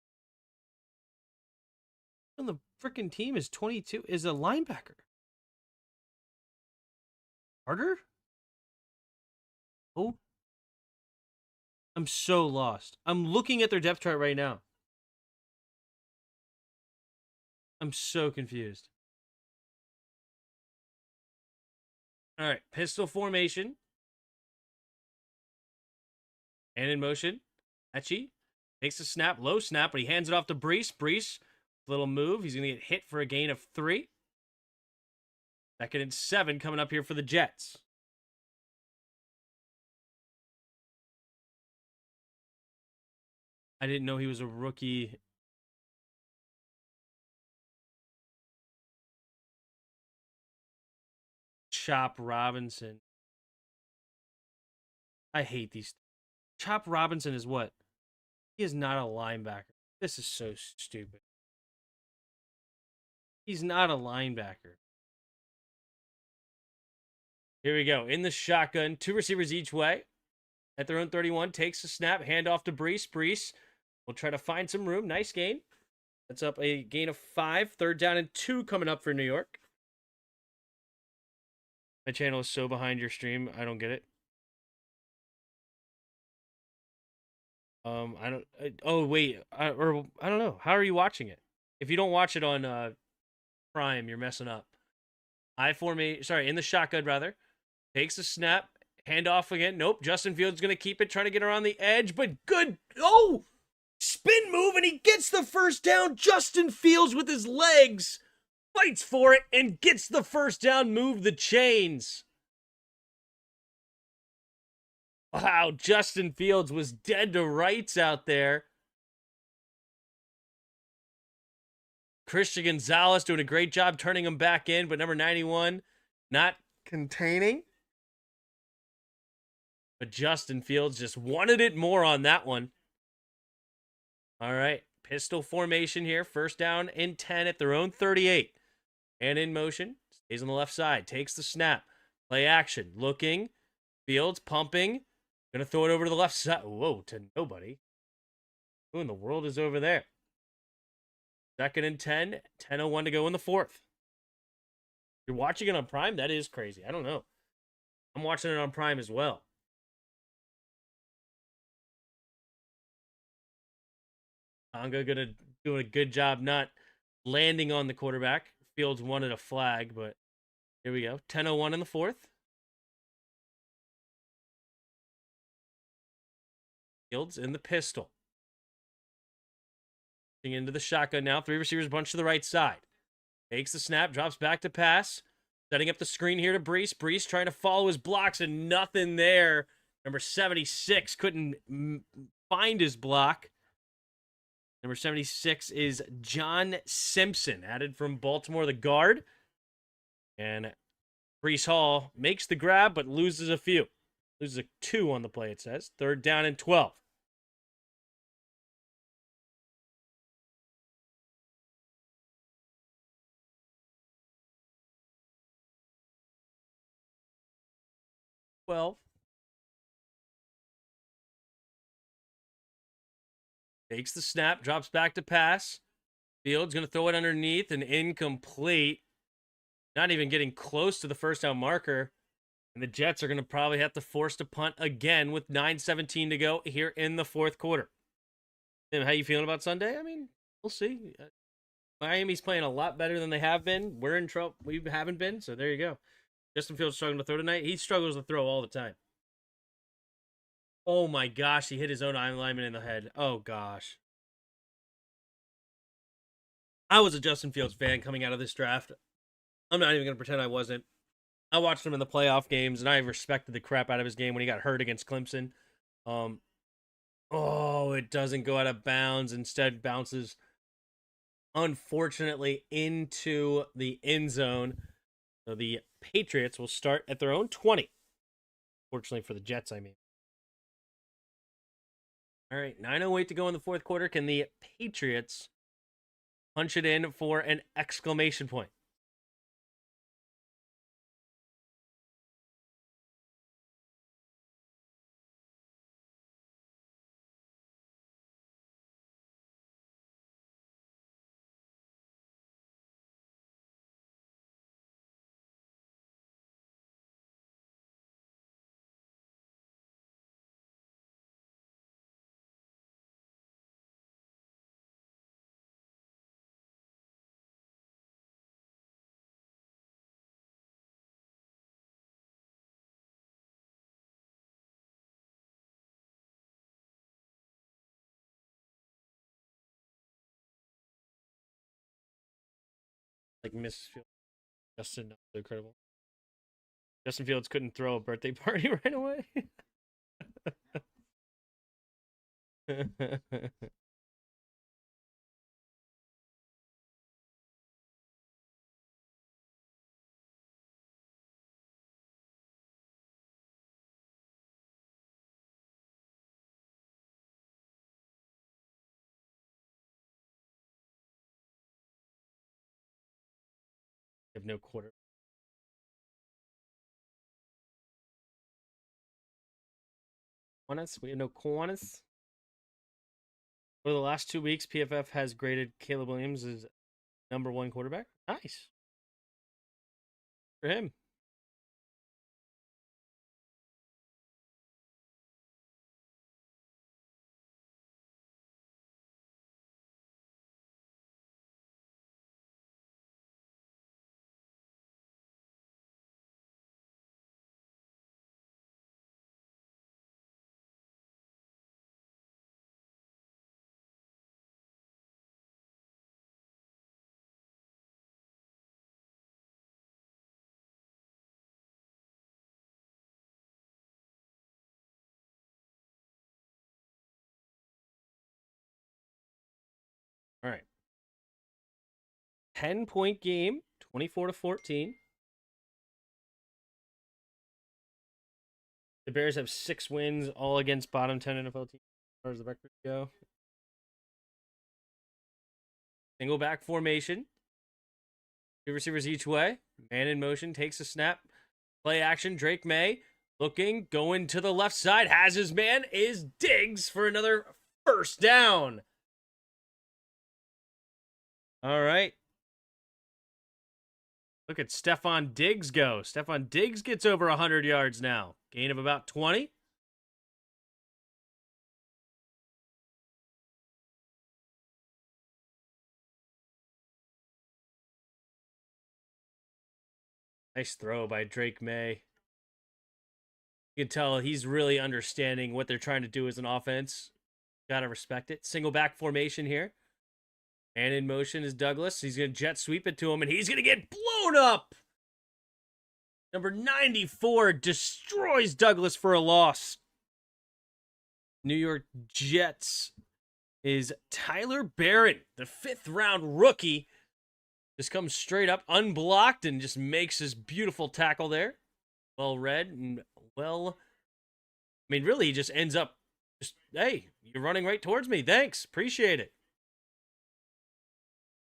On the freaking team is 22. Is a linebacker. Carter? Oh. I'm so lost. I'm looking at their depth chart right now. I'm so confused. All right, pistol formation. And in motion. Etchy takes a snap, low snap, but he hands it off to Brees. Brees, little move. He's going to get hit for a gain of 3. 2nd and 7 coming up here for the Jets. I didn't know he was a rookie. Chop Robinson. I hate these. Chop Robinson is what? He is not a linebacker. This is so stupid. He's not a linebacker. Here we go. In the shotgun, 2 receivers each way. At their own 31, takes a snap, hand off to Brees. Brees will try to find some room. Nice gain. That's up a gain of 5. 3rd down and 2 coming up for New York. My channel is so behind your stream. I don't get it. Oh wait. I don't know. How are you watching it? If you don't watch it on Prime, you're messing up. In the shotgun rather. Takes a snap. Hand off again. Nope. Justin Fields going to keep it. Trying to get around the edge. But good. Oh! Spin move and he gets the first down. Justin Fields with his legs. Fights for it and gets the first down. Move the chains. Wow. Justin Fields was dead to rights out there. Christian Gonzalez doing a great job turning him back in. But number 91 not containing. But Justin Fields just wanted it more on that one. All right. Pistol formation here. 1st down and 10 at their own 38. And in motion. Stays on the left side. Takes the snap. Play action. Looking. Fields pumping. Going to throw it over to the left side. Whoa, to nobody. Who in the world is over there? 2nd and 10. 10:01 to go in the 4th. You're watching it on Prime? That is crazy. I don't know. I'm watching it on Prime as well. Tonga going to do a good job not landing on the quarterback. Fields wanted a flag, but here we go. 10:01 in the 4th. Fields in the pistol. Into the shotgun now. 3 receivers bunched to the right side. Takes the snap, drops back to pass. Setting up the screen here to Brees. Brees trying to follow his blocks and nothing there. Number 76 couldn't find his block. Number 76 is John Simpson, added from Baltimore, the guard. And Brees Hall makes the grab, but loses a few. Loses a 2 on the play, it says. 3rd down and 12. Takes the snap, drops back to pass. Fields going to throw it underneath and incomplete. Not even getting close to the 1st down marker. And the Jets are going to probably have to force to punt again with 9:17 to go here in the 4th quarter. Tim, how you feeling about Sunday? I mean, we'll see. Miami's playing a lot better than they have been. We're in trouble. We haven't been, so there you go. Justin Fields struggling to throw tonight. He struggles to throw all the time. Oh my gosh, he hit his own lineman in the head. Oh gosh. I was a Justin Fields fan coming out of this draft. I'm not even going to pretend I wasn't. I watched him in the playoff games, and I respected the crap out of his game when he got hurt against Clemson. Oh, it doesn't go out of bounds. Instead, bounces, unfortunately, into the end zone. So the Patriots will start at their own 20. Fortunately for the Jets, I mean. All right, 9:08 to go in the fourth quarter. Can the Patriots punch it in for an exclamation point? Like Miss Justin, incredible. Justin Fields couldn't throw a birthday party right away. have no quarter. We have no Quantas. For the last 2 weeks, PFF has graded Caleb Williams as #1 quarterback. Nice. For him. All right. 10-point game, 24-14. The Bears have 6 wins, all against bottom 10 NFL teams as far as the records go. Single back formation. 2 receivers each way. Man in motion, takes a snap. Play action, Drake May looking, going to the left side. Has his man, is Diggs for another first down. All right. Look at Stefon Diggs go. Stefon Diggs gets over 100 yards now. Gain of about 20. Nice throw by Drake May. You can tell he's really understanding what they're trying to do as an offense. Gotta respect it. Single back formation here. And in motion is Douglas. He's going to jet sweep it to him, and he's going to get blown up. Number 94 destroys Douglas for a loss. New York Jets is Tyler Barron, the 5th round rookie. Just comes straight up unblocked and just makes his beautiful tackle there. Well read and well, I mean, really, he just ends up just, hey, you're running right towards me. Thanks. Appreciate it.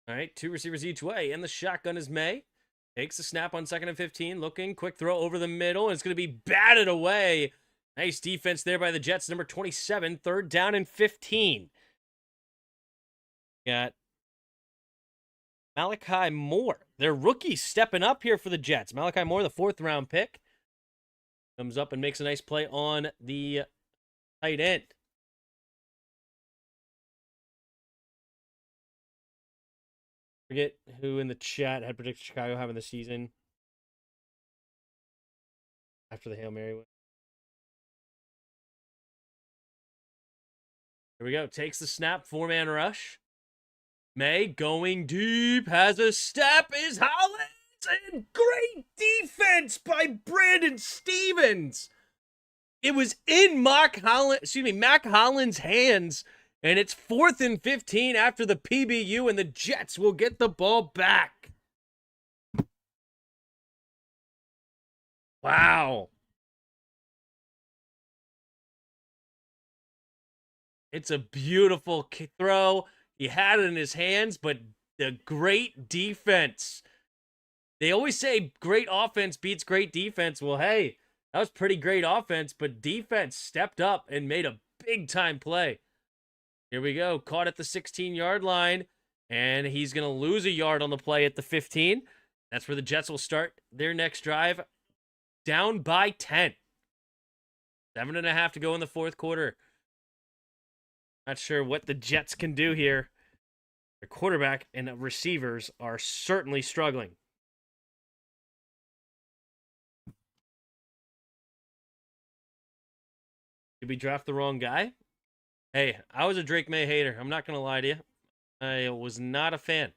All right, 2 receivers each way, and the shotgun is May. Takes the snap on 2nd and 15, looking, quick throw over the middle, and it's going to be batted away. Nice defense there by the Jets, number 27, 3rd down and 15. Got Malachi Moore, their rookie, stepping up here for the Jets. Malachi Moore, the 4th round pick, comes up and makes a nice play on the tight end. Forget who in the chat had predicted Chicago having the season after the Hail Mary win. Here we go. Takes the snap. 4-man rush. May going deep. Has a step. Is Hollins. And great defense by Brandon Stevens. It was in Mac Holland's hands, and it's 4th and 15 after the PBU, and the Jets will get the ball back. Wow. It's a beautiful throw. He had it in his hands, but the great defense. They always say great offense beats great defense. Well, hey, that was pretty great offense, but defense stepped up and made a big time play. Here we go. Caught at the 16-yard line, and he's going to lose a yard on the play at the 15. That's where the Jets will start their next drive. Down by 10. 7.5 to go in the fourth quarter. Not sure what the Jets can do here. Their quarterback and receivers are certainly struggling. Did we draft the wrong guy? Hey, I was a Drake May hater. I'm not going to lie to you. I was not a fan.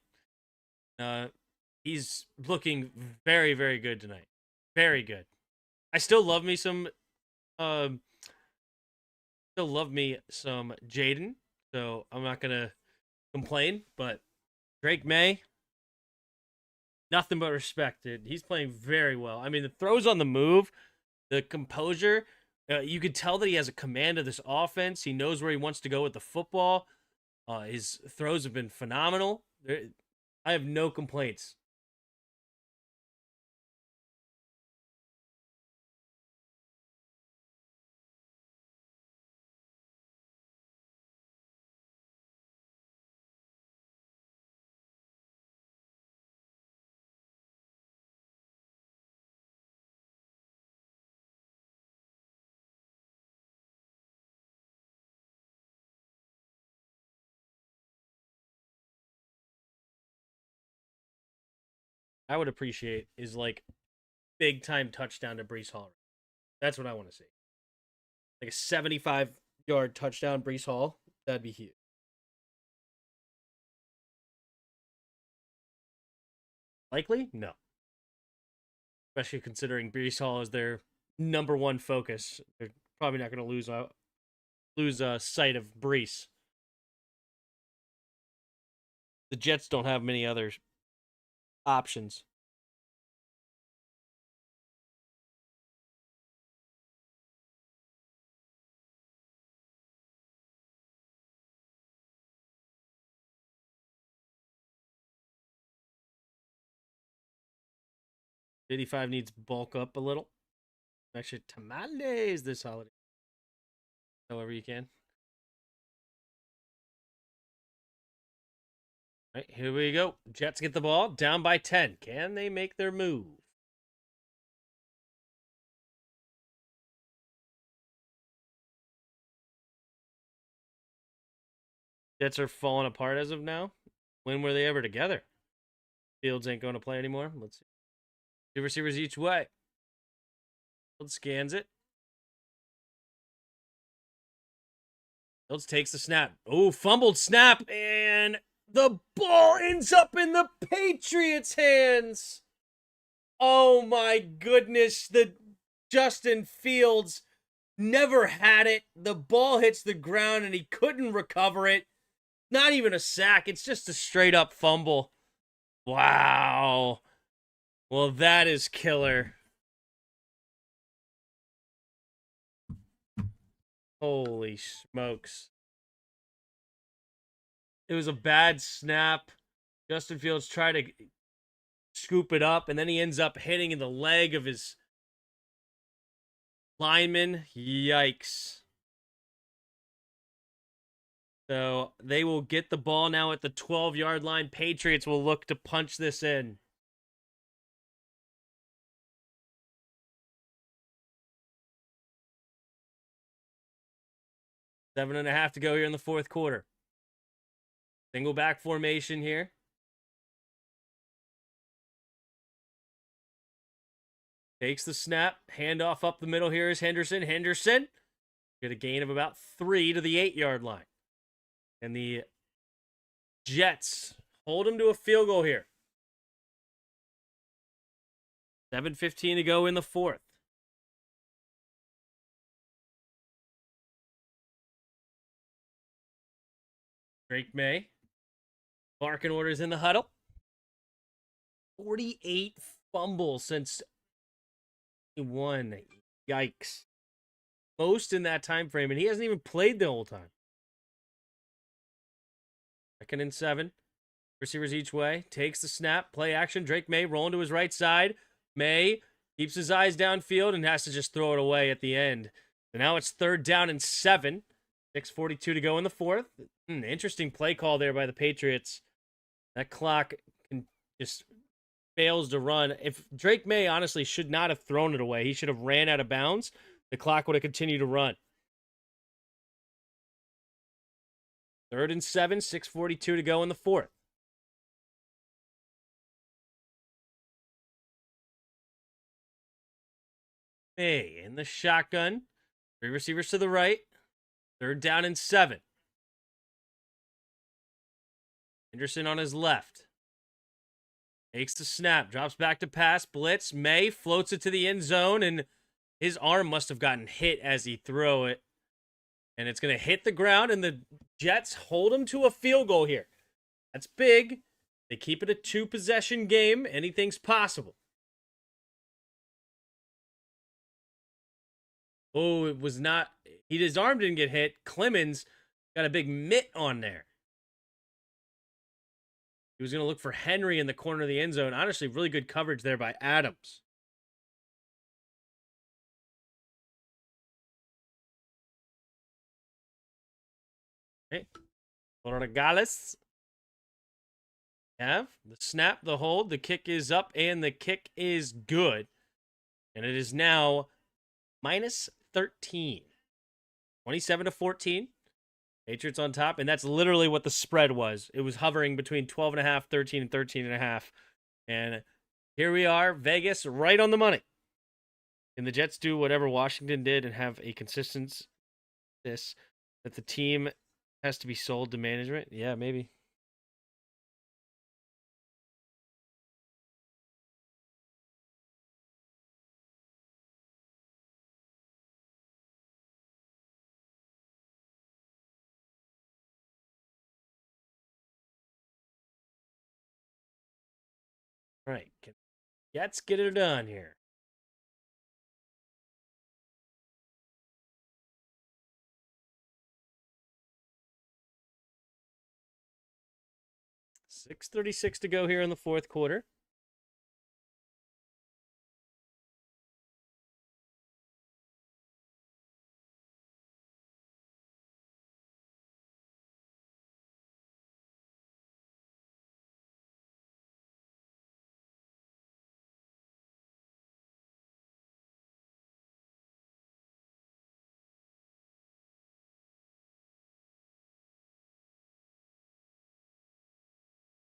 He's looking very, very good tonight. Very good. I still love me some Jaden, so I'm not going to complain, but Drake May, nothing but respect, dude. He's playing very well. I mean, the throws on the move, the composure, you could tell that he has a command of this offense. He knows where he wants to go with the football. His throws have been phenomenal. I have no complaints. I would appreciate is like big time touchdown to Brees Hall. That's what I want to see. Like a 75-yard touchdown, Brees Hall. That'd be huge. Likely? No. Especially considering Brees Hall is their number one focus. They're probably not going to lose sight of Brees. The Jets don't have many other options. '85 needs bulk up a little. Actually, tamales this holiday. However you can. All right, here we go. Jets get the ball down by 10. Can they make their move? Jets are falling apart as of now. When were they ever together? Fields ain't going to play anymore. Let's see. Two receivers each way. Fields scans it. Fields takes the snap. Oh, fumbled snap. And the ball ends up in the Patriots' hands. Oh my goodness. The Justin Fields never had it. The ball hits the ground and he couldn't recover it. Not even a sack. It's just a straight up fumble. Wow. Well, that is killer. Holy smokes. It was a bad snap. Justin Fields tried to scoop it up, and then he ends up hitting in the leg of his lineman. Yikes. So they will get the ball now at the 12-yard line. Patriots will look to punch this in. Seven and a half to go here in the fourth quarter. Single back formation here. Takes the snap. Handoff up the middle here is Henderson. Henderson get a gain of about 3 to the 8-yard line. And the Jets hold him to a field goal here. 7:15 to go in the fourth. Drake May. Barking orders in the huddle. 48 fumbles since he won. Yikes. Most in that time frame, and he hasn't even played the whole time. 2nd and 7. Receivers each way. Takes the snap. Play action. Drake May rolling to his right side. May keeps his eyes downfield and has to just throw it away at the end. So now it's 3rd down and 7. 6:42 to go in the 4th. Interesting play call there by the Patriots. That clock just fails to run. If Drake May honestly should not have thrown it away, he should have ran out of bounds. The clock would have continued to run. 3rd and 7, 6:42 to go in the 4th. May in the shotgun. 3 receivers to the right. 3rd down and 7. Henderson on his left. Takes the snap. Drops back to pass. Blitz. May floats it to the end zone, and his arm must have gotten hit as he threw it. And it's going to hit the ground, and the Jets hold him to a field goal here. That's big. They keep it a 2-possession game. Anything's possible. Oh, it was not. His arm didn't get hit. Clemens got a big mitt on there. He was going to look for Henry in the corner of the end zone. Honestly, really good coverage there by Adams. Okay. Gales. Have the snap, the hold, the kick is up, and the kick is good. And it is now minus 13. 27-14. Patriots on top, and that's literally what the spread was. It was hovering between 12.5, 13, and 13.5. And here we are, Vegas right on the money. Can the Jets do whatever Washington did and have a consistency that the team has to be sold to management? Yeah, maybe. All right, Jets get it done here. $6:36 to go here in the 4th quarter.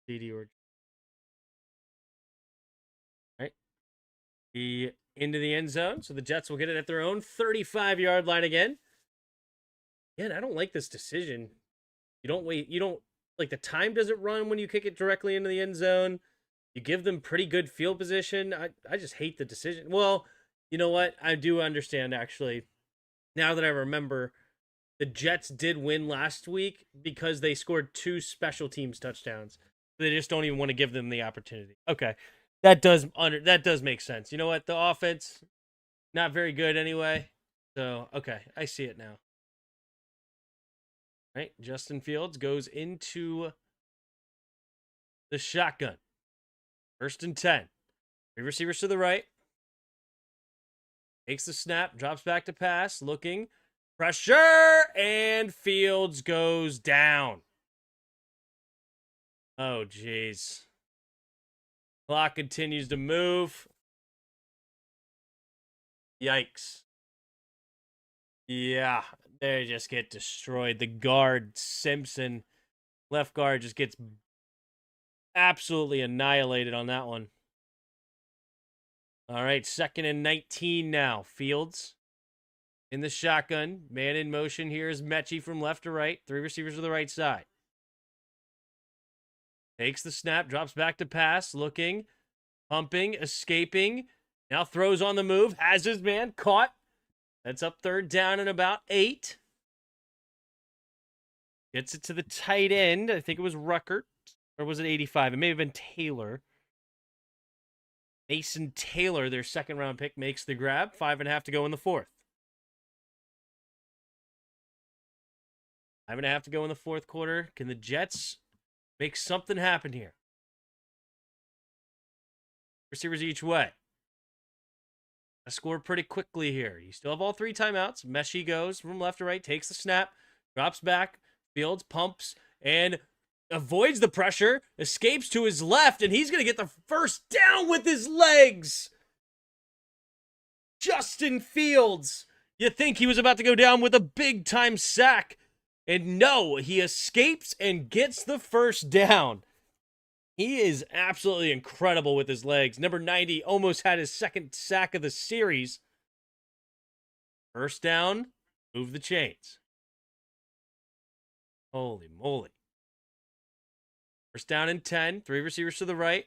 CD or right. Into the end zone, so the Jets will get it at their own 35-yard line again. Yeah, I don't like this decision. You don't wait. You don't like the time doesn't run when you kick it directly into the end zone. You give them pretty good field position. I just hate the decision. Well, you know what? I do understand actually. Now that I remember, the Jets did win last week because they scored 2 special teams touchdowns. They just don't even want to give them the opportunity. Okay. That does make sense. You know what? The offense not very good anyway. So, okay, I see it now. All right, Justin Fields goes into the shotgun. 1st and 10. 3 receivers to the right. Takes the snap, drops back to pass, looking. Pressure, and Fields goes down. Oh, jeez. Clock continues to move. Yikes. Yeah, they just get destroyed. The guard, Simpson, left guard, just gets absolutely annihilated on that one. All right, 2nd and 19 now. Fields in the shotgun. Man in motion here is Mechie from left to right. 3 receivers to the right side. Takes the snap, drops back to pass, looking, pumping, escaping. Now throws on the move, has his man caught. That's up 3rd down and about 8. Gets it to the tight end. I think it was Ruckert. Or was it 85? It may have been Taylor. Mason Taylor, their second-round pick, makes the grab. 5.5 to go in the fourth. 5.5 to go in the fourth quarter. Can the Jets make something happen here? Receivers each way. I score pretty quickly here. You still have all 3 timeouts. Messi goes from left to right, takes the snap, drops back, Fields pumps, and avoids the pressure, escapes to his left, and he's going to get the first down with his legs. Justin Fields. You think he was about to go down with a big-time sack. And no, he escapes and gets the first down. He is absolutely incredible with his legs. Number 90 almost had his second sack of the series. First down, move the chains. Holy moly. First down and 10, 3 receivers to the right.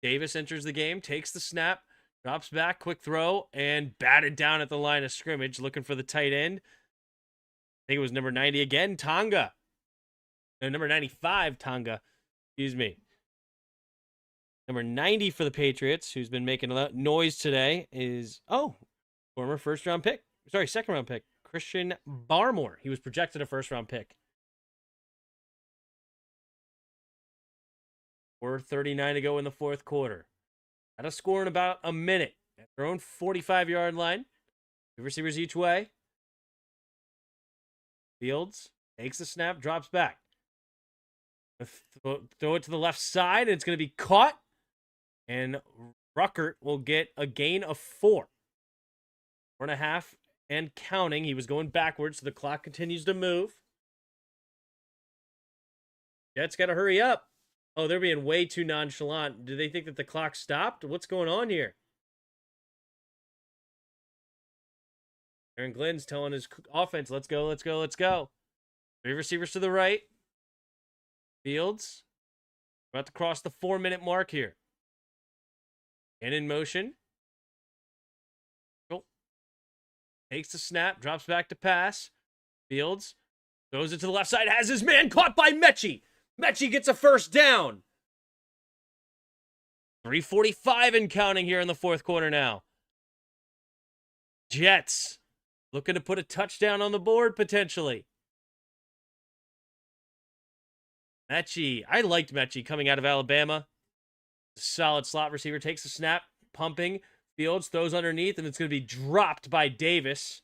Davis enters the game, takes the snap, drops back, quick throw, and batted down at the line of scrimmage, looking for the tight end. I think it was number 90 again, Tonga. No, number 95, Tonga. Excuse me. Number 90 for the Patriots, who's been making a lot of noise today, is, former second-round pick, Christian Barmore. He was projected a first-round pick. 4:39 to go in the fourth quarter. Got a score in about a minute. At their own 45-yard line. 2 receivers each way. Fields takes the snap, drops back. Throw it to the left side, and it's going to be caught. And Ruckert will get a gain of 4. 4.5 and counting. He was going backwards, so the clock continues to move. Jets got to hurry up. Oh, they're being way too nonchalant. Do they think that the clock stopped? What's going on here? Aaron Glenn's telling his offense, let's go, let's go, let's go. 3 receivers to the right. Fields about to cross the 4-minute mark here. And in motion. Cool. Takes the snap, drops back to pass. Fields throws it to the left side, has his man caught by Mechie. Mechie gets a first down. 3:45 and counting here in the fourth quarter now. Jets looking to put a touchdown on the board potentially. Mechie. I liked Mechie coming out of Alabama. Solid slot receiver. Takes the snap. Pumping. Fields throws underneath, and it's going to be dropped by Davis.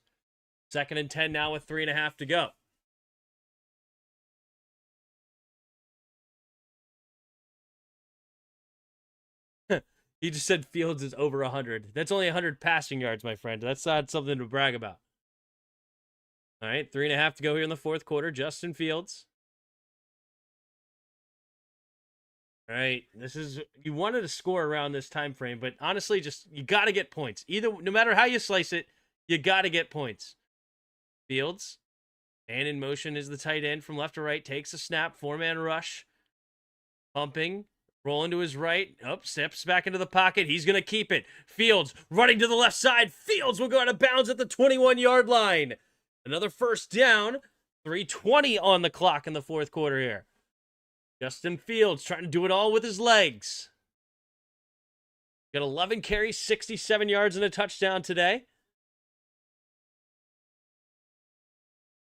2nd and 10 now with 3.5 to go. He just said Fields is over 100. That's only 100 passing yards, my friend. That's not something to brag about. All right, 3.5 to go here in the fourth quarter. Justin Fields. All right, you wanted to score around this time frame, but honestly, you got to get points. No matter how you slice it, you got to get points. Fields, and in motion is the tight end from left to right. Takes a snap, 4-man rush. Pumping, rolling to his right. Steps back into the pocket. He's going to keep it. Fields running to the left side. Fields will go out of bounds at the 21-yard line. Another first down. 3:20 on the clock in the fourth quarter here. Justin Fields trying to do it all with his legs. Got 11 carries, 67 yards, and a touchdown today.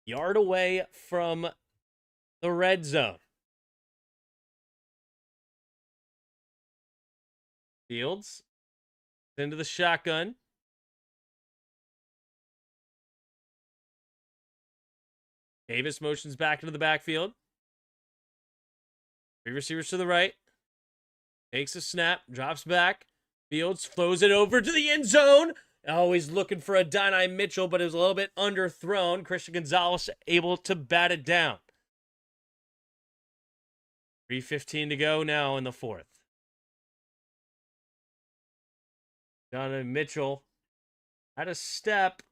Yard away from the red zone. Fields into the shotgun. Davis motions back into the backfield. 3 receivers to the right. Takes a snap, drops back. Fields throws it over to the end zone. Always looking for a Donnie Mitchell, but it was a little bit underthrown. Christian Gonzalez able to bat it down. 3:15 to go now in the fourth. Donnie Mitchell had a step.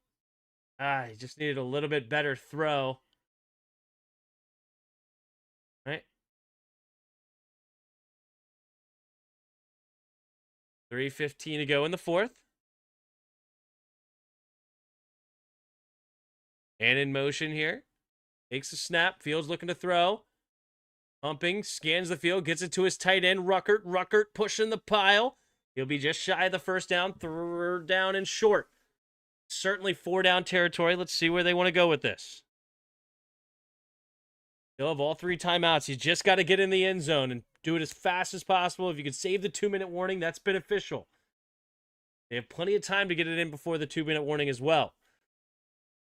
He just needed a little bit better throw. Right. 3:15 to go in the fourth. And in motion here. Takes a snap. Fields looking to throw. Pumping. Scans the field. Gets it to his tight end, Ruckert. Ruckert pushing the pile. He'll be just shy of the first down. Third down and short. Certainly 4-down territory. Let's see where they want to go with this. They'll have all 3 timeouts. You just got to get in the end zone and do it as fast as possible. If you can save the 2-minute warning, that's beneficial. They have plenty of time to get it in before the 2-minute warning as well.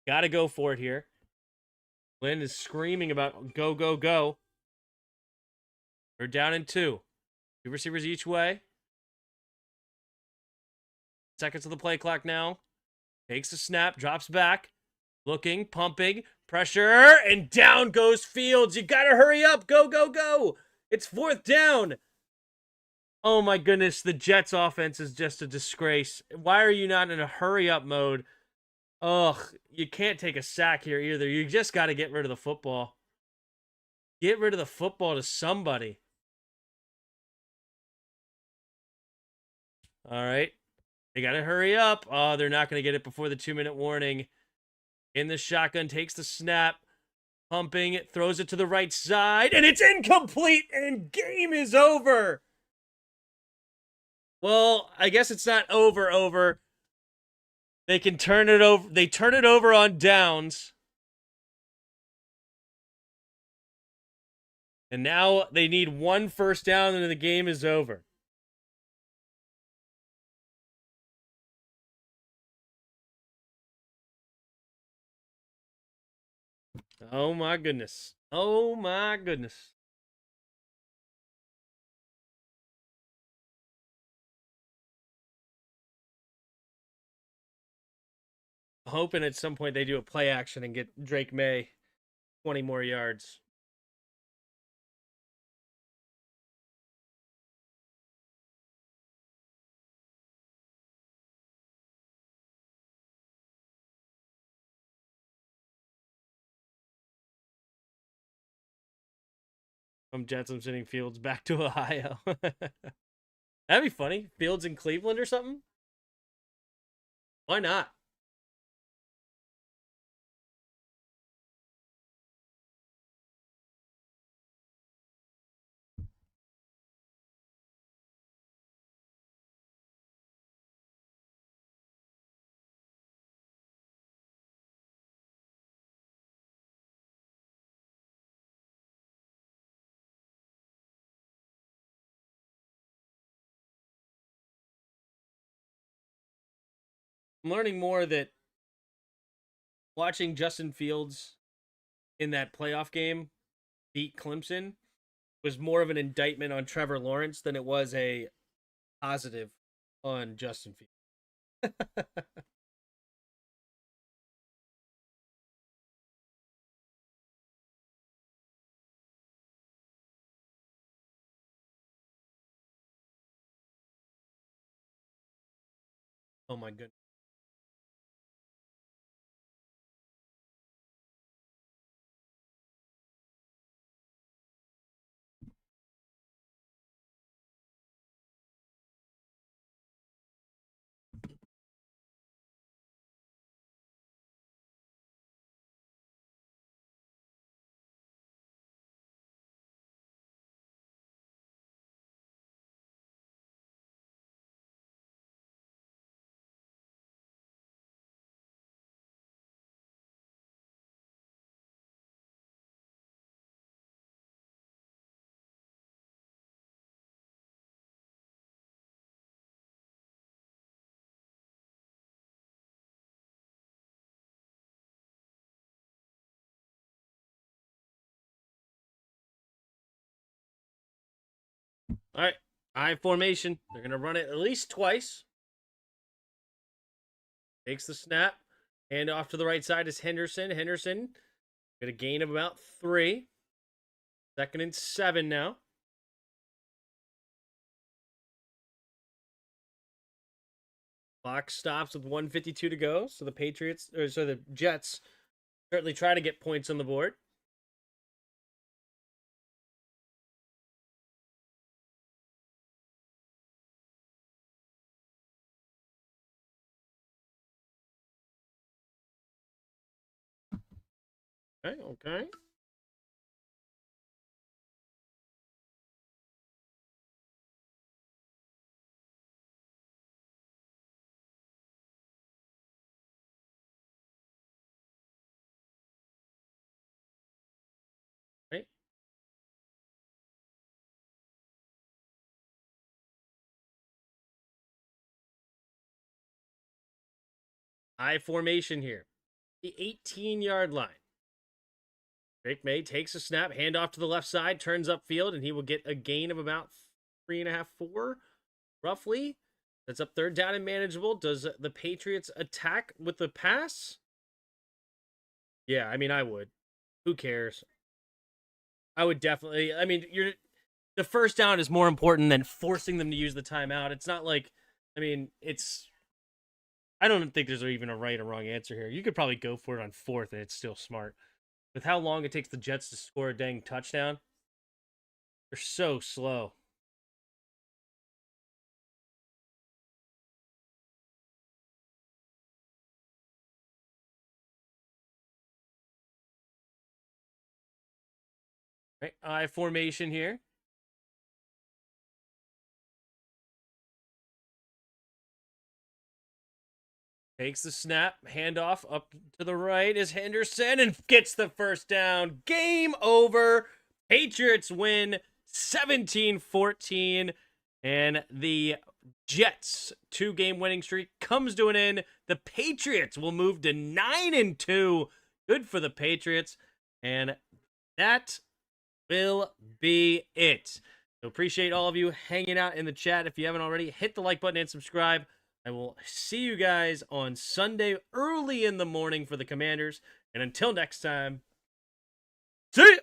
Got to go for it here. Lynn is screaming about go, go, go. We're down in 2. 2 receivers each way. Seconds of the play clock now. Takes a snap, drops back. Looking, pumping, pressure, and down goes Fields. You got to hurry up. Go, go, go. It's 4th down. Oh my goodness, the Jets offense is just a disgrace. Why are you not in a hurry up mode? Ugh, you can't take a sack here either. You just got to get rid of the football. Get rid of the football to somebody. All right. They got to hurry up. Oh, they're not going to get it before the 2-minute warning. In the shotgun, takes the snap. Pumping, throws it to the right side, and it's incomplete, and game is over. Well, I guess it's not over. They can turn it over. They turn it over on downs. And now they need 1 first down, and the game is over. Oh my goodness. Oh my goodness. Hoping at some point they do a play action and get Drake May 20 more yards. From Jets, I'm sending Fields back to Ohio. That'd be funny. Fields in Cleveland or something? Why not? I'm learning more that watching Justin Fields in that playoff game beat Clemson was more of an indictment on Trevor Lawrence than it was a positive on Justin Fields. Oh my goodness. All right. I formation. They're going to run it at least twice. Takes the snap. And off to the right side is Henderson. Henderson got a gain of about 3. 2nd and 7 now. Clock stops with 1:52 to go. So the Jets certainly try to get points on the board. Okay, okay. Right. I formation here. The 18-yard line. Drake May takes a snap, handoff to the left side, turns upfield, and he will get a gain of about 3.5, 4, roughly. That's up third down and manageable. Does the Patriots attack with the pass? Yeah, I mean, I would. Who cares? I would definitely. I mean, the first down is more important than forcing them to use the timeout. It's not like, I mean, it's. I don't think there's even a right or wrong answer here. You could probably go for it on fourth, and it's still smart. With how long it takes the Jets to score a dang touchdown, they're so slow. Right, I formation here. Takes the snap, handoff up to the right is Henderson and gets the first down. Game over. Patriots win 17-14. And the Jets' 2-game winning streak comes to an end. The Patriots will move to 9-2. Good for the Patriots. And that will be it. So appreciate all of you hanging out in the chat. If you haven't already, hit the like button and subscribe. I will see you guys on Sunday early in the morning for the Commanders. And until next time, see ya!